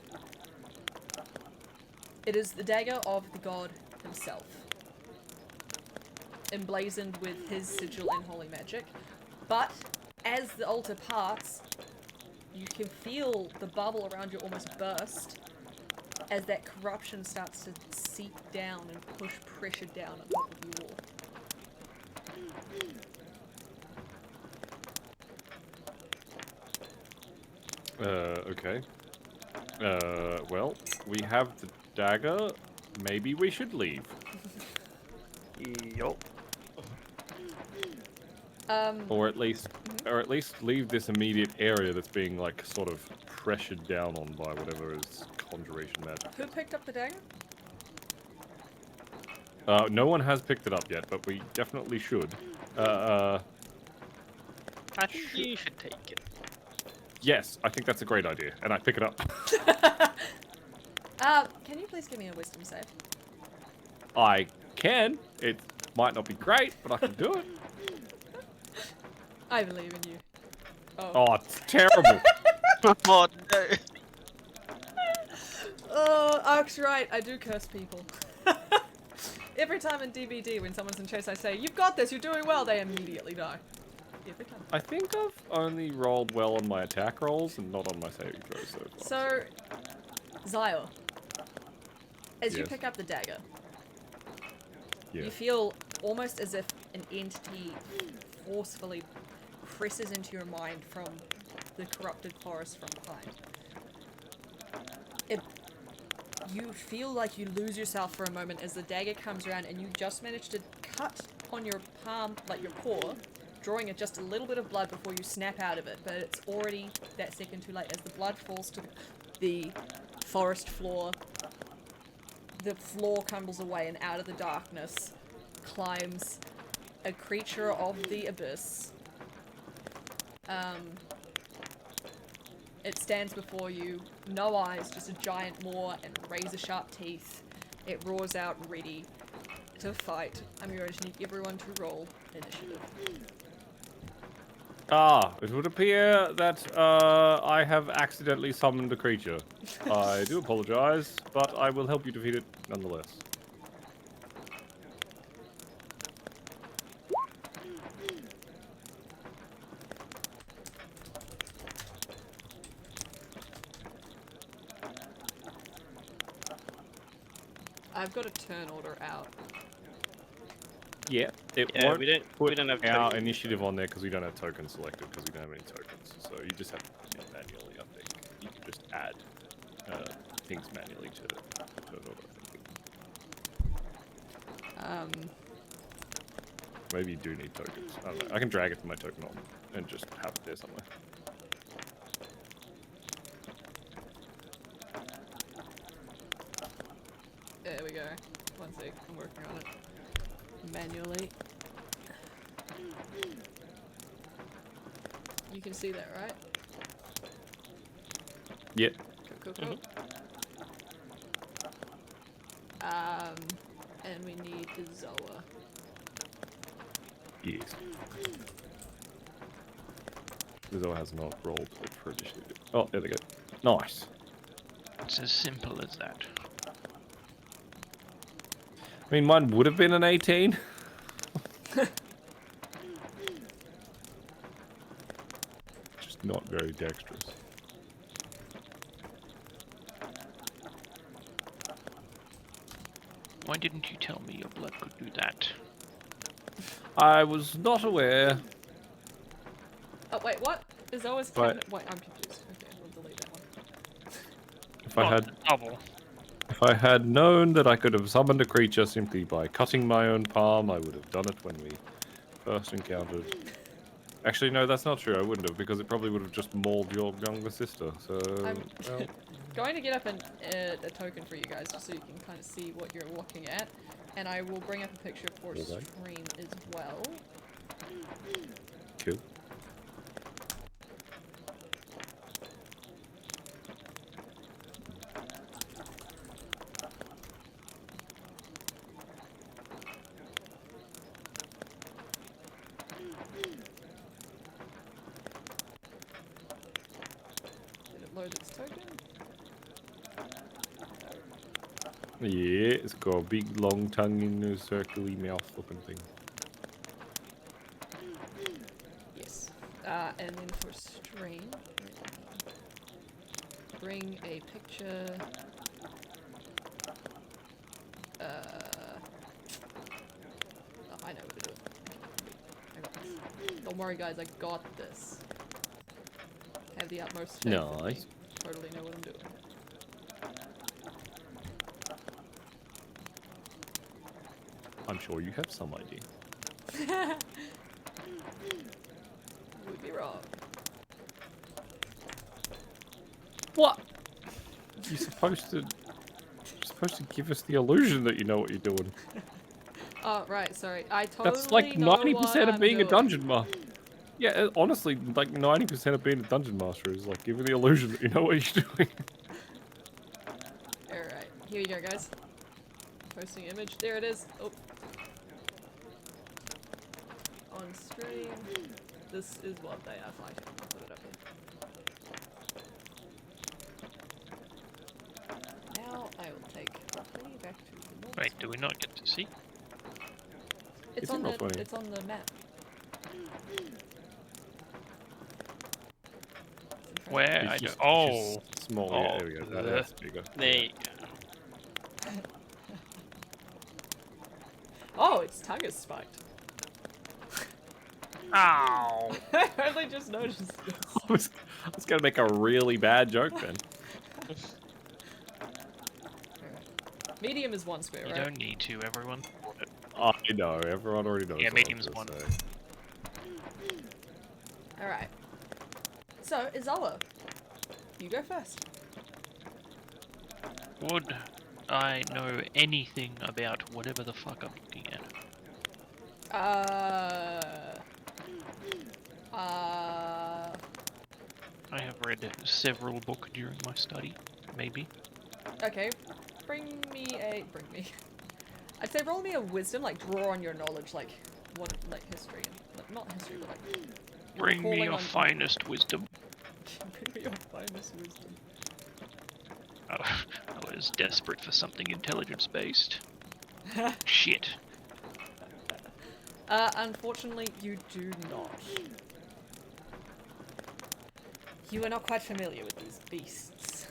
It is the dagger of the god himself, emblazoned with his sigil in holy magic. But as the altar parts, you can feel the bubble around you almost burst as that corruption starts to seep down and push pressure down on top of you all. Okay. Well, we have the dagger. Maybe we should leave. Yup. Or at least leave this immediate area that's being, like, sort of pressured down on by whatever is conjuration magic. Who picked up the dagger? No one has picked it up yet, but we definitely should. I think you should take it. Yes, I think that's a great idea, and I pick it up. Can you please give me a wisdom save? I can. It might not be great, but I can do it. I believe in you. Oh, it's terrible. Oh no. Oh, Ark's right. I do curse people. Every time in DBD when someone's in chase I say, "You've got this, you're doing well," they immediately die. Every time. I think I've only rolled well on my attack rolls and not on my saving throws so far. So, Zyle, as you Yes. pick up the dagger, Yeah. you feel almost as if an entity forcefully presses into your mind from the corrupted forest from behind. You feel like you lose yourself for a moment as the dagger comes around and you just manage to cut on your palm, like your paw, drawing it just a little bit of blood before you snap out of it, but it's already that second too late as the blood falls to the forest floor. The floor crumbles away and out of the darkness climbs a creature of the abyss. It stands before you, no eyes, just a giant maw and razor-sharp teeth. It roars out ready to fight. I'm going to need everyone to roll initiative. It would appear that I have accidentally summoned a creature. I do apologize, but I will help you defeat it nonetheless. I've got a turn order out. Yeah, it Yeah, won't we don't have our tokens. initiative on there because we don't have tokens selected because we don't have any tokens. So you just have to put it in manually, I think. You can just add things manually to the turn order, I think. Maybe you do need tokens. I don't know. I can drag it to my token on and just have it there somewhere. There we go. One sec, I'm working on it. Manually. You can see that, right? Yep. Cool. And we need the Zoa. Yes. Rizzo has not rolled it for initiative. Oh, there they go. Nice. It's as simple as that. I mean, mine would have been an 18. Just not very dexterous. Why didn't you tell me your blood could do that? I was not aware. Oh, wait, what? Is always But- wait, I'm confused. Okay, we'll delete that one. If I had known that I could have summoned a creature simply by cutting my own palm, I would have done it when we first encountered. Actually, no, that's not true. I wouldn't have, because it probably would have just mauled your younger sister. So, I'm well, going to get up a token for you guys just so you can kind of see what you're looking at. And I will bring up a picture for Okay. stream as well. cool. Did it load its token? Yeah, it's got a big long tongue and a circly mouth looking thing. Yes. And then for stream, let me bring a picture. Oh, I know what to do. I got this. Don't worry, guys. I got this. Have the utmost faith in me. Nice. Totally know what I'm doing. I'm sure you have some idea. Would be wrong. What? You're supposed to give us the illusion that you know what you're doing. Oh, right, sorry. I totally That's like know 90% what of I'm being a doing. dungeon master. Yeah, honestly, like 90% of being a dungeon master is like giving the illusion that you know what you're doing. Alright, here you go, guys. Posting image. There it is. Oh. On stream. This is what they are fighting. I'll put it up here. Now I will take Buckley back to the north. Wait, do we not get to see? It's Isn't on that the funny? it's on the map. Where? It's I just- don't. it's Oh. just small. Oh, Yeah, there we go. That's bigger. There you go. Oh, its tongue is spiked. Ow! I only just noticed this. I was gonna make a really bad joke then. Alright. Medium is 1 square, You right? don't need to, everyone. I know, everyone already knows. Yeah, what medium's I'm gonna 1. say. Alright. So, Izola, you go first. Would I know anything about whatever the fuck I'm looking at? I have read several books during my study, maybe. Okay. Bring me. I'd say roll me a wisdom, like draw on your knowledge, like history, and like, not history, but like. Bring me recalling your on- finest wisdom. Bring me your finest wisdom. I was desperate for something intelligence-based. Shit. Unfortunately, you do not. You are not quite familiar with these beasts.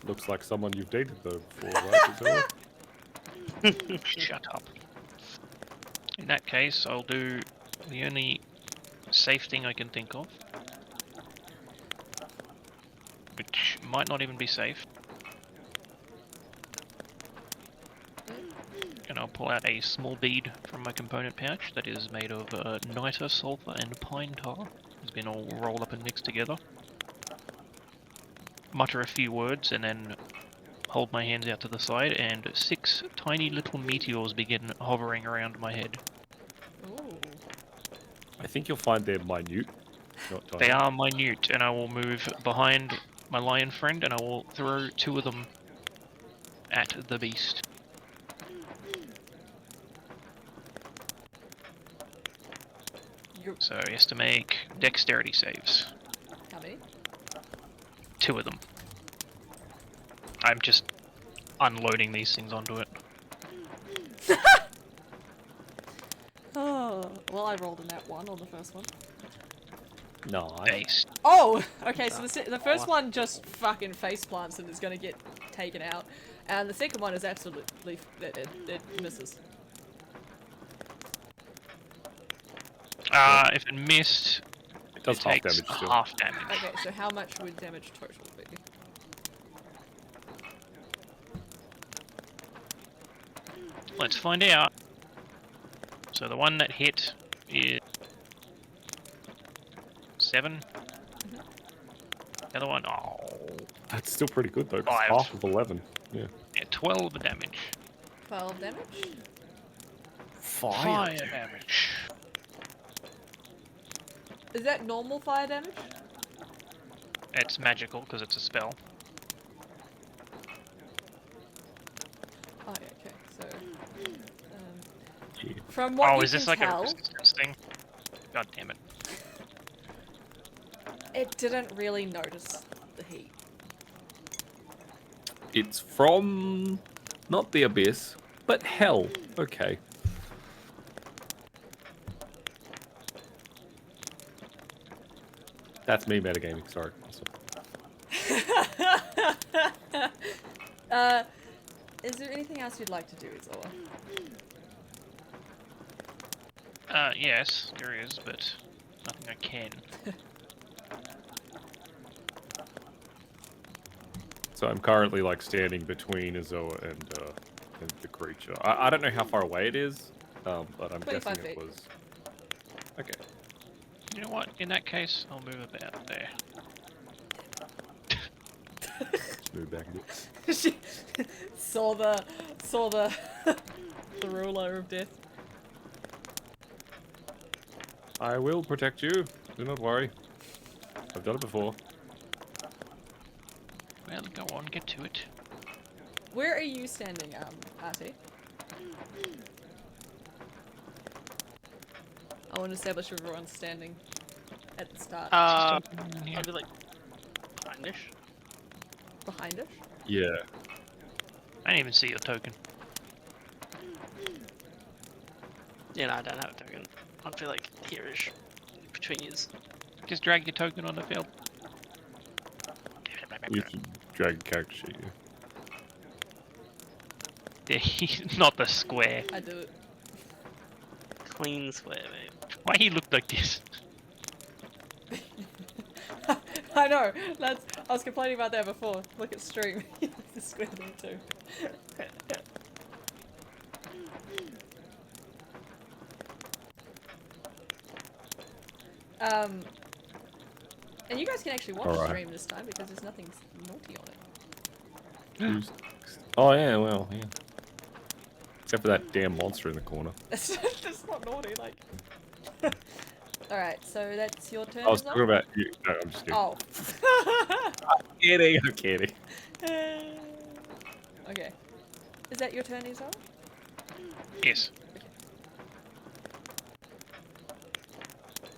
Looks like someone you've dated though before, right? Isabella? Shut up. In that case, I'll do the only safe thing I can think of. Which might not even be safe. And I'll pull out a small bead from my component pouch that is made of niter, sulfur, and pine tar. It's been all rolled up and mixed together. Mutter a few words and then hold my hands out to the side, and 6 tiny little meteors begin hovering around my head. Ooh. I think you'll find they're minute, not tiny. They are minute, and I will move behind my lion friend and I will throw 2 of them at the beast. So he has to make dexterity saves. How many? 2 of them. I'm just unloading these things onto it. Oh, well, I rolled a nat 1 on the first one. Nice. Ace. Oh, okay. So the first one just fucking face plants and is gonna get taken out, and the second one is absolutely it misses. If it missed, It does it half takes damage still. half damage. Okay, so how much would damage total be? Let's find out. So the one that hit is 7. The other one, oh, That's still pretty good though. 'Cause 5. half of 11. Yeah. yeah, 12 damage. 12 damage. Fire damage. Is that normal fire damage? It's magical because it's a spell. Oh, yeah, okay. So, Yeah. from what you is this can like tell, a resistance thing? God damn it. it didn't really notice the heat. It's from not the abyss, but hell. Okay. That's me metagaming, sorry. Is there anything else you'd like to do, Izola? Yes, there is, but nothing I can. So I'm currently like standing between Azoa and the creature. I don't know how far away it is, but I'm 25 guessing it feet. was. Okay. You know what? In that case, I'll move about there. Move back a bit. She saw the the ruler of death. I will protect you. Do not worry. I've done it before. Well, go on, get to it. Where are you standing, Artie? I want to establish where everyone's standing at the start. I'll Yeah. be like behindish. Behind us. Yeah. I didn't even see your token. Yeah, no, I don't have a token. I'll be like here-ish, between yous. Just drag your token on the field. You should drag a character sheet. Not the square. I do it. Clean square, mate. Why he look like this? I know. That's. I was complaining about that before. Look at stream. The square there too. And you guys can actually watch the Alright. stream this time because there's nothing naughty on it. Oh yeah, well, yeah. Except for that damn monster in the corner. That's not naughty, like. Alright, so that's your turn. I was as well? talking about you. No, I'm just kidding. Oh. Kidding, I'm kidding. Okay. Is that your turn, Isabel? Yes.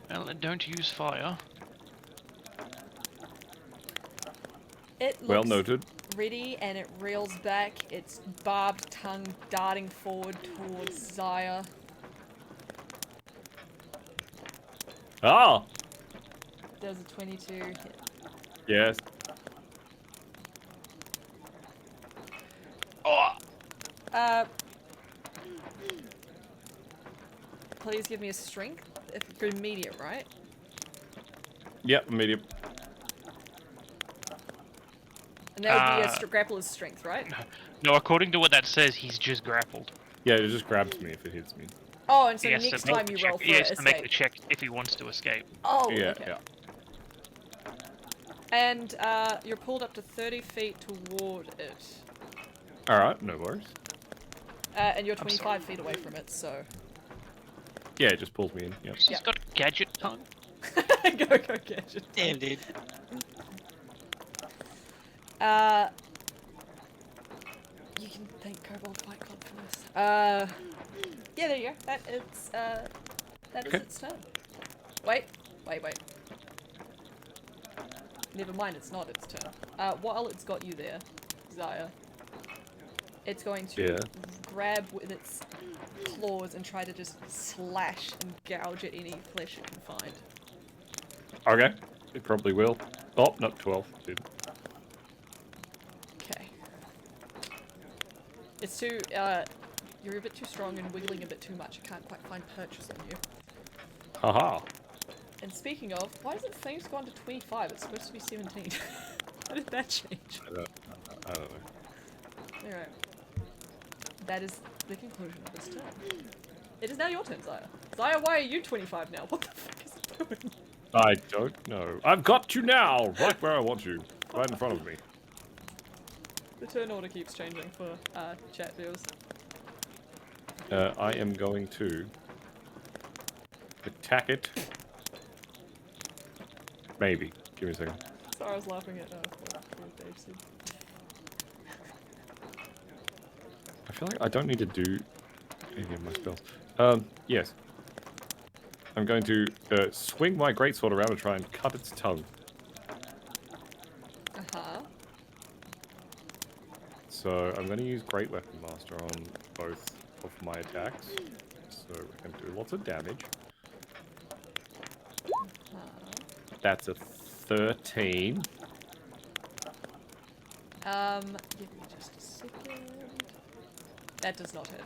Well, then don't use fire. It Well looks noted. ready and it reels back, its barbed tongue darting forward towards Zaya. Ah! Does a 22 hit. Yes. Oh! Please give me a strength. If you're medium, right? Yep, medium. And that would be a Uh, grappler's strength, right? No, according to what that says, he's just grappled. Yeah, it just grabs me if it hits me. Oh, and so He has next to make time the you check- roll for he has it, to make the escape. check if he wants to escape. Oh, Yeah, okay. yeah. And you're pulled up to 30 feet toward it. Alright, no worries. And you're I'm 25 feet away from it, so. Yeah, it just pulls me in. Yep. He's Yep. got gadget tongue. go gadget. Damn, dude. You can thank Kobold Fight God for this. Yeah, there you go. That is Okay. its turn. Wait. Never mind, it's not its turn. While it's got you there, Zaya, it's going to Yeah. grab with its claws and try to just slash and gouge at any flesh it can find. Okay. It probably will. Oh, not 12. Didn't. Okay. It's too, you're a bit too strong and wiggling a bit too much. I can't quite find purchase on you. Haha. And speaking of, why does it say it's gone to 25? It's supposed to be 17. How did that change? I don't know. Alright. That is the conclusion of this turn. It is now your turn, Zaya. Zaya, why are you 25 now? What the fuck is it doing? I don't know. I've got you now! Right where I want you. Right in front of me. The turn order keeps changing for chat viewers. I am going to attack it. Maybe. Give me a second. Sorry, I was laughing at what Dave said. I feel like I don't need to do any of my spells. Yes. I'm going to swing my greatsword around and try and cut its tongue. Uh-huh. So I'm going to use Great Weapon Master on both of my attacks. So I can do lots of damage. That's a 13. Give me just a second. That does not hit.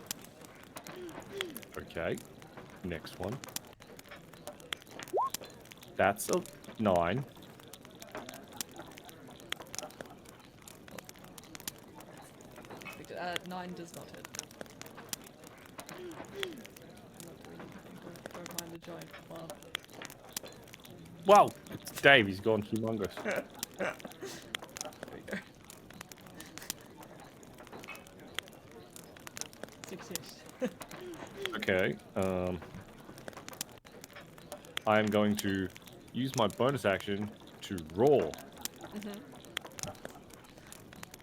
Okay. Next one. That's a 9. 9 does not hit. I'm not doing anything. Don't mind the giant club. Wow, it's Dave. He's gone humongous. There we go. Success. Okay. I'm going to use my bonus action to roar.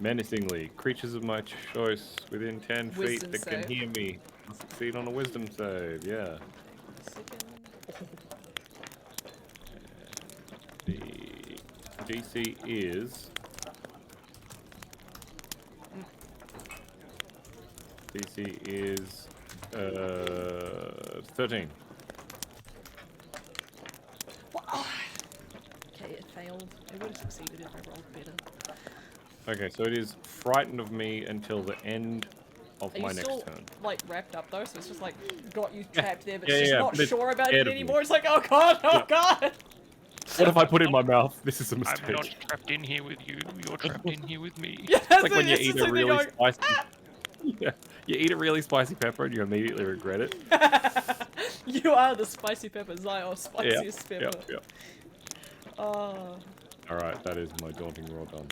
Menacingly, creatures of my choice within 10 feet Wisdom that save. can hear me must succeed on a wisdom save. Yeah. Okay, give me a second. The DC is. DC is 13. Okay, it failed. It would have succeeded if I rolled better. Okay, so it is frightened of me until the end of Are my you next still turn. like wrapped up though? So it's just like got you trapped there, but Yeah, it's just yeah, not but it's sure about scared it of me. anymore. It's like, oh god, oh Yeah. god. What if I put in my mouth? This is a mistake. I'm not trapped in here with you. You're trapped in here with me. Yeah, that's Like when you it's eat just a like they're really going, spicy. Yeah, you eat a really spicy pepper and you immediately regret it. you are the spicy pepper, Zio, spiciest Yeah, pepper. yeah. Oh, All right, that is my daunting roll done.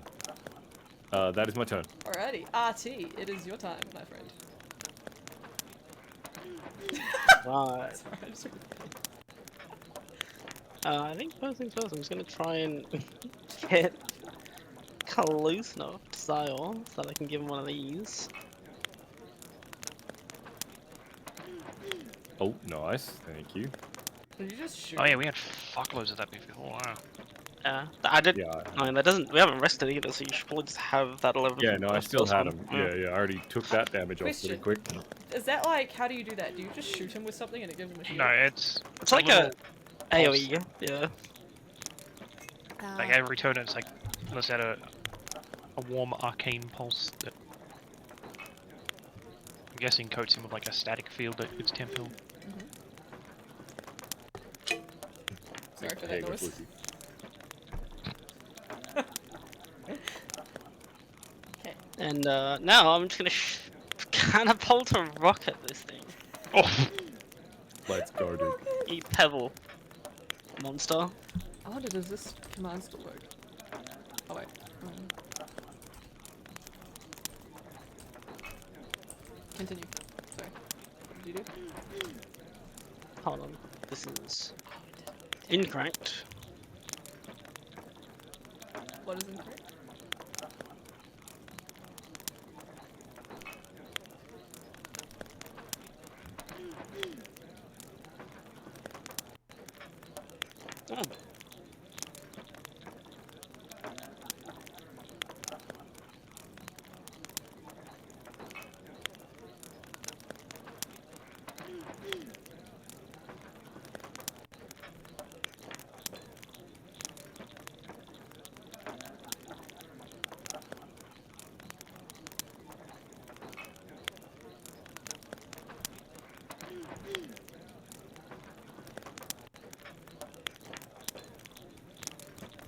That is my turn. alrighty. RT, it is your time, my friend. Right. Sorry, I just took a pin. I think first things first, I'm just gonna try and get close enough to Zion so that I can give him one of these. Oh, nice. Thank you. Did you just shoot? Oh yeah, we had fuckloads of that before. Wow. I did. Yeah. I mean, that doesn't. We haven't rested either, so you should probably just have that 11. Yeah, no, I still first had one. him. Yeah, I already took that damage off pretty Question. quick. Is that like, how do you do that? Do you just shoot him with something and it gives him a shield? No, it's It's like little a pulse. AoE. Yeah. Like every turn, it's like let's add a warm arcane pulse that I'm guessing coats him with like a static field at its temple. Sorry for Hey, that go noise. Fluky. Okay. And now I'm just gonna catapult a rock at this thing. Oh, Let's go, dude. Eat pebble, monster. I wonder, does this command still work? Oh wait. Continue. Sorry. What did you do? Hold on. This is incorrect. What is incorrect? Oh.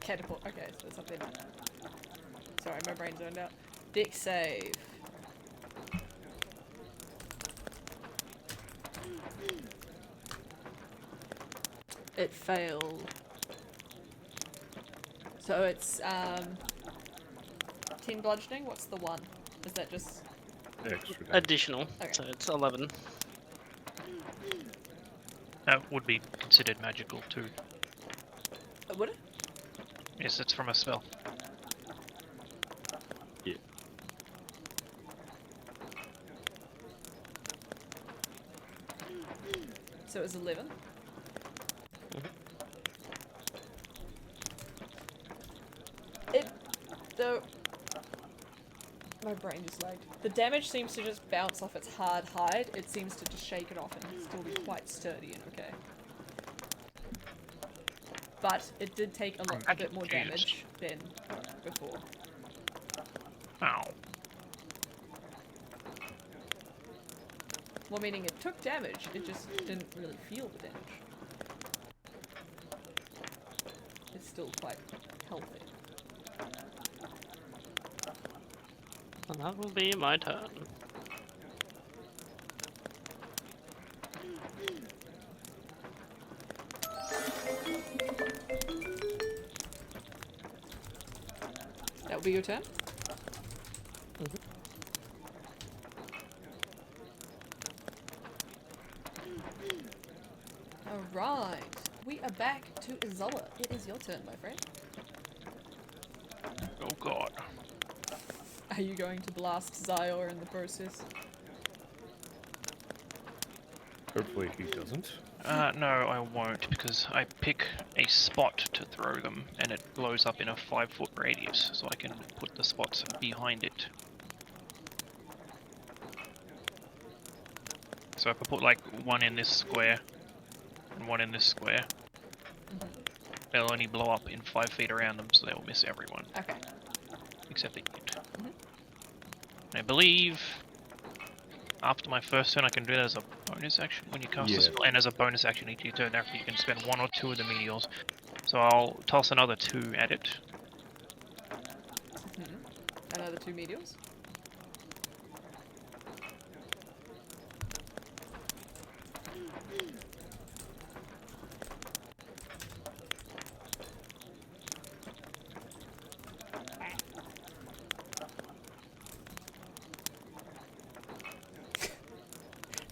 Catapult. Okay, so it's up there now. Sorry, my brain zoned out. Dex save. It failed. So it's 10 bludgeoning. What's the one? Is that just Extra damage. Additional. Okay. So it's 11. that would be considered magical too. would it? Yes, it's from a spell. Yeah. So it was 11. It though. My brain just lagged. The damage seems to just bounce off its hard hide. It seems to just shake it off and still be quite sturdy and okay. But it did take a bit more damage than before. Ow. Well, meaning it took damage, it just didn't really feel the damage. It's still quite healthy. And that will be my turn. will be your turn. Alright. We are back to Izola. It is your turn, my friend. Oh god. Are you going to blast Zyor in the process? Hopefully he doesn't. No, I won't, because I pick a spot to throw them, and it blows up in a 5-foot radius, so I can put the spots behind it. So if I put like one in this square, and one in this square, they'll only blow up in 5 feet around them, so they'll miss everyone, Okay. except the unit. And I believe after my first turn I can do that as a bonus action when you cast a spell, and as a bonus action each turn after you can spend 1 or 2 of the meteors. So I'll toss another 2 at it. Another 2 meteors.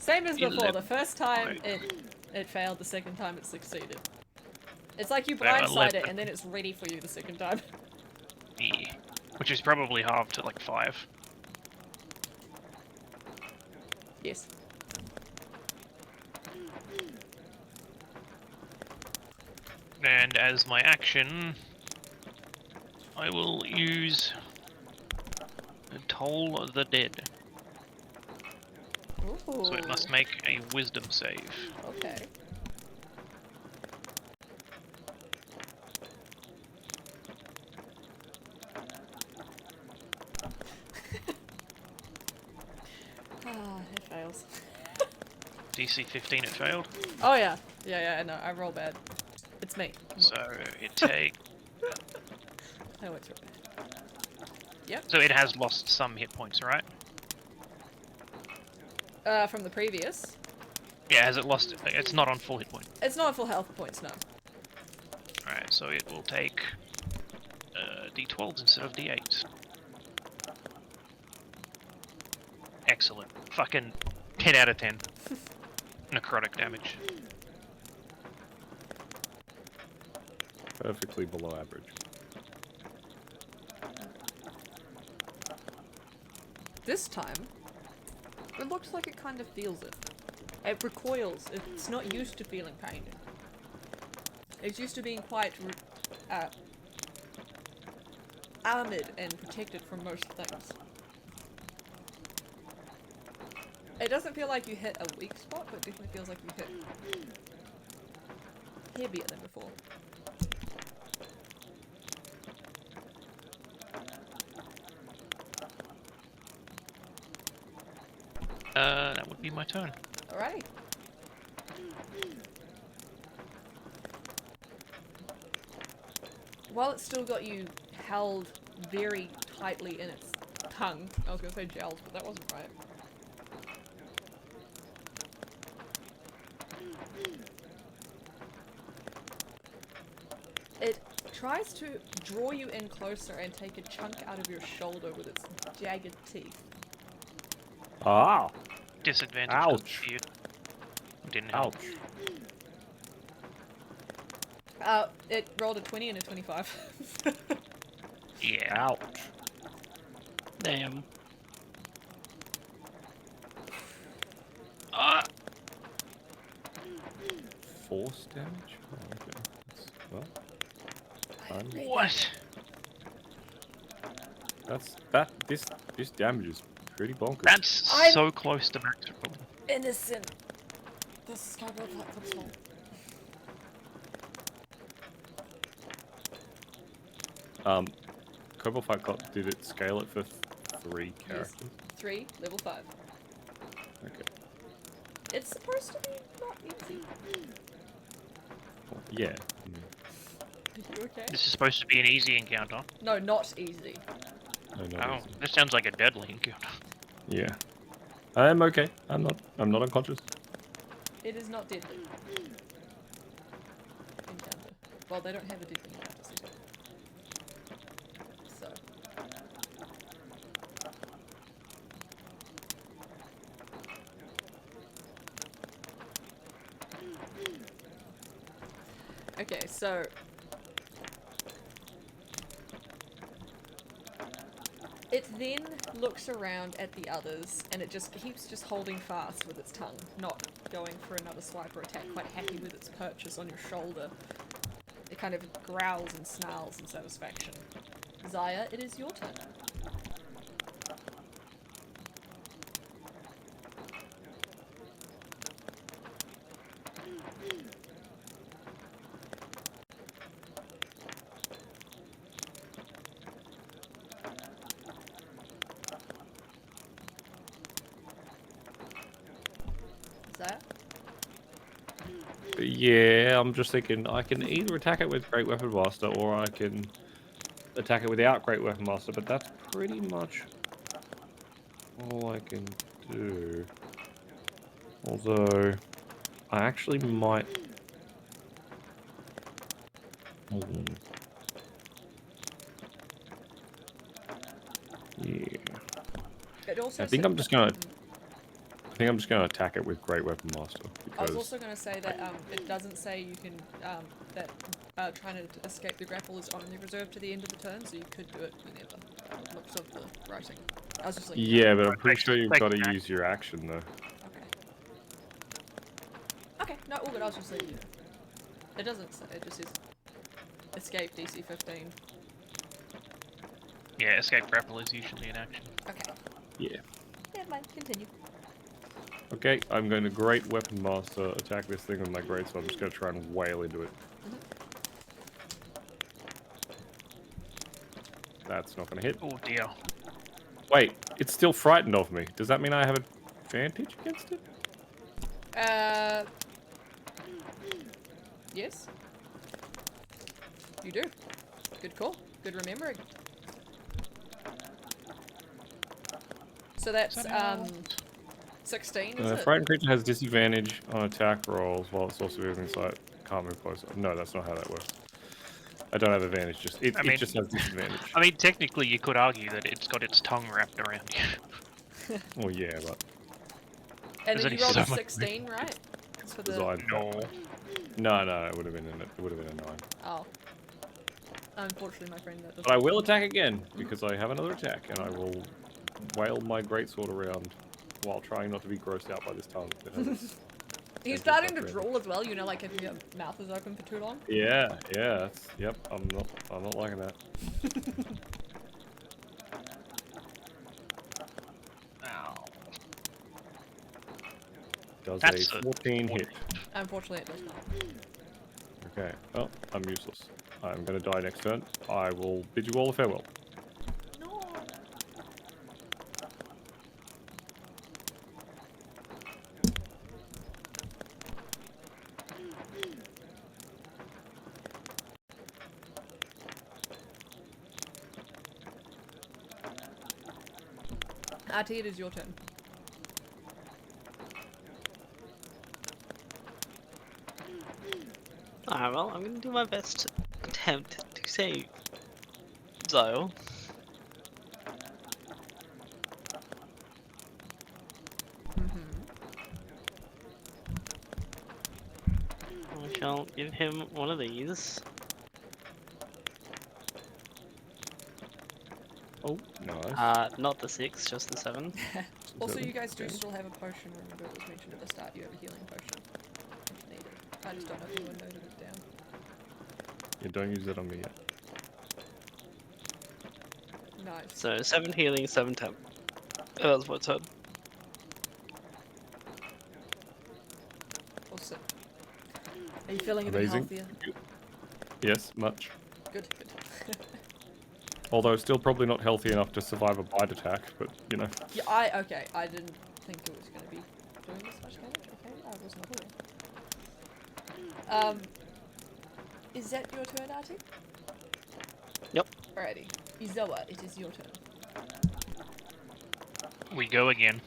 Same as before. The first time it failed, the second time it succeeded. It's like you blindside it and then it's ready for you the second time. Yeah. Which is probably halved to like 5. Yes. And as my action, I will use Toll the Dead. Ooh. So it must make a wisdom save. Okay. It fails. DC 15 it failed. Oh yeah. Yeah, no, I roll bad. It's me. So it takes... Oh, it's your bad. Yep. So it has lost some hit points, right? From the previous. Yeah, has it lost... It's not on full hit point. It's not full health points, no. Alright, so it will take D12s instead of D8s. Excellent. Fucking 10 out of 10. Necrotic damage. Perfectly below average. This time, it looks like it kind of feels it. It recoils. It's not used to feeling pain. It's used to being quite armored and protected from most things. It doesn't feel like you hit a weak spot, but definitely feels like you hit heavier than before. That would be my turn. Alrighty. While it's still got you held very tightly in its tongue, I was going to say gels, but that wasn't right. It tries to draw you in closer and take a chunk out of your shoulder with its jagged teeth. Ah! Disadvantage. Ouch. You didn't help. Ouch. It rolled a 20 and a 25. Yeah. Ouch. Damn. Force damage? Oh, okay. Well, fine. What? This damage is pretty bonkers. That's I'm- so close to max roll. Innocent. This is Cjbeards Platform's fault. Cobalt Fight Club, did it scale it for 3 characters? 3, level 5. Okay. It's supposed to be not easy. Well, yeah. Are you okay? This is supposed to be an easy encounter. No, not easy. No, Oh, not easy. this sounds like a deadly encounter. Yeah. I'm okay. I'm not unconscious. It is not deadly. Encounter. Well, they don't have a deadly encounter system. So. Okay, so it then looks around at the others and it just keeps just holding fast with its tongue, not going for another swipe or attack, quite happy with its purchase on your shoulder. It kind of growls and snarls in satisfaction. Zaya, it is your turn. Zaya? Yeah, I'm just thinking I can either attack it with Great Weapon Master or I can attack it without Great Weapon Master, but that's pretty much all I can do. Although, I actually might... Yeah. It also I think I'm just gonna attack it with Great Weapon Master I was because also going to say that it doesn't say you can, that trying to escape the grapple is only reserved to the end of the turn, so you could do it whenever. Looks of the writing. I was just like, yeah, but I'm pretty Take- sure you've take got to an use your action though. Okay. Okay, no, all good. I was just letting you know. It doesn't say, it just says escape DC 15. Yeah, escape grapple is usually an action. Okay. Yeah. Never mind, continue. Okay, I'm going to Great Weapon Master attack this thing with my great sword. I'm just going to try and wail into it. That's not going to hit. Oh dear. Wait, it's still frightened of me. Does that mean I have advantage against it? Yes? You do. Good call. Good remembering. So that's, 16, is it? Frightened creature has disadvantage on attack rolls while it's also within sight. Can't move closer. No, that's not how that works. I don't have advantage. It just has disadvantage. I mean, technically, you could argue that it's got its tongue wrapped around you. Well, yeah, but And There's then you only rolled so a much 16, right? For the... designed. No. No, it would have been a 9. Oh. Unfortunately, my friend, that doesn't... But I will attack again because I have another attack, and I will wail my greatsword around while trying not to be grossed out by this tongue. That has its He's tentacles starting to wrapped around it. drool as well, you know, like if your mouth is open for too long. Yeah, yep. I'm not liking that. Ow. Does That's a a 14 hit? Unfortunately, it does not. Okay. Well, I'm useless. I'm gonna die next turn. I will bid you all a farewell. No. RT, it is your turn. Alright, well, I'm gonna do my best attempt to save Zyle. I shall give him one of these. Oh, nice. Not the 6, just the 7. Also, you guys do Okay. still have a potion. Remember, it was mentioned at the start. You have a healing potion if needed. I just don't know if anyone noted it down. Yeah, don't use that on me yet. Nice. So 7 healing, 7 temp. That was my turn. Awesome. Are you feeling a bit Amazing. healthier? Yes, much. Good, good. Although still probably not healthy enough to survive a bite attack, but you know. Yeah, okay, I didn't think it was going to be doing this much damage. Okay, I was not aware. Is that your turn, Artie? Yep. Alrighty. Izoa, it is your turn. We go again.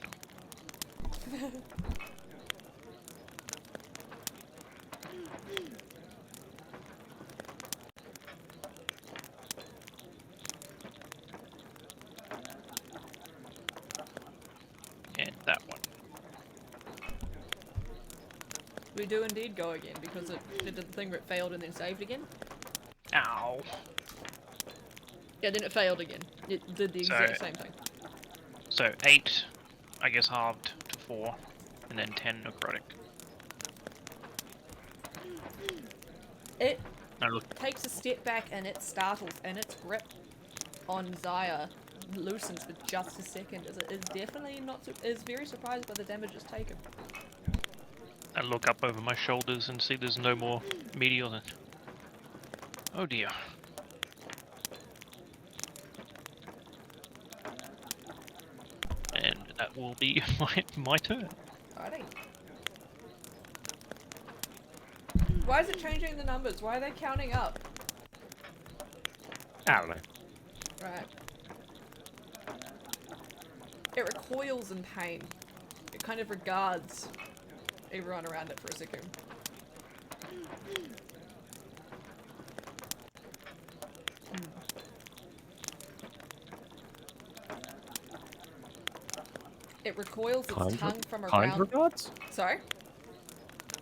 And that one. we do indeed go again because it did the thing where it failed and then saved again? Ow. Yeah, then it failed again. It did the exact same thing. So 8, I guess halved to 4, and then 10 necrotic. It Now look, takes a step back and it startles, and its grip on Zaya loosens for just a second. Is definitely not is very surprised by the damage it's taken. I look up over my shoulders and see there's no more meteor. Oh dear. And that will be my turn. Alrighty. Why is it changing the numbers? Why are they counting up? I don't know. Right. It recoils in pain. It kind of regards everyone around it for a second. It recoils its tongue from around. Kind regards? Sorry?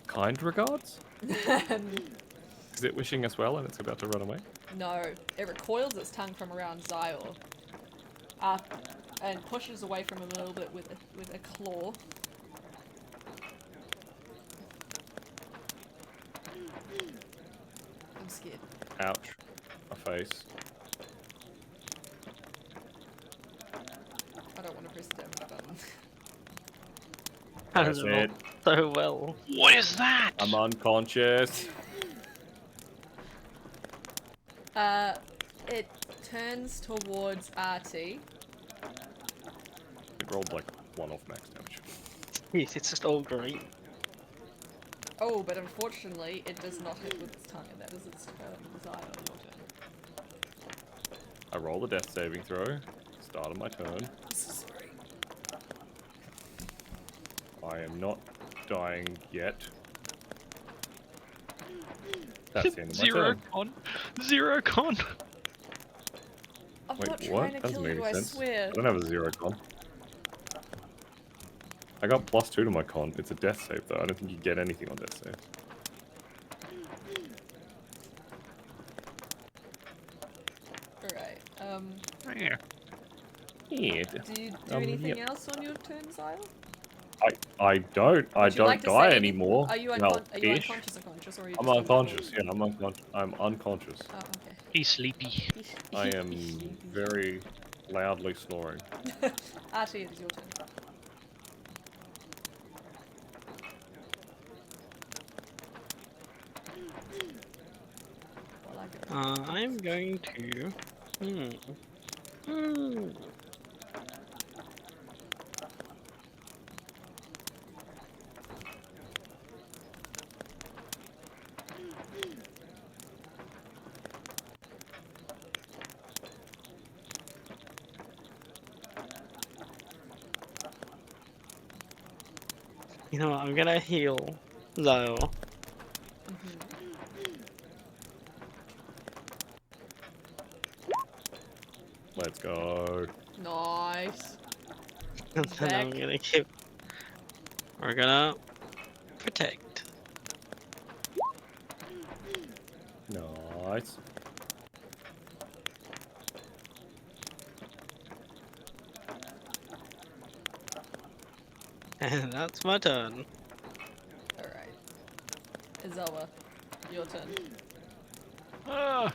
Kind regards? Is it wishing us well and it's about to run away? No, it recoils its tongue from around Zyol, and pushes away from him a little bit with a claw. I'm scared. Ouch. My face. I don't want to press the damage button. That That's is it. not so well. What is that? I'm unconscious. It turns towards RT. It rolled like 1 off max damage. Yes, it's just all green. Oh, but unfortunately, it does not hit with its tongue, and that is its turn. Zyol, your turn. I roll the death saving throw. Start of my turn. Sorry. I am not dying yet. That's the end of my Zero turn. con. 0 con. I'm Wait, not what? trying to That doesn't kill make you, any I sense. swear. I don't have a 0 con. I got +2 to my con. It's a death save though. I don't think you get anything on death saves. Alright, Yeah. Yeah. do you do anything yep. else on your turn, Zyol? I don't. I Would you like don't to say die anything? anymore. Are you, Well, are you ish. unconscious unconscious, or are you I'm just unconscious. Yeah, I'm unconscious. I'm unconscious. Oh, okay. He's sleepy. I am very loudly snoring. RT, it is your turn. Well, I go. I'm going to. You know what? I'm gonna heal Zyle. Let's go. Nice. And then I'm Back. gonna keep. We're gonna protect. Nice. And that's my turn. Alright. Izawa, your turn. Ah.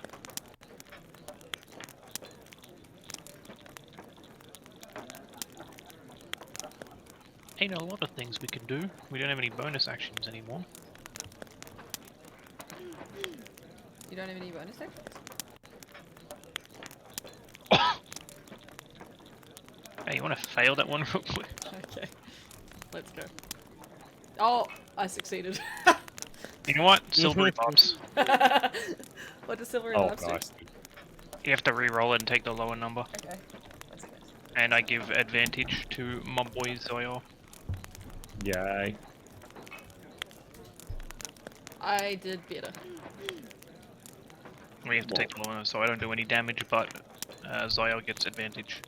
Ain't a lot of things we can do. We don't have any bonus actions anymore. You don't have any bonus actions? Hey, you want to fail that one real quick? Okay. Let's go. Oh, I succeeded. You know what? Silvery bumps. What does silvery Oh, labs do? nice. You have to re-roll it and take the lower number. Okay. One second. And I give advantage to my boy Zoyo. Yay. I did better. We have to take the lower, so I don't do any damage, but Zoyo gets advantage.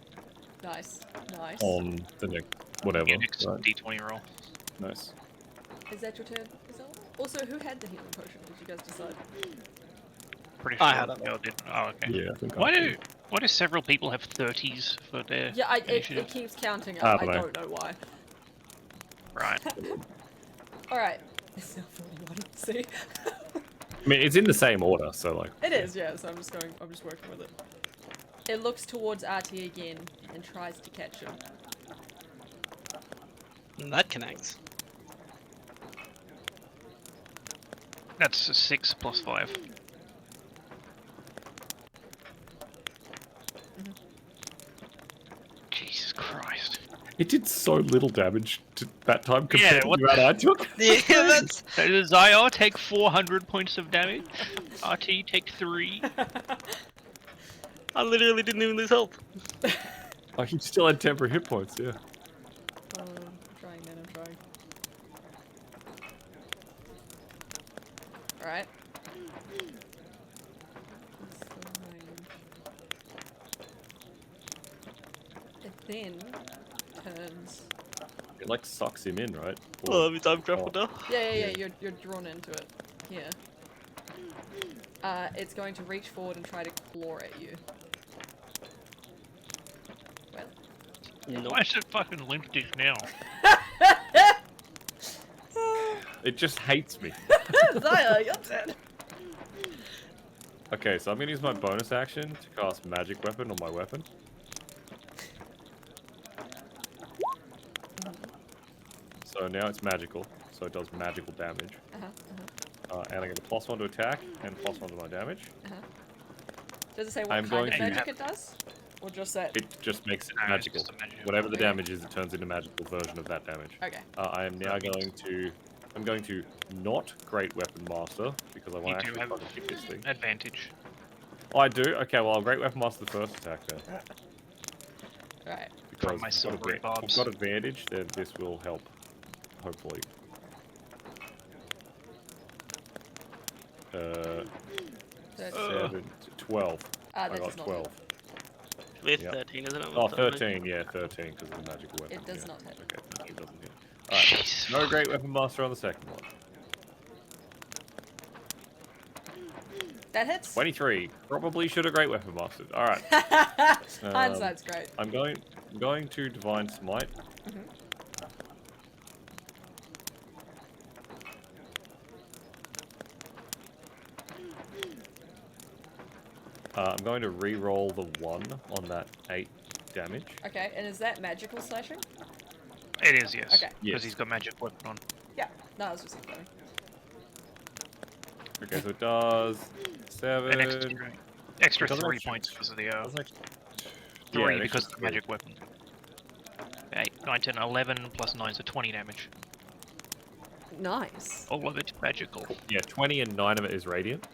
Nice. Nice. On the next, whatever. Your next Right. D20 roll. Nice. Is that your turn, Izawa? Also, who had the healing potion? Did you guys decide? Pretty sure I had it. Mel did. Oh, okay. Yeah, I think Why I do did. why do several people have 30s for their Yeah, it initiative? keeps counting I up. I don't know. don't know why. Right. Alright. It's now 41. See? I mean, it's in the same order, so like. It is, yeah, so I'm just working with it. It looks towards RT again and tries to catch him. And that connects. That's a 6 plus 5. Jesus Christ. It did so little damage to that time Yeah, compared to what the amount I took. Yeah, that's. Zyar take 400 points of damage. RT take 3. I literally didn't even lose health. Oh, he still had temporary hit points, yeah. I'm trying, man, I'm trying. Alright. It then turns. It like sucks him in, right? Oh, that means I'm grappled now. Yeah, you're drawn into it. Here. It's going to reach forward and try to claw at you. Well. Why is it fucking limp dick now? It just hates me. Zaya, you're dead. Okay, so I'm gonna use my bonus action to cast magic weapon on my weapon. So now it's magical, so it does magical damage. And I get a +1 to attack and +1 to my damage. Does it say what I'm kind of going to- magic it does? Or just that? It just makes it No, it's magical. just a magical. Whatever the Okay. damage is, it turns into a magical version of that damage. Okay. I am now going to... I'm going to not Great Weapon Master, because I want to You do actually have fucking hit this thing. advantage. Oh, I do? Okay, well, I'll Great Weapon Master the first attack then. Right. Because my I've got silvery adva- barbs. I've got advantage, then this will help. Hopefully. That's, 7, 12. I that got does not 12. With Yep. 13, isn't it? Oh, With the 13, yeah, 13, because of the magical weapon. It does yeah. not hit. Okay, no, it doesn't hit. Alright, Jesus. no Great Weapon Master on the second one. That hits? 23. Probably should have Great Weapon Mastered. Alright. Hindsight's great. I'm going to Divine Smite. I'm going to re-roll the 1 on that 8 damage. Okay, and is that magical slashing? It is, yes. Okay. Yes. Because he's got magic weapon on. Yeah. No, I was just confirming. Okay, so it does An 7. extra It doesn't 3 actually- points because of the That's like 3 an because extra of the magic weapon. 8, 9, 10, 11 plus 9, so 20 damage. Nice. All of it magical. Yeah, 20 and 9 of it is radiant.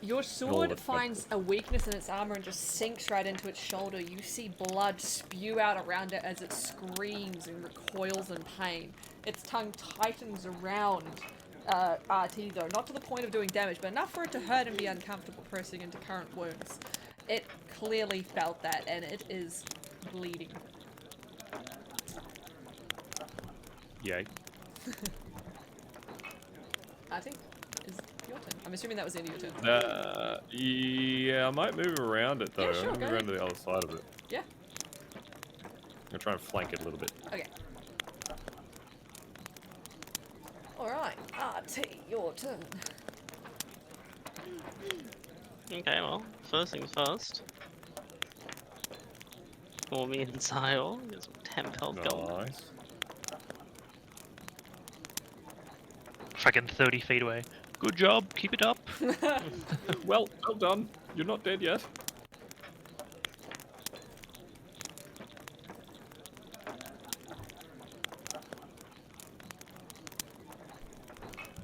Your Roll sword it, finds a weakness in its armor and just sinks right into its shoulder. You see blood spew out around it as it screams and recoils in pain. Its tongue tightens around RT though, not to the point of doing damage, but enough for it to hurt and be uncomfortable pressing into current wounds. It clearly felt that, and it is bleeding. Yay. RT, is your turn. I'm assuming that was the end of your turn. Yeah, I might move around it though. Yeah, sure, I'm go gonna move around to the other side of it. Yeah. I'm gonna try and flank it a little bit. Okay. Alright, RT, your turn. Okay, well, first things first. For me and Zyle, get some temp health going. Nice. Fucking 30 feet away. Good job, keep it up. Well done. You're not dead yet.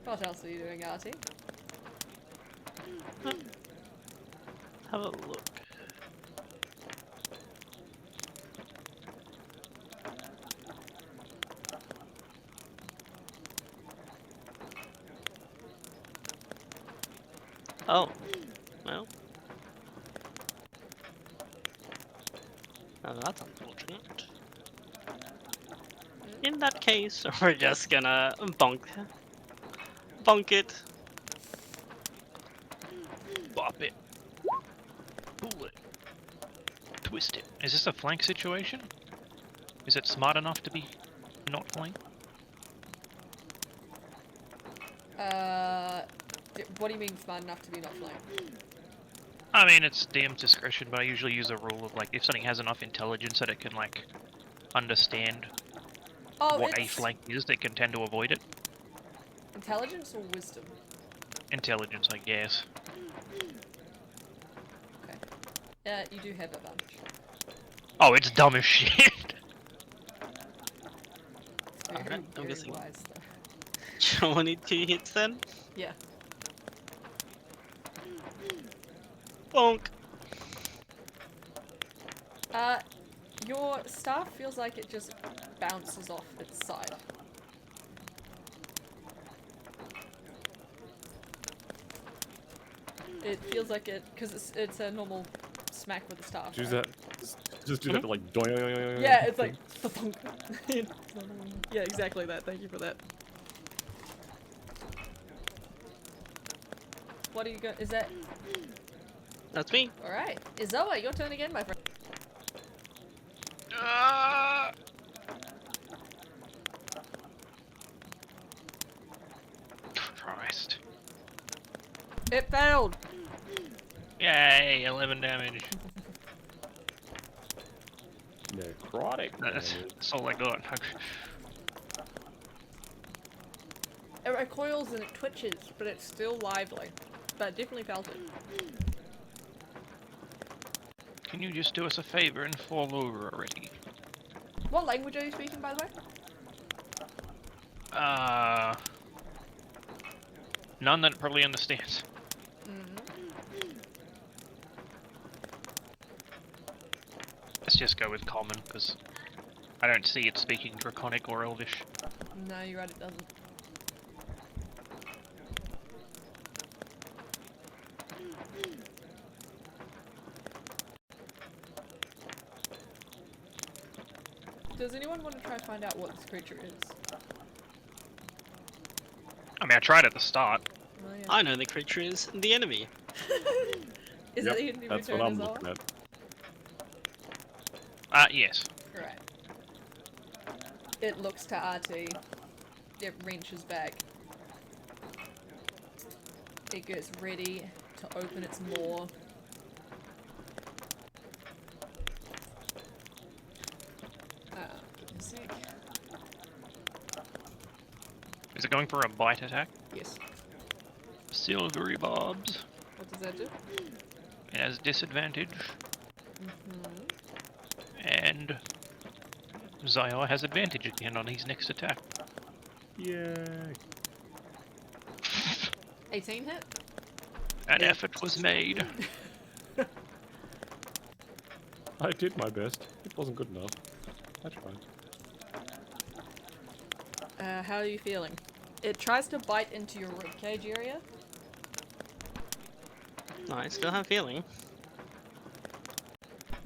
What else are you doing, RT? Have a look. Oh, well. Now that's unfortunate. In that case, we're just gonna bonk Bonk it. Bop it. Pull it. Twist it. Is this a flank situation? Is it smart enough to be not flank? What do you mean smart enough to be not flank? I mean, it's DM's discretion, but I usually use a rule of like, if something has enough intelligence that it can like understand Oh, what a it's flank is, they can tend to avoid it. intelligence or wisdom? Intelligence, I guess. Okay. You do have advantage. Oh, it's dumb as shit. It's very, Alright, I'm very guessing. wise though. 22 hits then. Yeah. Bonk. Your staff feels like it just bounces off its side. It feels like it, because it's a normal smack with the staff. Use right? that. Just do that to like doing. Yeah, it's like thunk. Yeah, exactly that. Thank you for that. What are you going? Is that That's me. all right? Izawa, your turn again, my friend. Christ. It failed. Yay, 11 damage. Necrotic That's, damage. that's all I got. It recoils and it twitches, but it's still lively. But it definitely felt it. Can you just do us a favor and fall over already? What language are you speaking, by the way? None that it probably understands. Let's just go with common, because I don't see it speaking Draconic or Elvish. No, you're right, it doesn't. Does anyone want to try and find out what this creature is? I mean, I tried at the start. Oh, yeah. I know the creature is the enemy. Is Yep, it the enemy that's return what I'm as well? looking at. Yes. Right. It looks to RT. It wrenches back. It gets ready to open its maw. Give me a sec. Is it going for a bite attack? Yes. Silvery bobs. What does that do? It has disadvantage. Mm-hmm. And Zyar has advantage again on his next attack. Yay. 18 hit? An effort was made. I did my best. It wasn't good enough. I tried. How are you feeling? It tries to bite into your ribcage area. No, I still have feeling.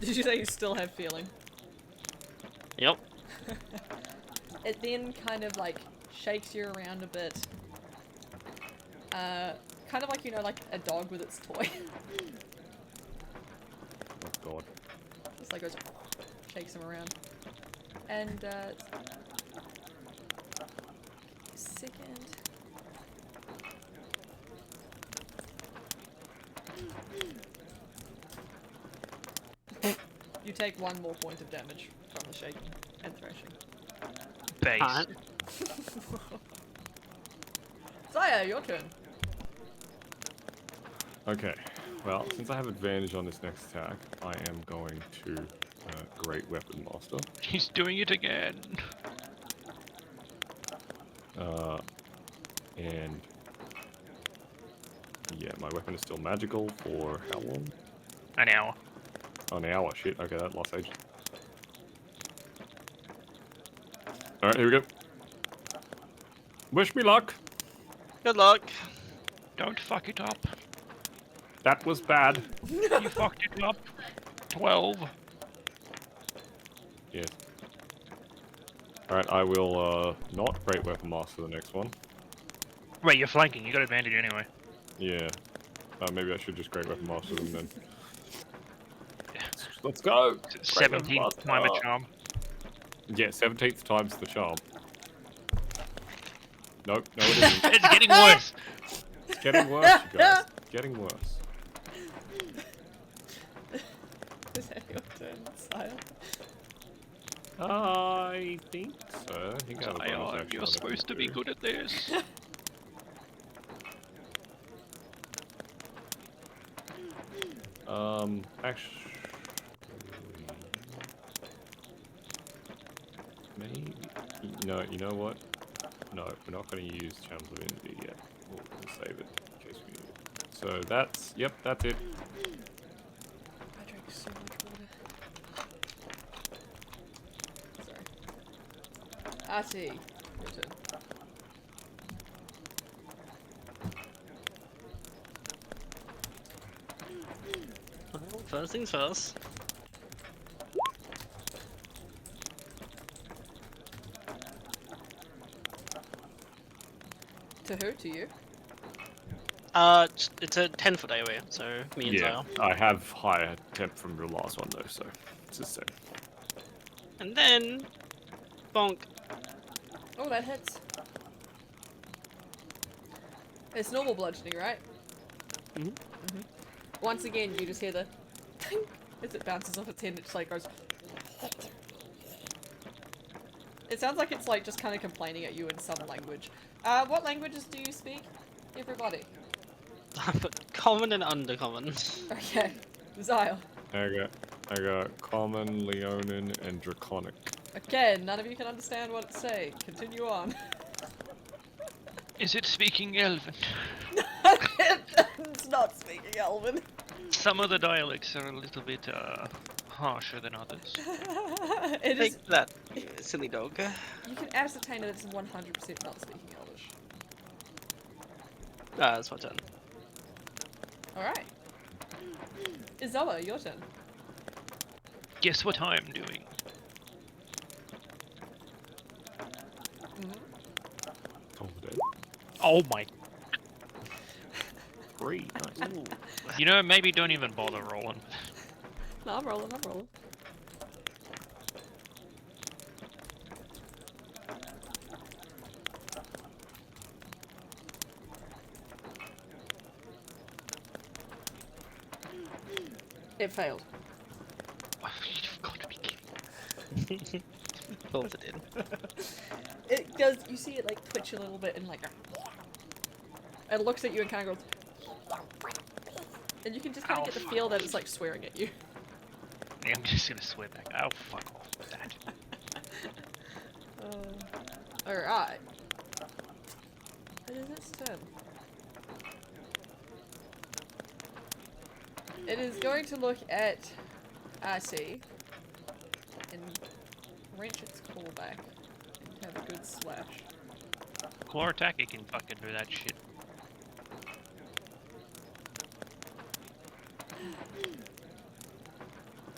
Did you say you still have feeling? Yep. It then kind of like shakes you around a bit. Kind of like, you know, like a dog with its toy. Oh god. Just like goes, shakes him around. And, second. You take 1 more point of damage from the shaking and thrashing. Base. Alright. Zaya, your turn. Okay. Well, since I have advantage on this next attack, I am going to Great Weapon Master. He's doing it again. And yeah, my weapon is still magical for how long? An hour. Oh, an hour. Shit. Okay, that lost age. All right, here we go. Wish me luck. Good luck. Don't fuck it up. That was bad. You fucked it up. 12. Yes. All right, I will not Great Weapon Master the next one. Wait, you're flanking. You got advantage anyway. Yeah. Maybe I should just Great Weapon Master them then. Let's go! Great Weapon 17th time a Master. charm. Yeah, 17th time's the charm. Nope, no it isn't. It's getting worse. It's getting worse, you guys. Getting worse. Is that your turn, Sire? I think so. I think I have a bonus Zion, action you're on supposed to be too. good at this. Actually, maybe. No, you know what? No, we're not going to use Channels of Envy yet. We'll save it in case we need it. So that's, yep, that's it. I drank so much water. Sorry. Artie, your turn. Well, first things first. To who? To you? It's a 10-foot AoE, so me and Yeah, Zyle. I have higher temp from your last one though, so it's the same. And then, bonk. Oh, that hits. It's normal bludgeoning, right? Mhm. Mhm. Once again, you just hear the tink as it bounces off its head and it just like goes. It sounds like it's like just kind of complaining at you in some language. What languages do you speak? Everybody. Common and undercommon. Okay. Zyle. I got Common, Leonin, and Draconic. Okay, none of you can understand what it's saying. Continue on. Is it speaking Elven? It's not speaking Elven. Some of the dialects are a little bit harsher than others. It is. Take that, you silly dog. You can ascertain that it's 100% not speaking Elvish. That's my turn. Alright. Izola, your turn. Guess what I'm doing? Confident. Oh my. 3, nice. Ooh. You know, maybe don't even bother rolling. No, I'm rolling, I'm rolling. It failed. You've got to be kidding. Of course it did. It does, you see it like twitch a little bit and like it looks at you and kind of goes and you can just kind of Ow, get the fuck feel that off. it's like swearing at you. Yeah, I'm just gonna swear back. Oh, fuck off with that. Alright. It is its turn. It is going to look at RC and wrench its claw back and have a good slash. Claw attack, it can fucking do that shit.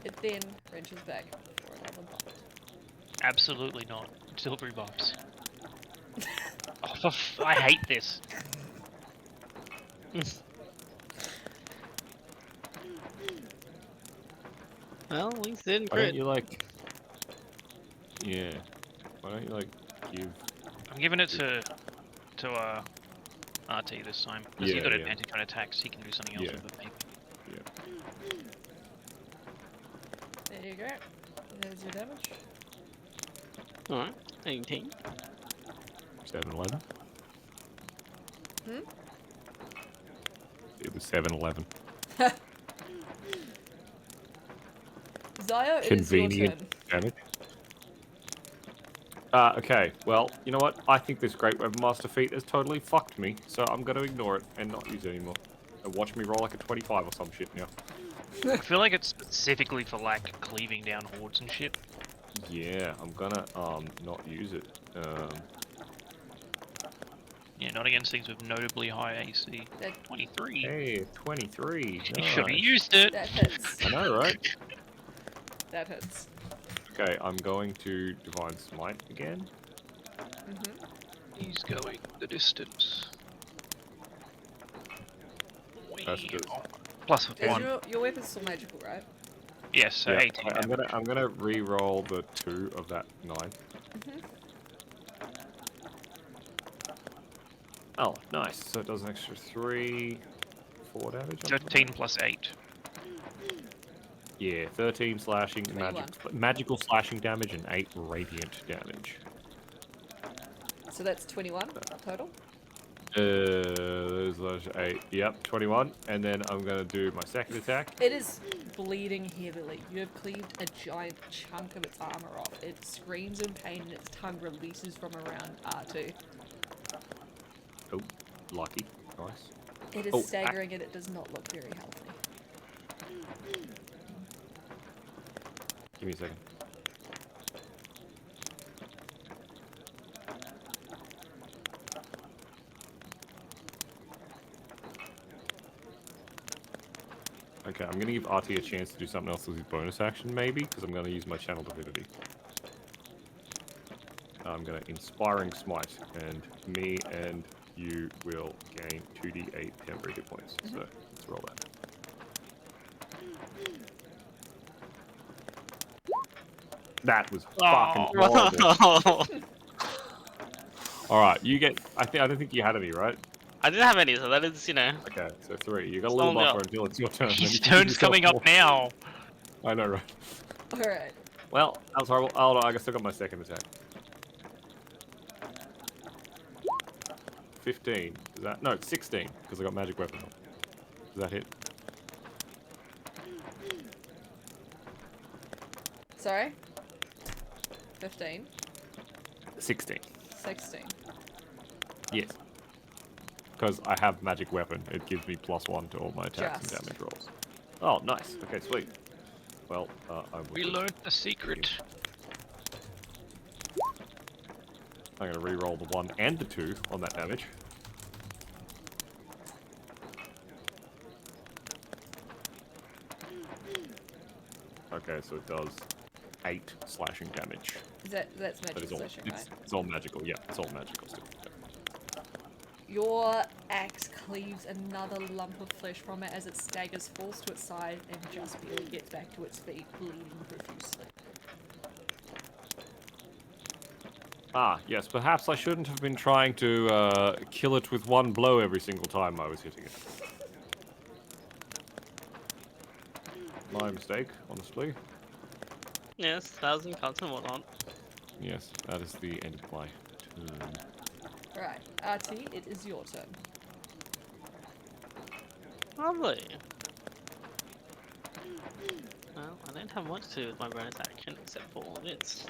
It then wrenches back for another bite. Absolutely not. Silvery bobs. Oh, I hate this. Well, at least it didn't Why don't crit. you like... Yeah. Why don't you like give... I'm giving it to RT this time. Because he Yeah, got yeah. advantage on attacks, he can do something else Yeah. with it, maybe. There you go. There's your damage. Alright, 18. 7-11? Hmm? It was 7-11. Zaya, it is your Convenient turn. damage. Okay, well, you know what? I think this Great Weapon Master feat has totally fucked me, so I'm gonna ignore it and not use it anymore. And watch me roll like a 25 or some shit now. I feel like it's specifically for like cleaving down hordes and shit. Yeah, I'm gonna not use it. Yeah, not against things with notably high AC. That- 23. Hey, 23. You should have Nice. used it. That hits. I know, right? That hits. Okay, I'm going to Divine Smite again. Mm-hmm. He's going the distance. capacitors. Plus Is 1. your weapon's still magical, right? Yes, so Yeah, 18 damage. I'm gonna re-roll the 2 of that 9. Mm-hmm. Oh, nice. So it does an extra 3, 4 damage. on top of 13 that? plus 8. Yeah, 13 slashing, 21. magical slashing damage, and 8 radiant damage. So that's 21 total. Slash 8. Yep, 21. And then I'm gonna do my second attack. It is bleeding heavily. You have cleaved a giant chunk of its armor off. It screams in pain and its tongue releases from around R2. Oh, lucky. Nice. It is Oh, staggering and it does not look very healthy. Give me a second. Okay, I'm gonna give RT a chance to do something else with his bonus action, maybe, because I'm gonna use my Channel Divinity. I'm gonna Inspiring Smite, and me and you will gain 2d8 temporary hit points. So let's roll that. That was fucking horrible. All right, you get. I don't think you had any, right? I didn't have any, so that is, you know. Okay, so 3. You got a Slow little me buffer up. until it's your turn. then His you can give turn's yourself coming up more. now. I know, right? Alright. Well, that was horrible. Oh no, I still got my second attack. 15. Is that no? 16 because I got magic weapon. Does that hit? Sorry? 15. 16. 16. Yes. Because I have magic weapon, it gives me +1 to all my attacks Just. and damage rolls. Oh, nice. Okay, sweet. Well, I will. We learned the secret. I'm gonna re-roll the 1 and the 2 on that damage. Okay, so it does 8 slashing damage. That's That magic is all. slashing, right? It's all magical. Yeah, it's all magical still. Yeah. Your axe cleaves another lump of flesh from it as it staggers, falls to its side, and just barely gets back to its feet, bleeding profusely. Ah, yes. Perhaps I shouldn't have been trying to kill it with 1 blow every single time I was hitting it. My mistake, honestly. Yes, 1,000 cuts and whatnot. Yes, that is the end of my turn. Alright, RT, it is your turn. Lovely. Well, I don't have much to do with my bonus action except for all this.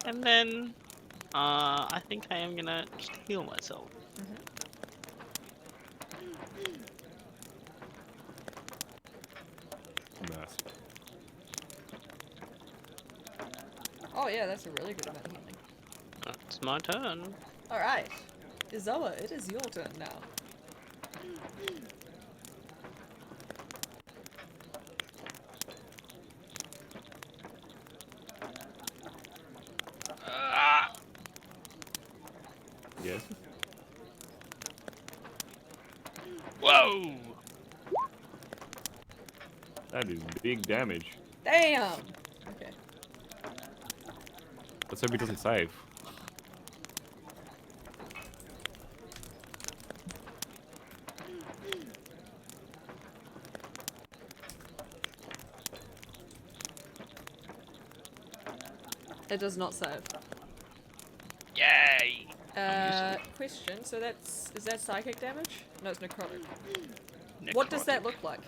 And then, I think I am gonna just heal myself. Massive. Oh yeah, that's a really good amount of healing. It's my turn. Alright, Izoa, it is your turn now. Yes. Whoa! That is big damage. Damn! Okay. Let's hope he doesn't save. It does not save. Yay! Question, so is that psychic damage? No, it's necrotic. Necrotic. What does that look like?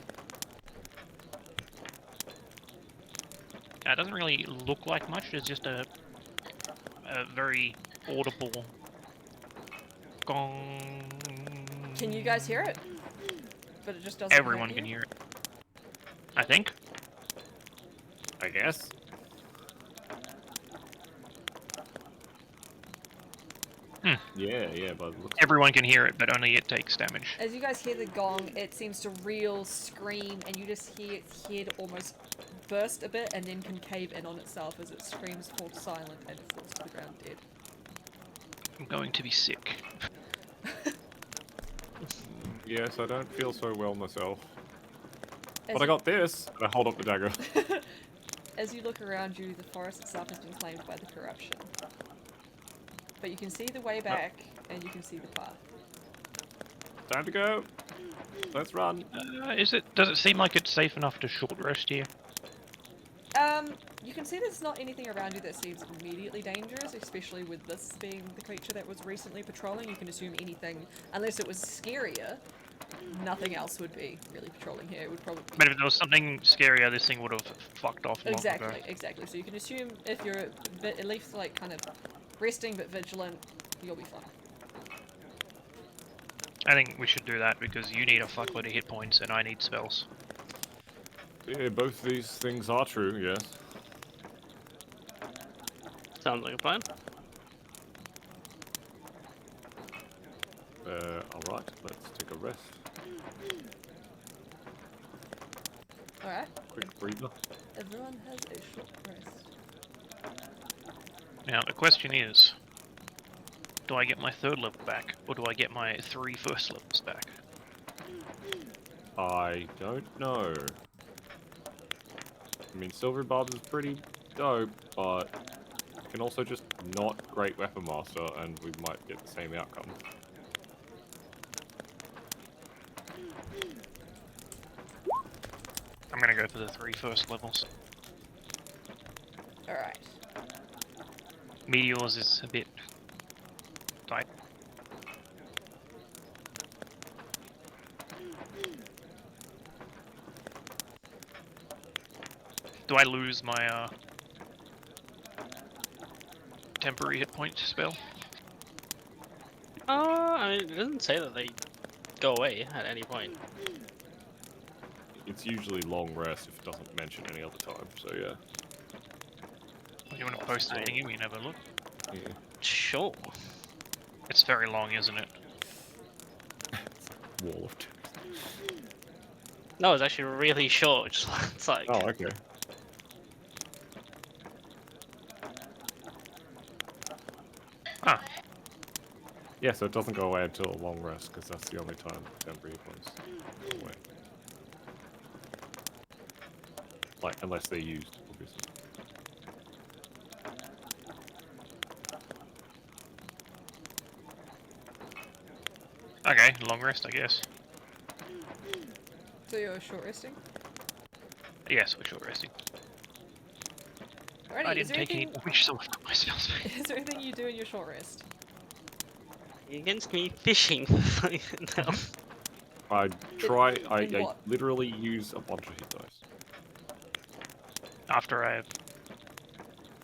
It doesn't really look like much. It's just a very audible gong. Can you guys hear it? But it just doesn't Everyone hurt can you? hear it. I think. I guess. Yeah, but it looks Everyone can hear it, but only it takes damage. As you guys hear the gong, it seems to reel, scream, and you just hear its head almost burst a bit and then concave in on itself as it screams, falls silent, and falls to the ground dead. I'm going to be sick. Yes, I don't feel so well myself. As But I you- got this. And I hold up the dagger. As you look around you, the forest itself has been claimed by the corruption. But you can see the way back, and you can see the path. Time to go. Let's run. Does it seem like it's safe enough to short rest here? You can see there's not anything around you that seems immediately dangerous, especially with this being the creature that was recently patrolling. You can assume anything, unless it was scarier, nothing else would be really patrolling here. It would probably But if there was something scarier, this thing would have fucked off long ago. Exactly. So you can assume if you're at least like kind of resting but vigilant, you'll be fine. I think we should do that because you need a fuckload of hit points and I need spells. Yeah, both these things are true, yes. Sounds like a plan. Alright, let's take a rest. Alright, Quick breather. everyone has a short rest. Now, the question is, do I get my 3rd level back, or do I get my 3 first levels back? I don't know. I mean, Silver Barbs is pretty dope, but you can also just not Great Weapon Master, and we might get the same outcome. I'm gonna go for the 3 first levels. Alright. Meteors is a bit tight. Do I lose my temporary hit point spell? I mean, it doesn't say that they go away at any point. It's usually long rest if it doesn't mention any other time, so yeah. You want to post it in? We never look. Yeah. Sure. It's very long, isn't it? Wall of Text. No, it's actually really short. It's like Oh, okay. Ah, Yeah, so it doesn't go away until a long rest, because that's the only time temporary points go away. Like, unless they're used, obviously. okay, long rest, I guess. So you're short resting? Yes, we're short resting. Alrighty, I is didn't there take any anything damage, so I've got my spells back. is there anything you do in your short rest? against me fishing. No. I try, in I what? literally use a bunch of hit dice. After I've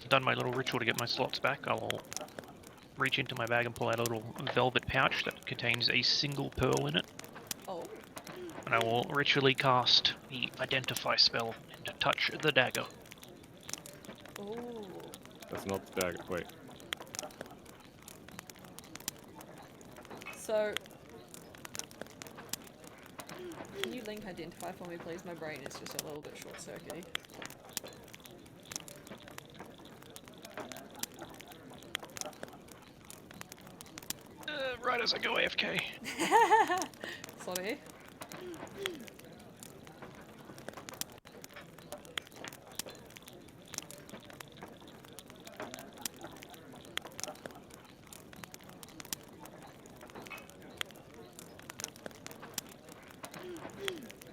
done my little ritual to get my slots back, I'll reach into my bag and pull out a little velvet pouch that contains a single pearl in it, Oh. and I will ritually cast the Identify spell and touch the dagger. Oh. That's not the dagger. Wait. So can you link identify for me please? My brain is just a little bit short circuity. Right as I go AFK. Sorry.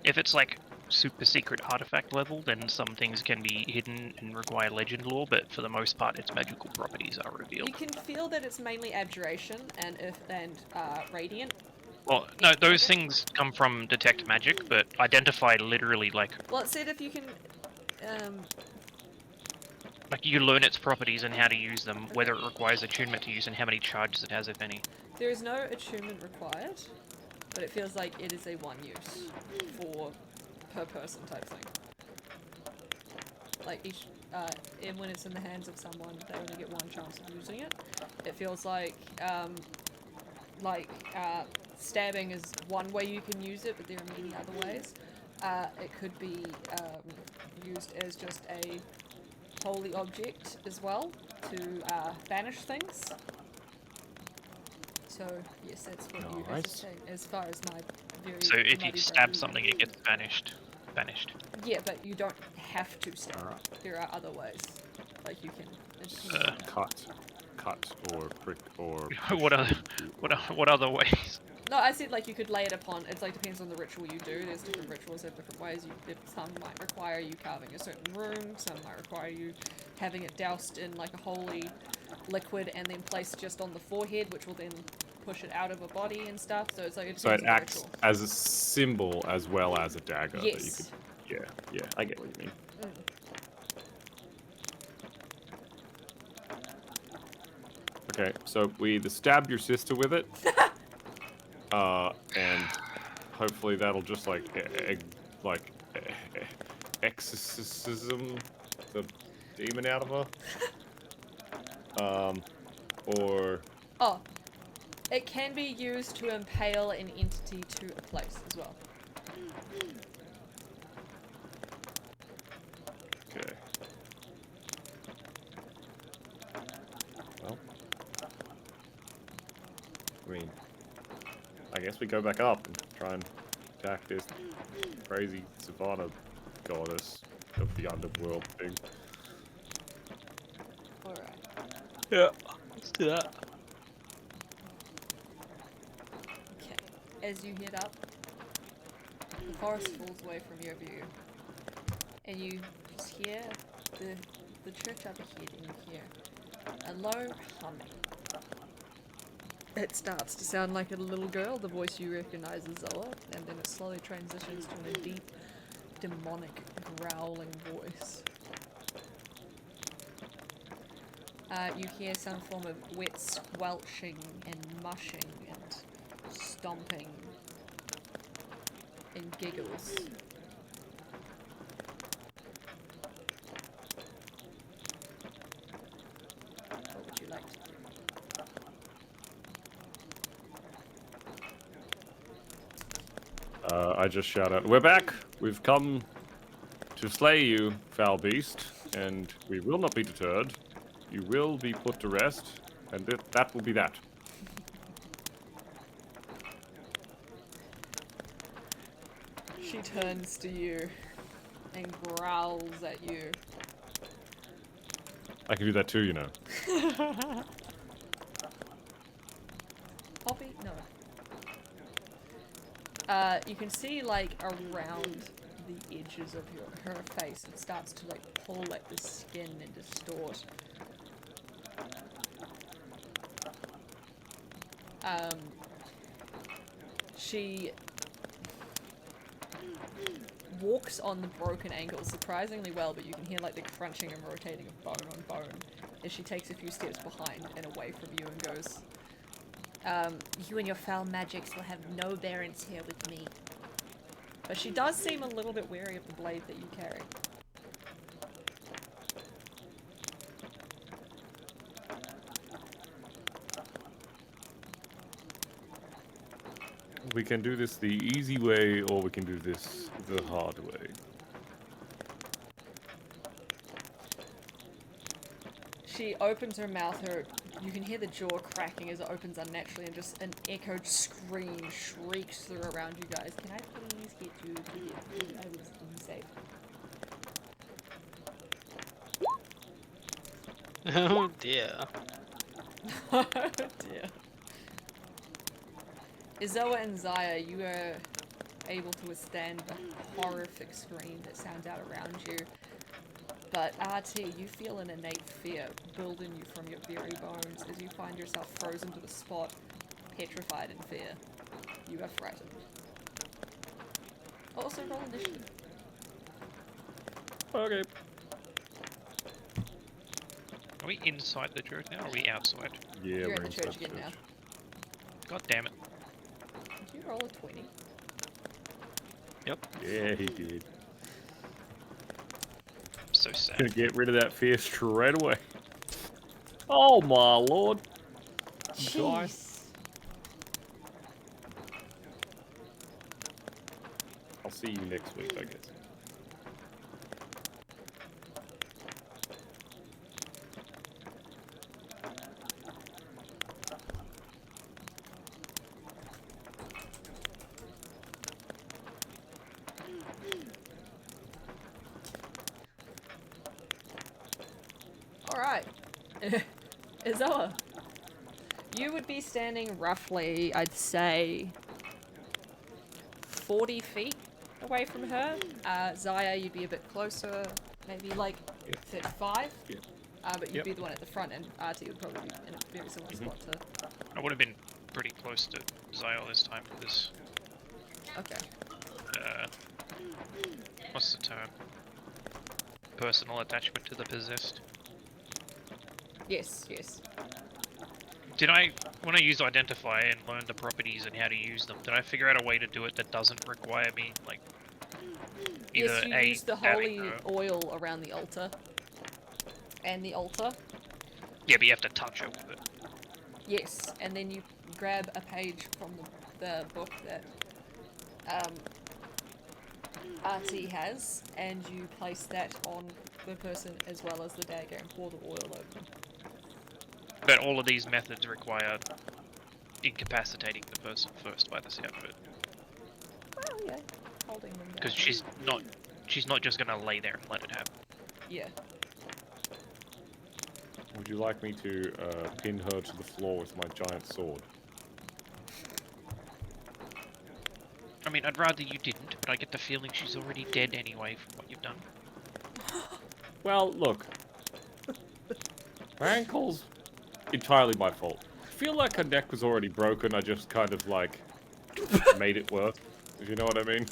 If it's like super secret artifact level, then some things can be hidden and require legend lore, but for the most part its magical properties are revealed. You can feel that it's mainly abjuration and radiant. Well, no, those things come from detect magic, but identify literally like Well, it said if you can you learn its properties and how to use them, whether it requires attunement to use, and how many charges it has, if any. there is no attunement required, but it feels like it is a one use for per person type thing. Like each, and when it's in the hands of someone, they only get one chance of using it. It feels like, stabbing is one way you can use it, but there are many other ways. It could be used as just a holy object as well to banish things. So yes, that's what you Nice. ascertain as far as my very So if you muddy stab brain. something, it gets vanished. Vanished. Yeah, but you don't have to stab. Alright. There are other ways. Like you can. Cut or prick or. what are what other ways? No, I said like you could lay it upon. It's like depends on the ritual you do. There's different rituals have different ways. Some might require you carving a certain room. Some might require you having it doused in like a holy liquid and then placed just on the forehead, which will then push it out of a body and stuff. So it's like it So depends it on the acts ritual. as a symbol as well as a dagger that you Yes. could. Yeah, I get what you mean. Okay, so we either stab your sister with it, and hopefully that'll just like exorcism the demon out of her. Or Oh, it can be used to impale an entity to a place as well. okay. Well, I mean, I guess we go back up and try and attack this crazy savannah goddess of the underworld thing. Alright. Yeah, let's do that. Okay. As you head up, the forest falls away from your view. And you just hear the church up ahead, and you hear a low humming. It starts to sound like a little girl, the voice you recognize as Zoa, and then it slowly transitions to a deep, demonic, growling voice. You hear some form of wet squelching and mushing and stomping and giggles. What would you like to do? I just shout out, "We're back! We've come to slay you, foul beast, and we will not be deterred. You will be put to rest, and that will be that." She turns to you and growls at you. I can do that too, you know. Poppy? No. You can see like around the edges of her face, it starts to like pull like the skin and distort. She walks on the broken ankle surprisingly well, but you can hear like the crunching and rotating of bone on bone as she takes a few steps behind and away from you and goes, you and your foul magics will have no bearance here with me. But she does seem a little bit wary of the blade that you carry. We can do this the easy way, or we can do this the hard way. She opens her mouth, you can hear the jaw cracking as it opens unnaturally, and just an echoed scream shrieks through around you guys. Can I please get you to get me? I was unsafe. Oh dear. Oh dear. Izoa and Zaya, you are able to withstand the horrific scream that sounds out around you. But RT, you feel an innate fear build in you from your very bones as you find yourself frozen to the spot, petrified in fear. You are frightened. Also roll initiative. Okay. Are we inside the church now, or are we outside? Yeah, You're we're in the inside church again now. God damn it. Did you roll a 20? Yeah, he did. I'm so sad. Gonna get rid of that fear straight away. Oh my lord. Jeez. I'll see you next week, I guess. Alright. Izoa. You would be standing roughly, I'd say, 40 feet away from her. Zaya, you'd be a bit closer, maybe like 35. Yeah. But you'd be the one at the front, and RT would probably be in a very similar spot to... I would have been pretty close to Zyle this time for this. Okay. What's the term? Personal attachment to the possessed. Yes, yes. Did I, when I used Identify and learned the properties and how to use them, did I figure out a way to do it that doesn't require me, like, either Yes, you use the having holy oil around the altar. And the altar. Yeah, but you have to touch it with it. Yes, and then you grab a page from the book that RT has, and you place that on the person as well as the dagger and pour the oil over them. But all of these methods require incapacitating the person first by the sound of it. Well, yeah, holding them down. Because she's not just gonna lay there and let it happen. Yeah. Would you like me to pin her to the floor with my giant sword? I mean, I'd rather you didn't, but I get the feeling she's already dead anyway from what you've done. Well, look. My ankle's entirely my fault. I feel like her neck was already broken, I just kind of, like, made it worse, if you know what I mean.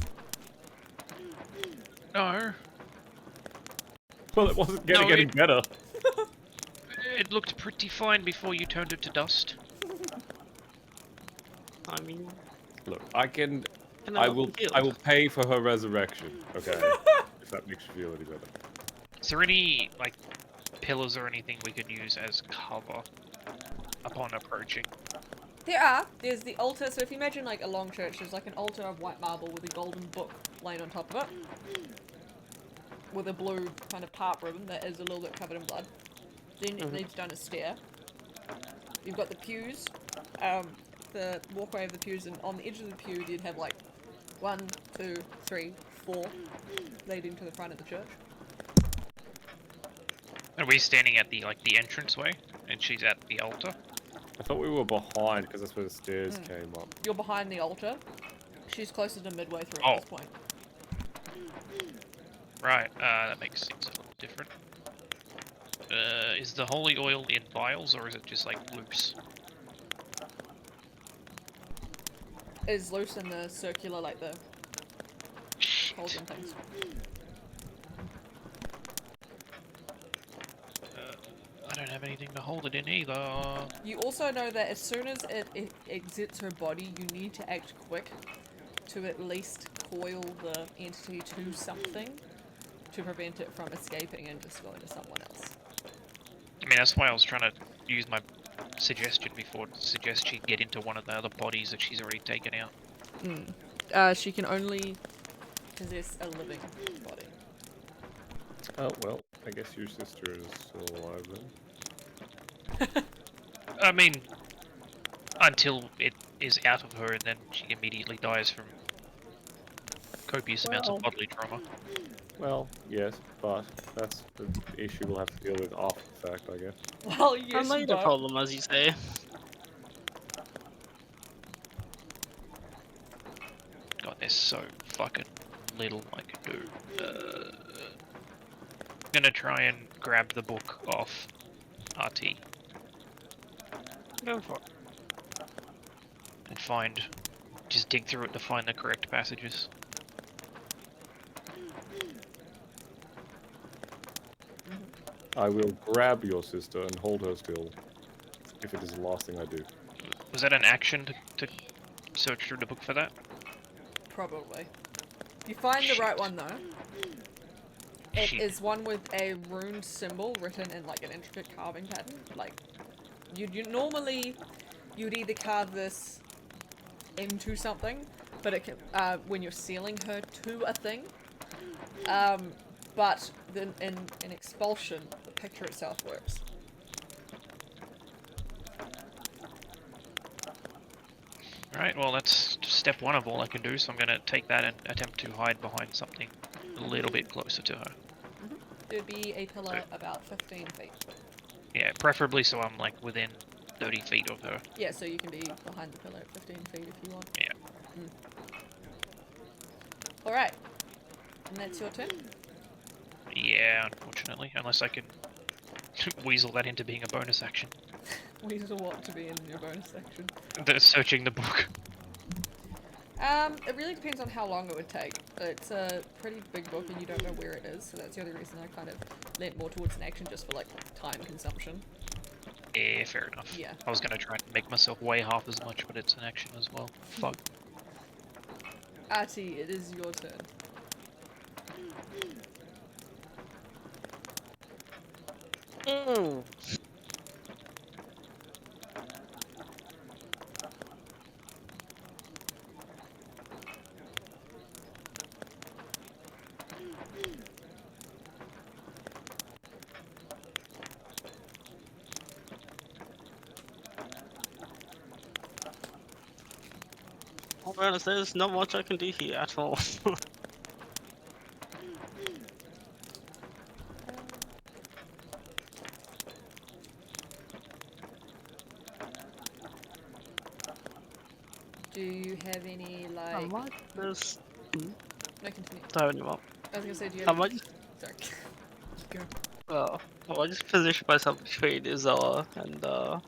No. Well, it wasn't getting better. It looked pretty fine before you turned it to dust. I mean, Look, I will pay for her resurrection, okay? If that makes you feel any better. Is there any, like, pillars or anything we could use as cover upon approaching? There's the altar, so if you imagine like a long church, there's like an altar of white marble with a golden book laying on top of it. With a blue kind of part ribbon that is a little bit covered in blood. Then it leads down a stair. You've got the pews, the walkway of the pews, and on the edge of the pew you'd have like 1, 2, 3, 4 leading to the front of the church. Are we standing at the entranceway, and she's at the altar? I thought we were behind, because that's where the stairs came up. You're behind the altar. She's closer to midway through Oh. at this point. Right, that makes things a little different. Is the holy oil in vials, or is it just, like, loose? Is loose in the circular, like the cauldron things. I don't have anything to hold it in either. You also know that as soon as it exits her body, you need to act quick to at least coil the entity to something to prevent it from escaping and just going to someone else. I mean, that's why I was trying to use my suggestion before to suggest she get into one of the other bodies that she's already taken out. She can only possess a living body. Oh, well, I guess your sister is still alive then. I mean, until it is out of her and then she immediately dies from copious amounts of bodily trauma. Well, yes, but that's the issue we'll have to deal with after the fact, I guess. Well, yes, I made a problem, as you say. God, there's so fucking little I can do. I'm gonna try and grab the book off RT Go for it. and just dig through it to find the correct passages. I will grab your sister and hold her still, if it is the last thing I do. Was that an action to search through the book for that? Probably. You find the right one though. It Shit. is one with a runed symbol written in like an intricate carving pattern. Like, you normally you'd either carve this into something, but it can when you're sealing her to a thing. But then in expulsion, the picture itself works. Alright, well that's step one of all I can do, so I'm gonna take that and attempt to hide behind something a little bit closer to her. There'd be a pillar about 15 feet. Yeah, preferably so I'm like within 30 feet of her. Yeah, so you can be behind the pillar at 15 feet if you want. Yeah. Alright. And that's your turn? Yeah, unfortunately, unless I can weasel that into being a bonus action. Weasel what to be in your bonus section? Searching the book. It really depends on how long it would take. It's a pretty big book and you don't know where it is, so that's the only reason I kind of leant more towards an action just for like time consumption. Yeah, fair enough. Yeah. I was gonna try and make myself weigh half as much, but it's an action as well. Fuck. Artie, it is your turn. Mm. I'll be honest, there's not much I can do here at all. Do you have any I like... might just... No, continue. Don't anymore. I was gonna say, do you I have... might just... Sorry. Go. I might just position myself between Izella and, the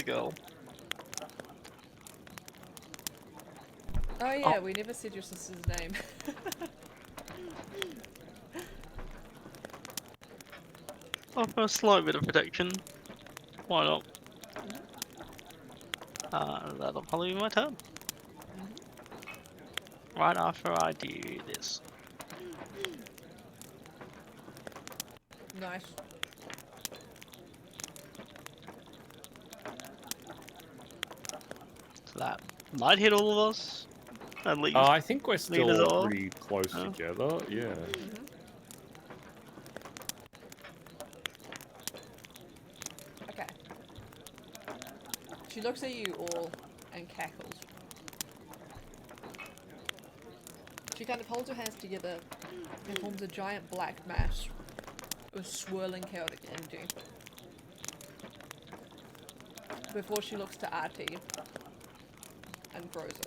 girl. Oh yeah, we never said your sister's name. Offer a slight bit of protection. Why not? That'll probably be my turn. Right after I do this. Nice. So that might hit all of us. At least. I think we're Lead us still all. pretty close Oh. together. Yeah. Okay. She looks at you all and cackles. She kind of holds her hands together and forms a giant black mass of swirling chaotic energy. Before she looks to Artie and throws it.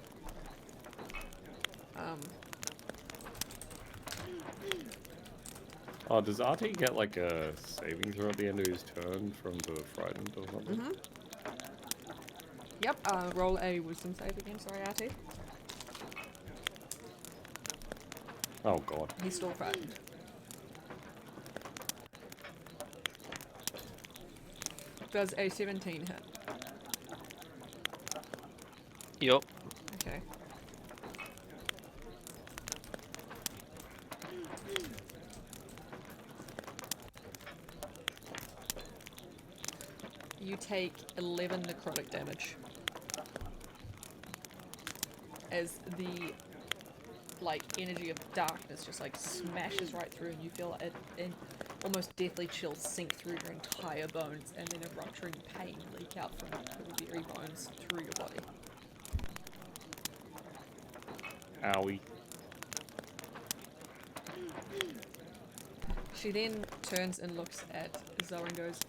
Oh, does Artie get like a saving throw at the end of his turn from the frightened or something? Yep, roll a wisdom save again, sorry Artie. Oh god. He's still frightened. Does a 17 hit? Yup. Okay. You take 11 necrotic damage. As the like energy of darkness just like smashes right through and you feel it in almost deathly chills sink through your entire bones and then a rupturing pain leak out from your very bones through your body. Owie. She then turns and looks at Zoe and goes,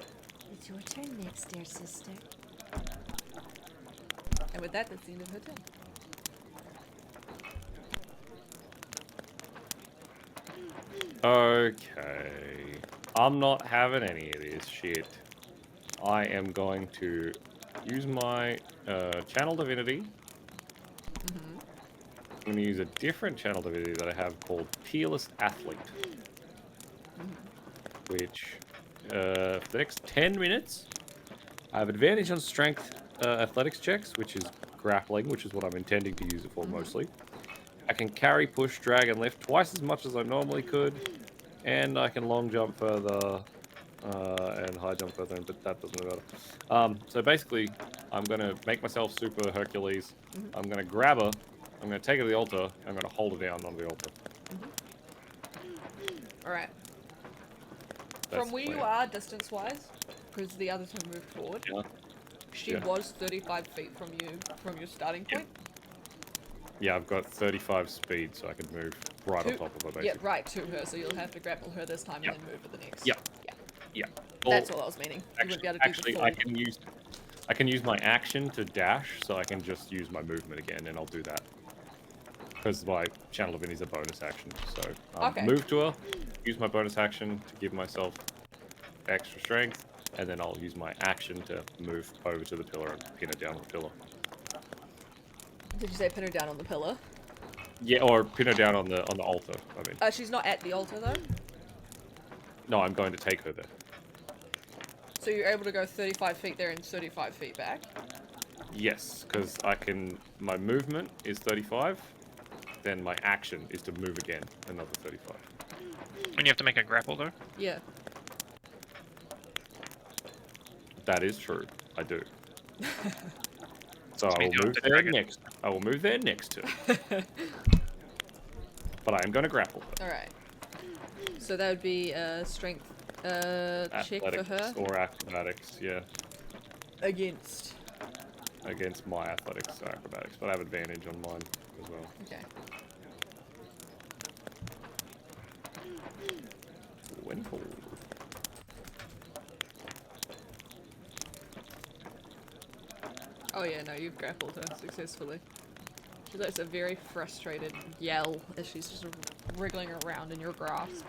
It's your turn next, dear sister. and with that, that's the end of her turn. Okay. I'm not having any of this shit. I am going to use my channel divinity. I'm going to use a different channel divinity that I have called Peerless Athlete. Which, for the next 10 minutes, I have advantage on strength athletics checks, which is grappling, which is what I'm intending to use it for mostly. I can carry, push, drag, and lift twice as much as I normally could. And I can long jump further and high jump further, but that doesn't really matter. So basically, I'm going to make myself super Hercules. I'm going to grab her. I'm going to take her to the altar. I'm going to hold her down on the altar. Alright. That's From where the you plan. are, distance-wise, because the other two moved forward, Yeah. she Yeah. was 35 feet from you, from your starting point. Yeah, I've got 35 speed, so I can move right on To- top of her, Yeah, basically. right to her, so you'll have to grapple her this time Yeah. and then move to the next. Yeah. Yeah. Yeah. That's all I was meaning. You wouldn't be able to do Actually, the I full. can use my action to dash, so I can just use my movement again, and I'll do that. Because my Channel Divinity is a bonus action, so Okay. move to her, use my bonus action to give myself extra strength, and then I'll use my action to move over to the pillar and pin her down on the pillar. Did you say pin her down on the pillar? Yeah, or pin her down on the altar. I mean, She's not at the altar though. no, I'm going to take her there. So you're able to go 35 feet there and 35 feet back. Yes, because I can. My movement is 35. Then my action is to move again another 35. And you have to make a grapple though. Yeah. That is true. I do. So I will means you have move to there drag it. next. I will move there next to her. But I am going to grapple her. All right. So that would be a strength check for her Athletics or acrobatics, yeah. against. Against my athletics or acrobatics, but I have advantage on mine as well. Okay. Wonderful. Oh yeah, no, you've grappled her successfully. She lets a very frustrated yell as she's just wriggling around in your grasp.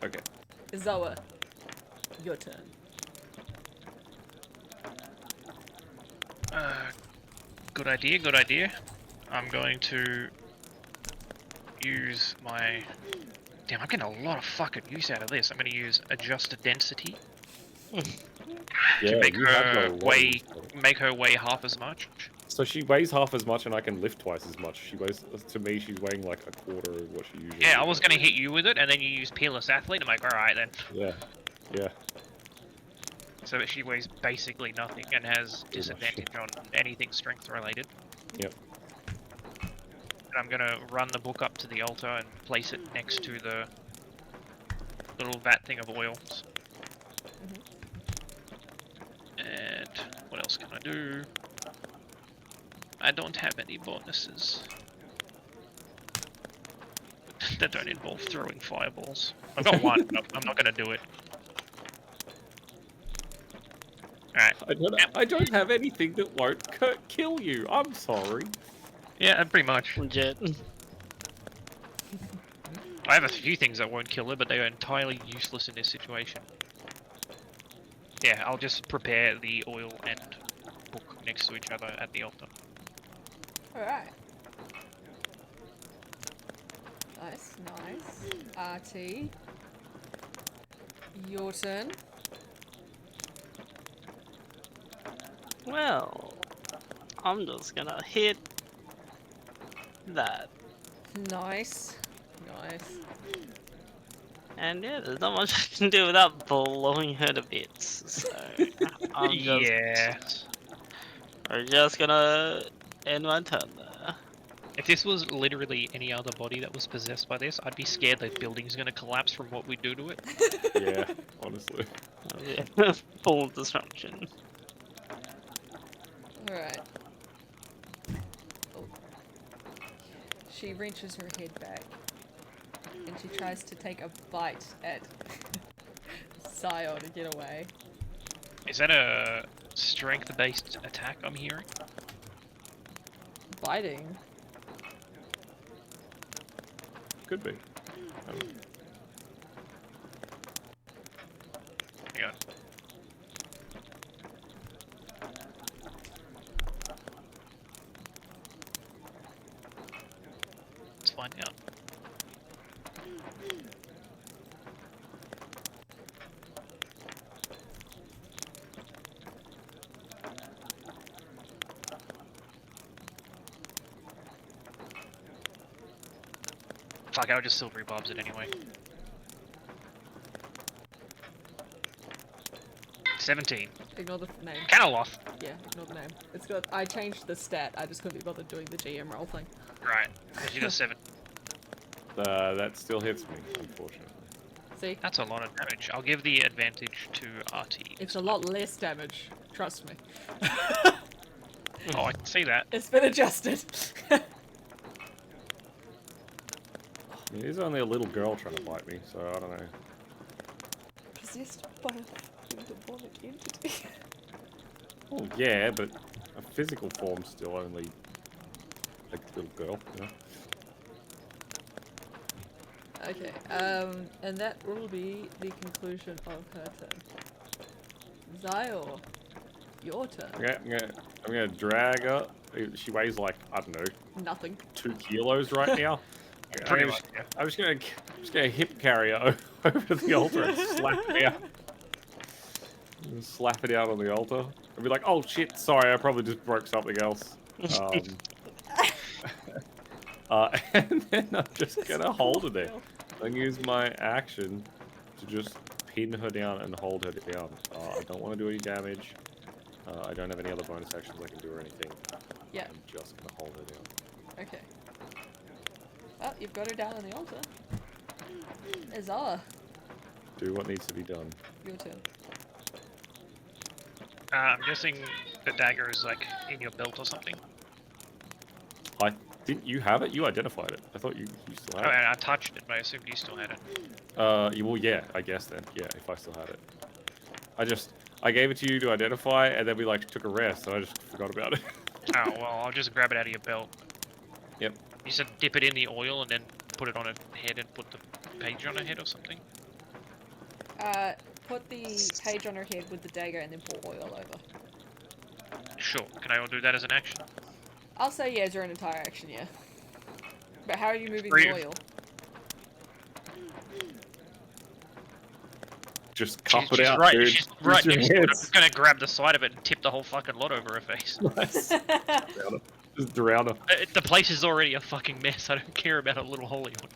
Okay. Zoa, your turn. Good idea, good idea. I'm going to use my... Damn, I'm getting a lot of fucking use out of this. I'm going to use Adjusted Density Yeah, to make you have got a her lot of weigh use. make her weigh half as much. So she weighs half as much and I can lift twice as much. She weighs, to me, she's weighing like a quarter of what she usually Yeah, I is. was going to hit you with it, and then you use Peerless Athlete. I'm like, alright then. Yeah. Yeah. So that she weighs basically nothing and has Pretty much. disadvantage on anything strength related. Yep. And I'm going to run the book up to the altar and place it next to the little vat thing of oils. And what else can I do? I don't have any bonuses that don't involve throwing fireballs. I've got one, but I'm not going to do it. Alright. I don't have anything that won't kill you. I'm sorry. Yeah, pretty much. Legit. I have a few things that won't kill her, but they are entirely useless in this situation. Yeah, I'll just prepare the oil and book next to each other at the altar. Alright. Nice, nice. RT. Your turn. Well, I'm just gonna hit that. Nice. Nice. And yeah, there's not much I can do without blowing her to bits. So I'm just, Yeah. we're just gonna end my turn there. If this was literally any other body that was possessed by this, I'd be scared the building's gonna collapse from what we do to it. Yeah, honestly. Full destruction. Alright. Oh. She wrenches her head back. And she tries to take a bite at Sayo to get away. Is that a strength-based attack I'm hearing? Biting? Could be. Hang on. Let's find out. Fuck, I'll just silvery bobs it anyway. 17. Ignore the name. Canaloth. Yeah, ignore the name. It's got. I changed the stat. I just couldn't be bothered doing the GM roll thing. Right. She does 7. That still hits me, unfortunately. See? That's a lot of damage. I'll give the advantage to RT. It's a lot less damage. Trust me. Oh, I can see that. It's been adjusted. It is only a little girl trying to bite me, so I don't know. possessed by a fucking demonic entity. Oh yeah, but a physical form's still only a little girl, you know? Okay, and that will be the conclusion of her turn. Zio, your turn. I'm gonna drag her. She weighs like, I don't know, Nothing. 2 kilos right now. Pretty much, yeah. I'm just gonna hip carry her over the altar and slap it out. Slap it out on the altar. And be like, oh shit, sorry, I probably just broke something else. And then I'm just gonna hold her there. I'm gonna use my action to just pin her down and hold her down. I don't want to do any damage. I don't have any other bonus actions I can do or anything. Yeah. I'm just gonna hold her down. Okay. Well, you've got her down on the altar. Azala, Do what needs to be done. your turn. I'm guessing the dagger is like in your belt or something. Didn't you have it? You identified it. I thought you still Oh, had and I touched it, but I assumed you still had it. it. Well, yeah, I guess then. Yeah, if I still had it. I gave it to you to identify, and then we like took a rest, so I just forgot about it. Oh, well, I'll just grab it out of your belt. Yep. You said dip it in the oil and then put it on her head and put the page on her head or something? Put the page on her head with the dagger and then pour oil over. Sure. Can I do that as an action? I'll say yeah, during an entire action, yeah. But how are you moving Free- the oil? Just cup She's it out, right, dude. she's right Use your next to it. I'm hands. gonna grab the side of it and tip the whole fucking lot over her face. Just drown her. The place is already a fucking mess. I don't care about a little holy one.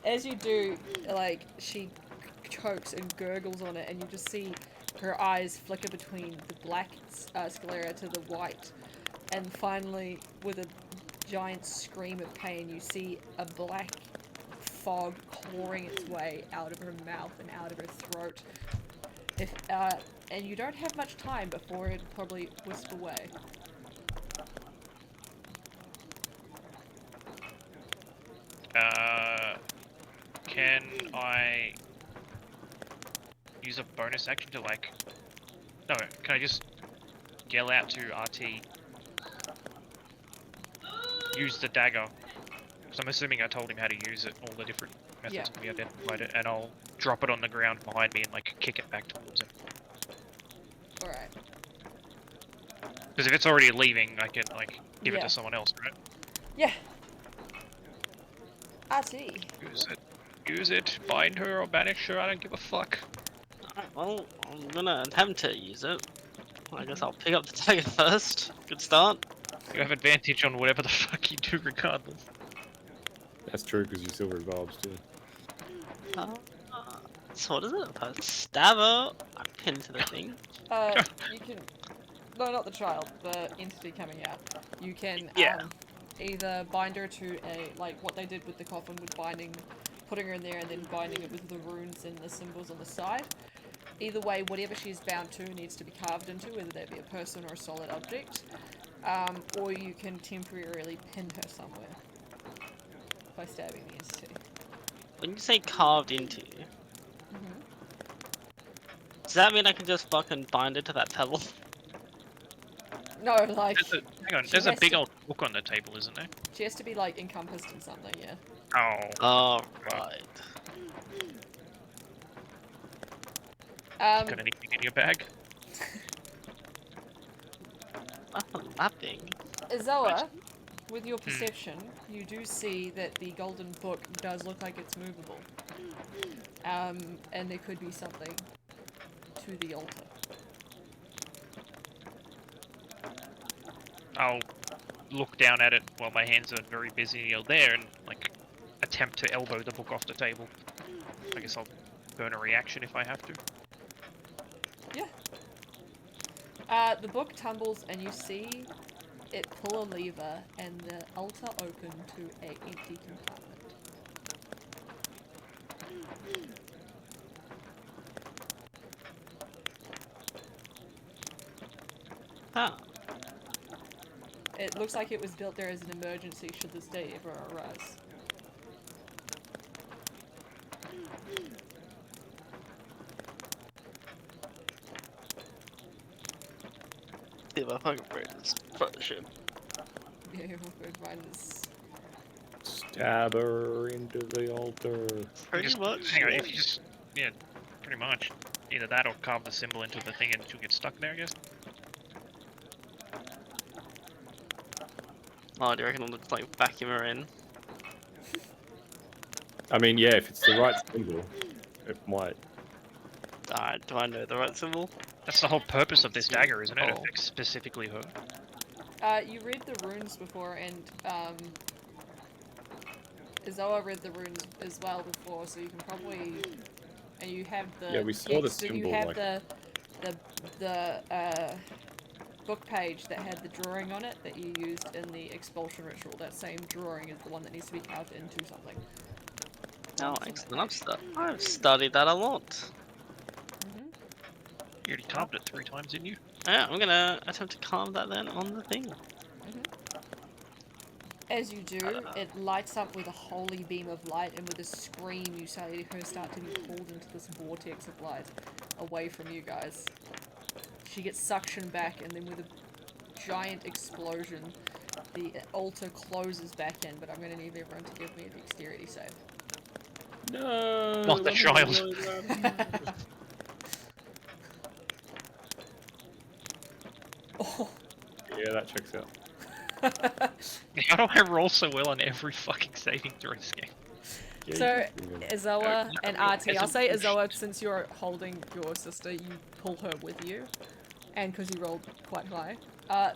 As you do, like, she chokes and gurgles on it, and you just see her eyes flicker between the black sclera to the white. And finally, with a giant scream of pain, you see a black fog clawing its way out of her mouth and out of her throat. And you don't have much time before it probably wisp away. Can I use a bonus action to like... No, can I just yell out to RT? Use the dagger. Because I'm assuming I told him how to use it, all the different methods and we identified it, and I'll drop it on the ground behind me and like kick it back towards him. Alright. Because if it's already leaving, I can like give it Yeah. to someone else, right? Yeah. RT. Use it. Use it. Bind her or banish her. I don't give a fuck. Alright, well, I'm gonna attempt to use it. I guess I'll pick up the dagger first. Good start. You have advantage on whatever the fuck you do, regardless. That's true because you're silver barbs too. So what is it? If I stab her, I pin to the thing. You can... No, not the child, the entity coming out. You can, Yeah. either bind her to a... Like, what they did with the coffin with putting her in there and then binding it with the runes and the symbols on the side. Either way, whatever she's bound to needs to be carved into, whether that be a person or a solid object. Or you can temporarily pin her somewhere by stabbing the entity. When you say carved into, does that mean I can just fucking bind it to that pebble? No, like, Hang on, She there's a has big to- old book on the table, isn't there? she has to be, like, encompassed in something, yeah. Oh. Right. Got anything in your bag? That thing. Izoa, with your perception, you do see that the golden book does look like it's movable. And there could be something to the altar. I'll look down at it while my hands are very busy there and like attempt to elbow the book off the table. I guess I'll burn a reaction if I have to. Yeah. The book tumbles and you see it pull a lever and the altar open to a empty compartment. Huh. It looks like it was built there as an emergency should this day ever arise. See if I fucking break this potion. Yeah, all good. Mine is. Stab her into the altar. Pretty Just, much. hang on, yeah. if you just, yeah, pretty much. Either that or carve the symbol into the thing and she'll get stuck there, I guess. Oh, do you reckon I'll just like vacuum her in? I mean, yeah, if it's the right symbol, it might. Alright, do I know the right symbol? That's the whole purpose of this dagger, isn't it? It Oh. affects specifically her. You read the runes before, and Izoa read the runes as well before, so you can probably. And you have the. Yeah, we saw the so symbol, you have like- the book page that had the drawing on it that you used in the expulsion ritual. That same drawing is the one that needs to be carved into something. Oh, It's on that excellent. page. I've studied that a lot. Mhm. You already carved it 3 times, didn't you? Yeah, I'm gonna attempt to carve that then on the thing. As you do, it lights up with a holy beam of light, and with a scream, you see her start to be pulled into this vortex of light away from you guys. She gets suctioned back, and then with a giant explosion, the altar closes back in. But I'm going to need everyone to give me a dexterity save. No. Not the that's child. really bad. Oh. Yeah, that checks out. How do I roll so well on every fucking saving throw this game? Yeah, So, you can do it. Izoa and RT, I'll Isn't- say Izoa, since you're holding your sister, you pull her with you. And because you rolled quite high.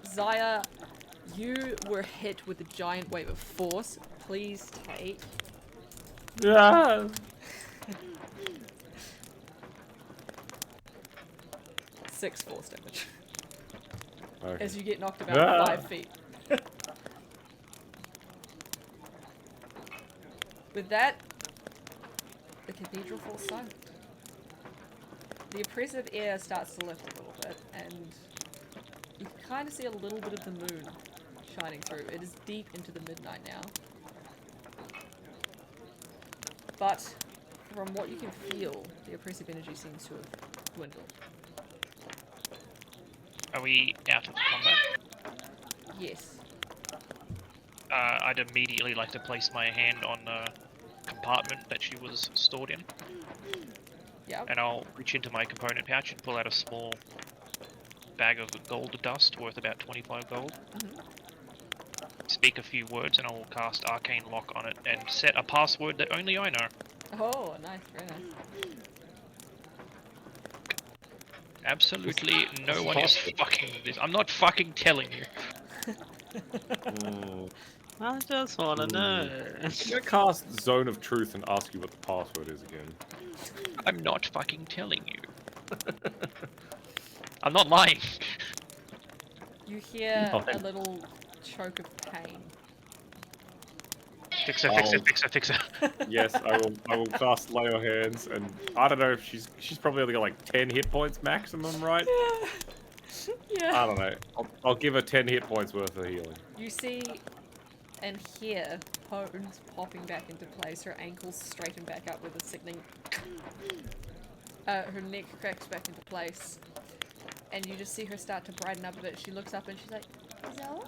Zaya, you were hit with a giant wave of force. Please take Ah! 6 force damage Okay. as you get knocked about Ah. 5 feet. With that, the cathedral falls silent. The oppressive air starts to lift a little bit, and you can kind of see a little bit of the moon shining through. It is deep into the midnight now. But from what you can feel, the oppressive energy seems to have dwindled. Are we out of combat? Yes. I'd immediately like to place my hand on the compartment that she was stored in, Yeah. and I'll reach into my component pouch and pull out a small bag of gold dust worth about 25 gold. Mhm. Speak a few words, and I will cast Arcane Lock on it and set a password that only I know. Oh, nice. Very nice. Absolutely no one is Password. fucking this. I'm not fucking telling you. Mm. I just wanna Ooh. know. I'm gonna cast Zone of Truth and ask you what the password is again. I'm not fucking telling you. I'm not lying. You hear Oh, a thank- little choke of pain. Fix her, fix her, Oh. fix her, fix her. Yes, I will cast Lay on Hands, and I don't know if she's probably only got like 10 hit points maximum, right? Yeah. I don't know. I'll give her 10 hit points worth of healing. You see and hear bones popping back into place, her ankles straighten back up with a sickening. Her neck cracks back into place, and you just see her start to brighten up a bit. She looks up and she's like, Zoe?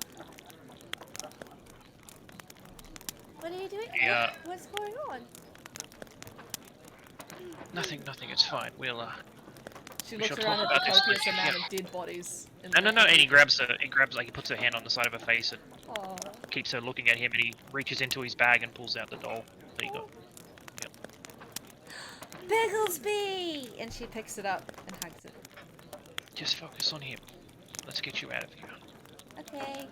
What are you doing? Yeah. What's going on? Nothing, it's fine. We'll she We looks shall around talk at the about this copious later. amount Yeah. of dead bodies. In No, the and he cathedral. grabs like, he puts her hand on the side of her face and Aw. keeps her looking at him, and he reaches into his bag and pulls out the doll that he got. Bigglesby! And she picks it up and hugs it. Just focus on him. Let's get you out of here. Okay.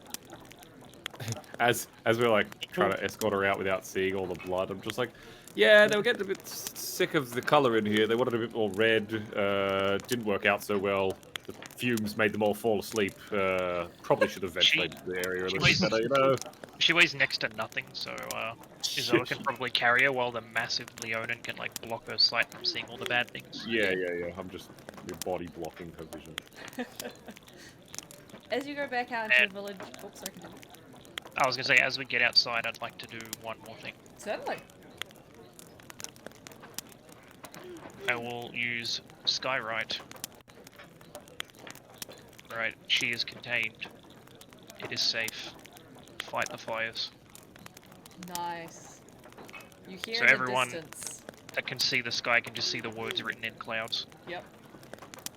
As we're like trying to escort her out without seeing all the blood, I'm just like, yeah, they were getting a bit sick of the color in here. They wanted a bit more red. Didn't work out so well. The fumes made them all fall asleep. Probably should have ventilated the area a little bit better, you know. She weighs next to nothing, so Izola can probably carry her, while the massive Leonin can like block her sight from seeing all the bad things. Yeah. I'm just your body blocking her vision. As you go back out into the village. Oh, sorry, continue. I was gonna say, as we get outside, I'd like to do one more thing. Certainly. I will use Skywrite. Alright, she is contained. It is safe. Fight the fires. Nice. You hear So in the everyone- distance. That can see the sky can just see the words written in clouds. Yep.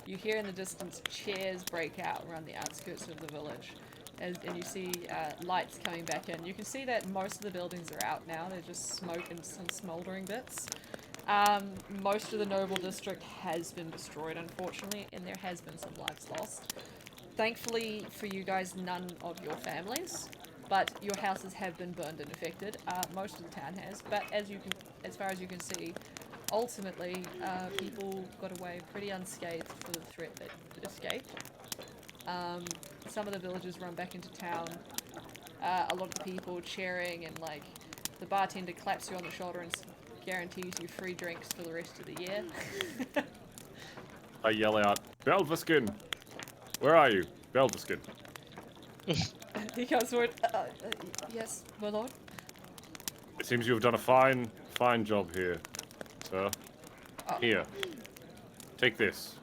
You hear in the distance cheers break out around the outskirts of the village. And you see lights coming back in. You can see that most of the buildings are out now. They're just smoke and some smouldering bits. Most of the noble district has been destroyed, unfortunately, and there has been some lives lost. Thankfully for you guys, none of your families, but your houses have been burned and affected. Most of the town has, but as far as you can see, ultimately, people got away pretty unscathed for the threat that escaped. Some of the villagers run back into town. A lot of the people cheering, and like the bartender claps you on the shoulder and guarantees you free drinks for the rest of the year. I yell out, Belveskin! Where are you? Belveskin. He comes forward. Yes, my lord. It seems you have done a fine job here, sir. Oh. Here. Take this.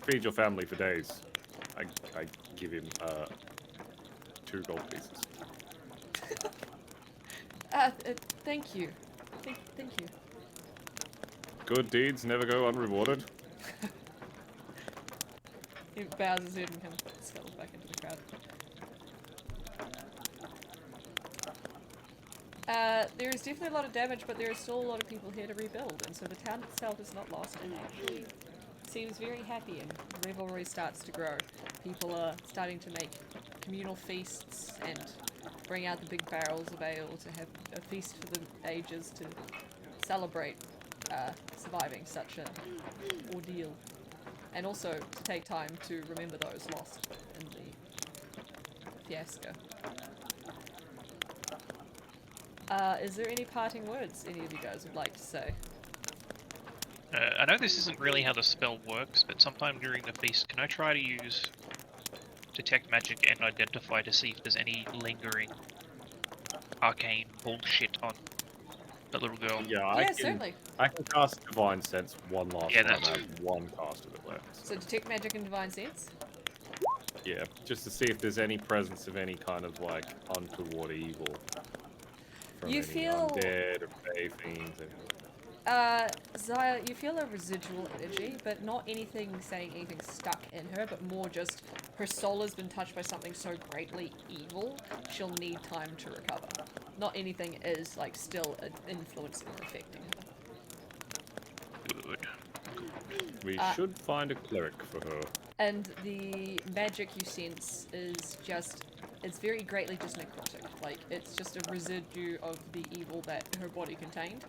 Feed your family for days. I give him 2 gold pieces. Thank you. Thank you. Good deeds never go unrewarded. He bows his head and kind of scuttles back into the crowd. There is definitely a lot of damage, but there are still a lot of people here to rebuild, and so the town itself is not lost and actually seems very happy, and revelry starts to grow. People are starting to make communal feasts and bring out the big barrels of ale to have a feast for the ages to celebrate surviving such an ordeal. And also to take time to remember those lost in the fiasco. Is there any parting words any of you guys would like to say? I know this isn't really how the spell works, but sometime during the feast, can I try to use Detect Magic and Identify to see if there's any lingering arcane bullshit on the little girl? Yeah, Certainly. I can cast Divine Sense one last Yeah, time. that's- I have 1 cast of it left. So detect magic and divine sense. Yeah, just to see if there's any presence of any kind of like untoward evil from You any feel- undead or fey fiends. Zaya, you feel a residual energy, but not anything saying anything stuck in her, but more just her soul has been touched by something so greatly evil, she'll need time to recover. Not anything is, like, still influencing or affecting her. Good. We should find a cleric for her. And the magic you sense is just, it's very greatly just necrotic. Like, it's just a residue of the evil that her body contained.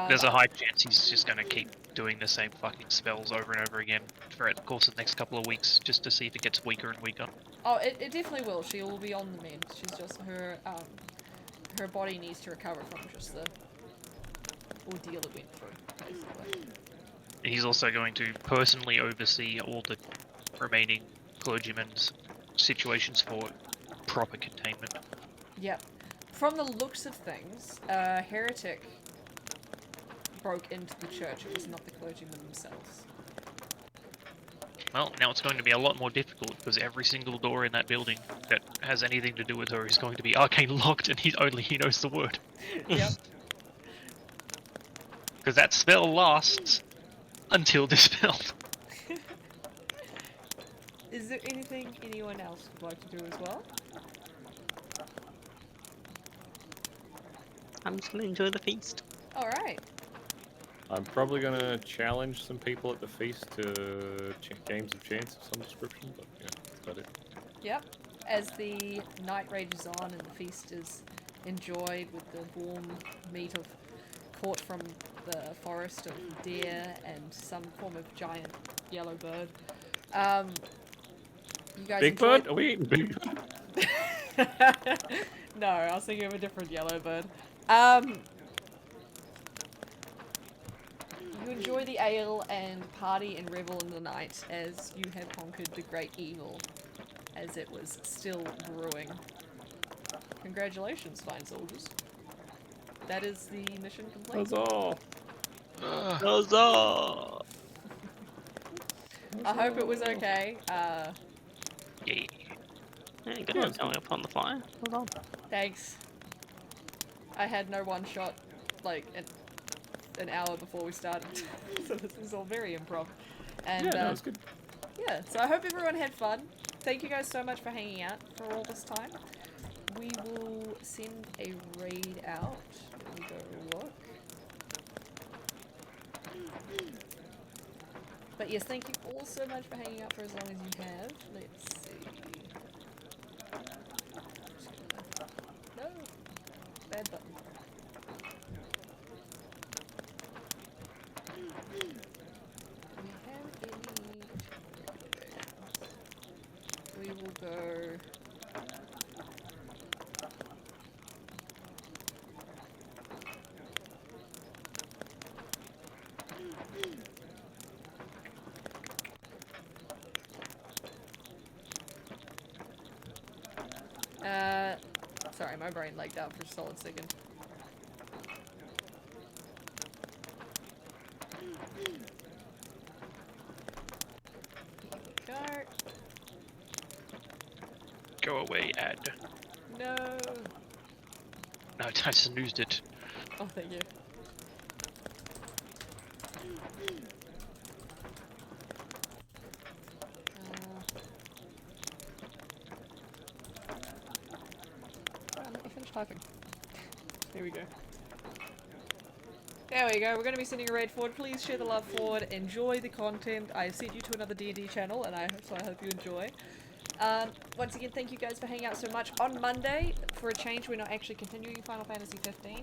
There's a high chance he's just gonna keep doing the same fucking spells over and over again throughout the course of the next couple of weeks, just to see if it gets weaker and weaker. Oh, it definitely will. She will be on the mend. She's just, her body needs to recover from just the ordeal it went through, basically. He's also going to personally oversee all the remaining clergymen's situations for proper containment. Yep. From the looks of things, a heretic broke into the church. It was not the clergymen themselves. Well, now it's going to be a lot more difficult because every single door in that building that has anything to do with her is going to be arcane locked, and he knows the word. Yep. Because that spell lasts until dispelled. Is there anything anyone else would like to do as well? I'm just gonna enjoy the feast. Alright. I'm probably gonna challenge some people at the feast to games of chance of some description, but yeah, that's about it. Yep. As the night rages on and the feast is enjoyed with the warm meat of caught from the forest of deer and some form of giant yellow bird. You guys Big enjoyed... Bird? Are we eating Big Bird? No, I was thinking of a different yellow bird. You enjoy the ale and party and revel in the night as you have conquered the great evil as it was still brewing. Congratulations, fine soldiers. That is the mission complete. Huzzah! Huzzah! I hope it was okay. Yeah. Yeah, good Yeah, one going up on the fly. Well done. Thanks. I had no one shot, like, an hour before we started. So this was all very improv. And, Yeah, no, it's good. yeah, so I hope everyone had fun. Thank you guys so much for hanging out for all this time. We will send a raid out. Let me go look. But yes, thank you all so much for hanging out for as long as you have. Let's see. No! Bad button. Do we have any recommendations? We will go. Sorry, my brain lagged out for a solid second. Here we go. Go away, ad. No! No, I snoozed it. Oh, thank you. Let me finish typing. There we go. There we go. We're going to be sending a raid forward. Please share the love forward. Enjoy the content. I sent you to another D&D channel, and so I hope you enjoy. Once again, thank you guys for hanging out so much. On Monday, for a change, we're not actually continuing Final Fantasy 15.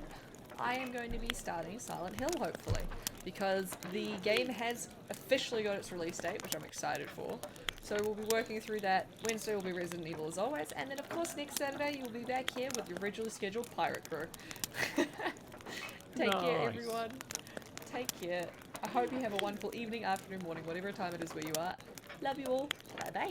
I am going to be starting Silent Hill, hopefully, because the game has officially got its release date, which I'm excited for. So we'll be working through that. Wednesday will be Resident Evil as always, and then of course next Saturday you'll be back here with your regularly scheduled pirate crew. Take care, Nice. everyone. Take care. I hope you have a wonderful evening, afternoon, morning, whatever time it is where you are. Love you all. Bye bye.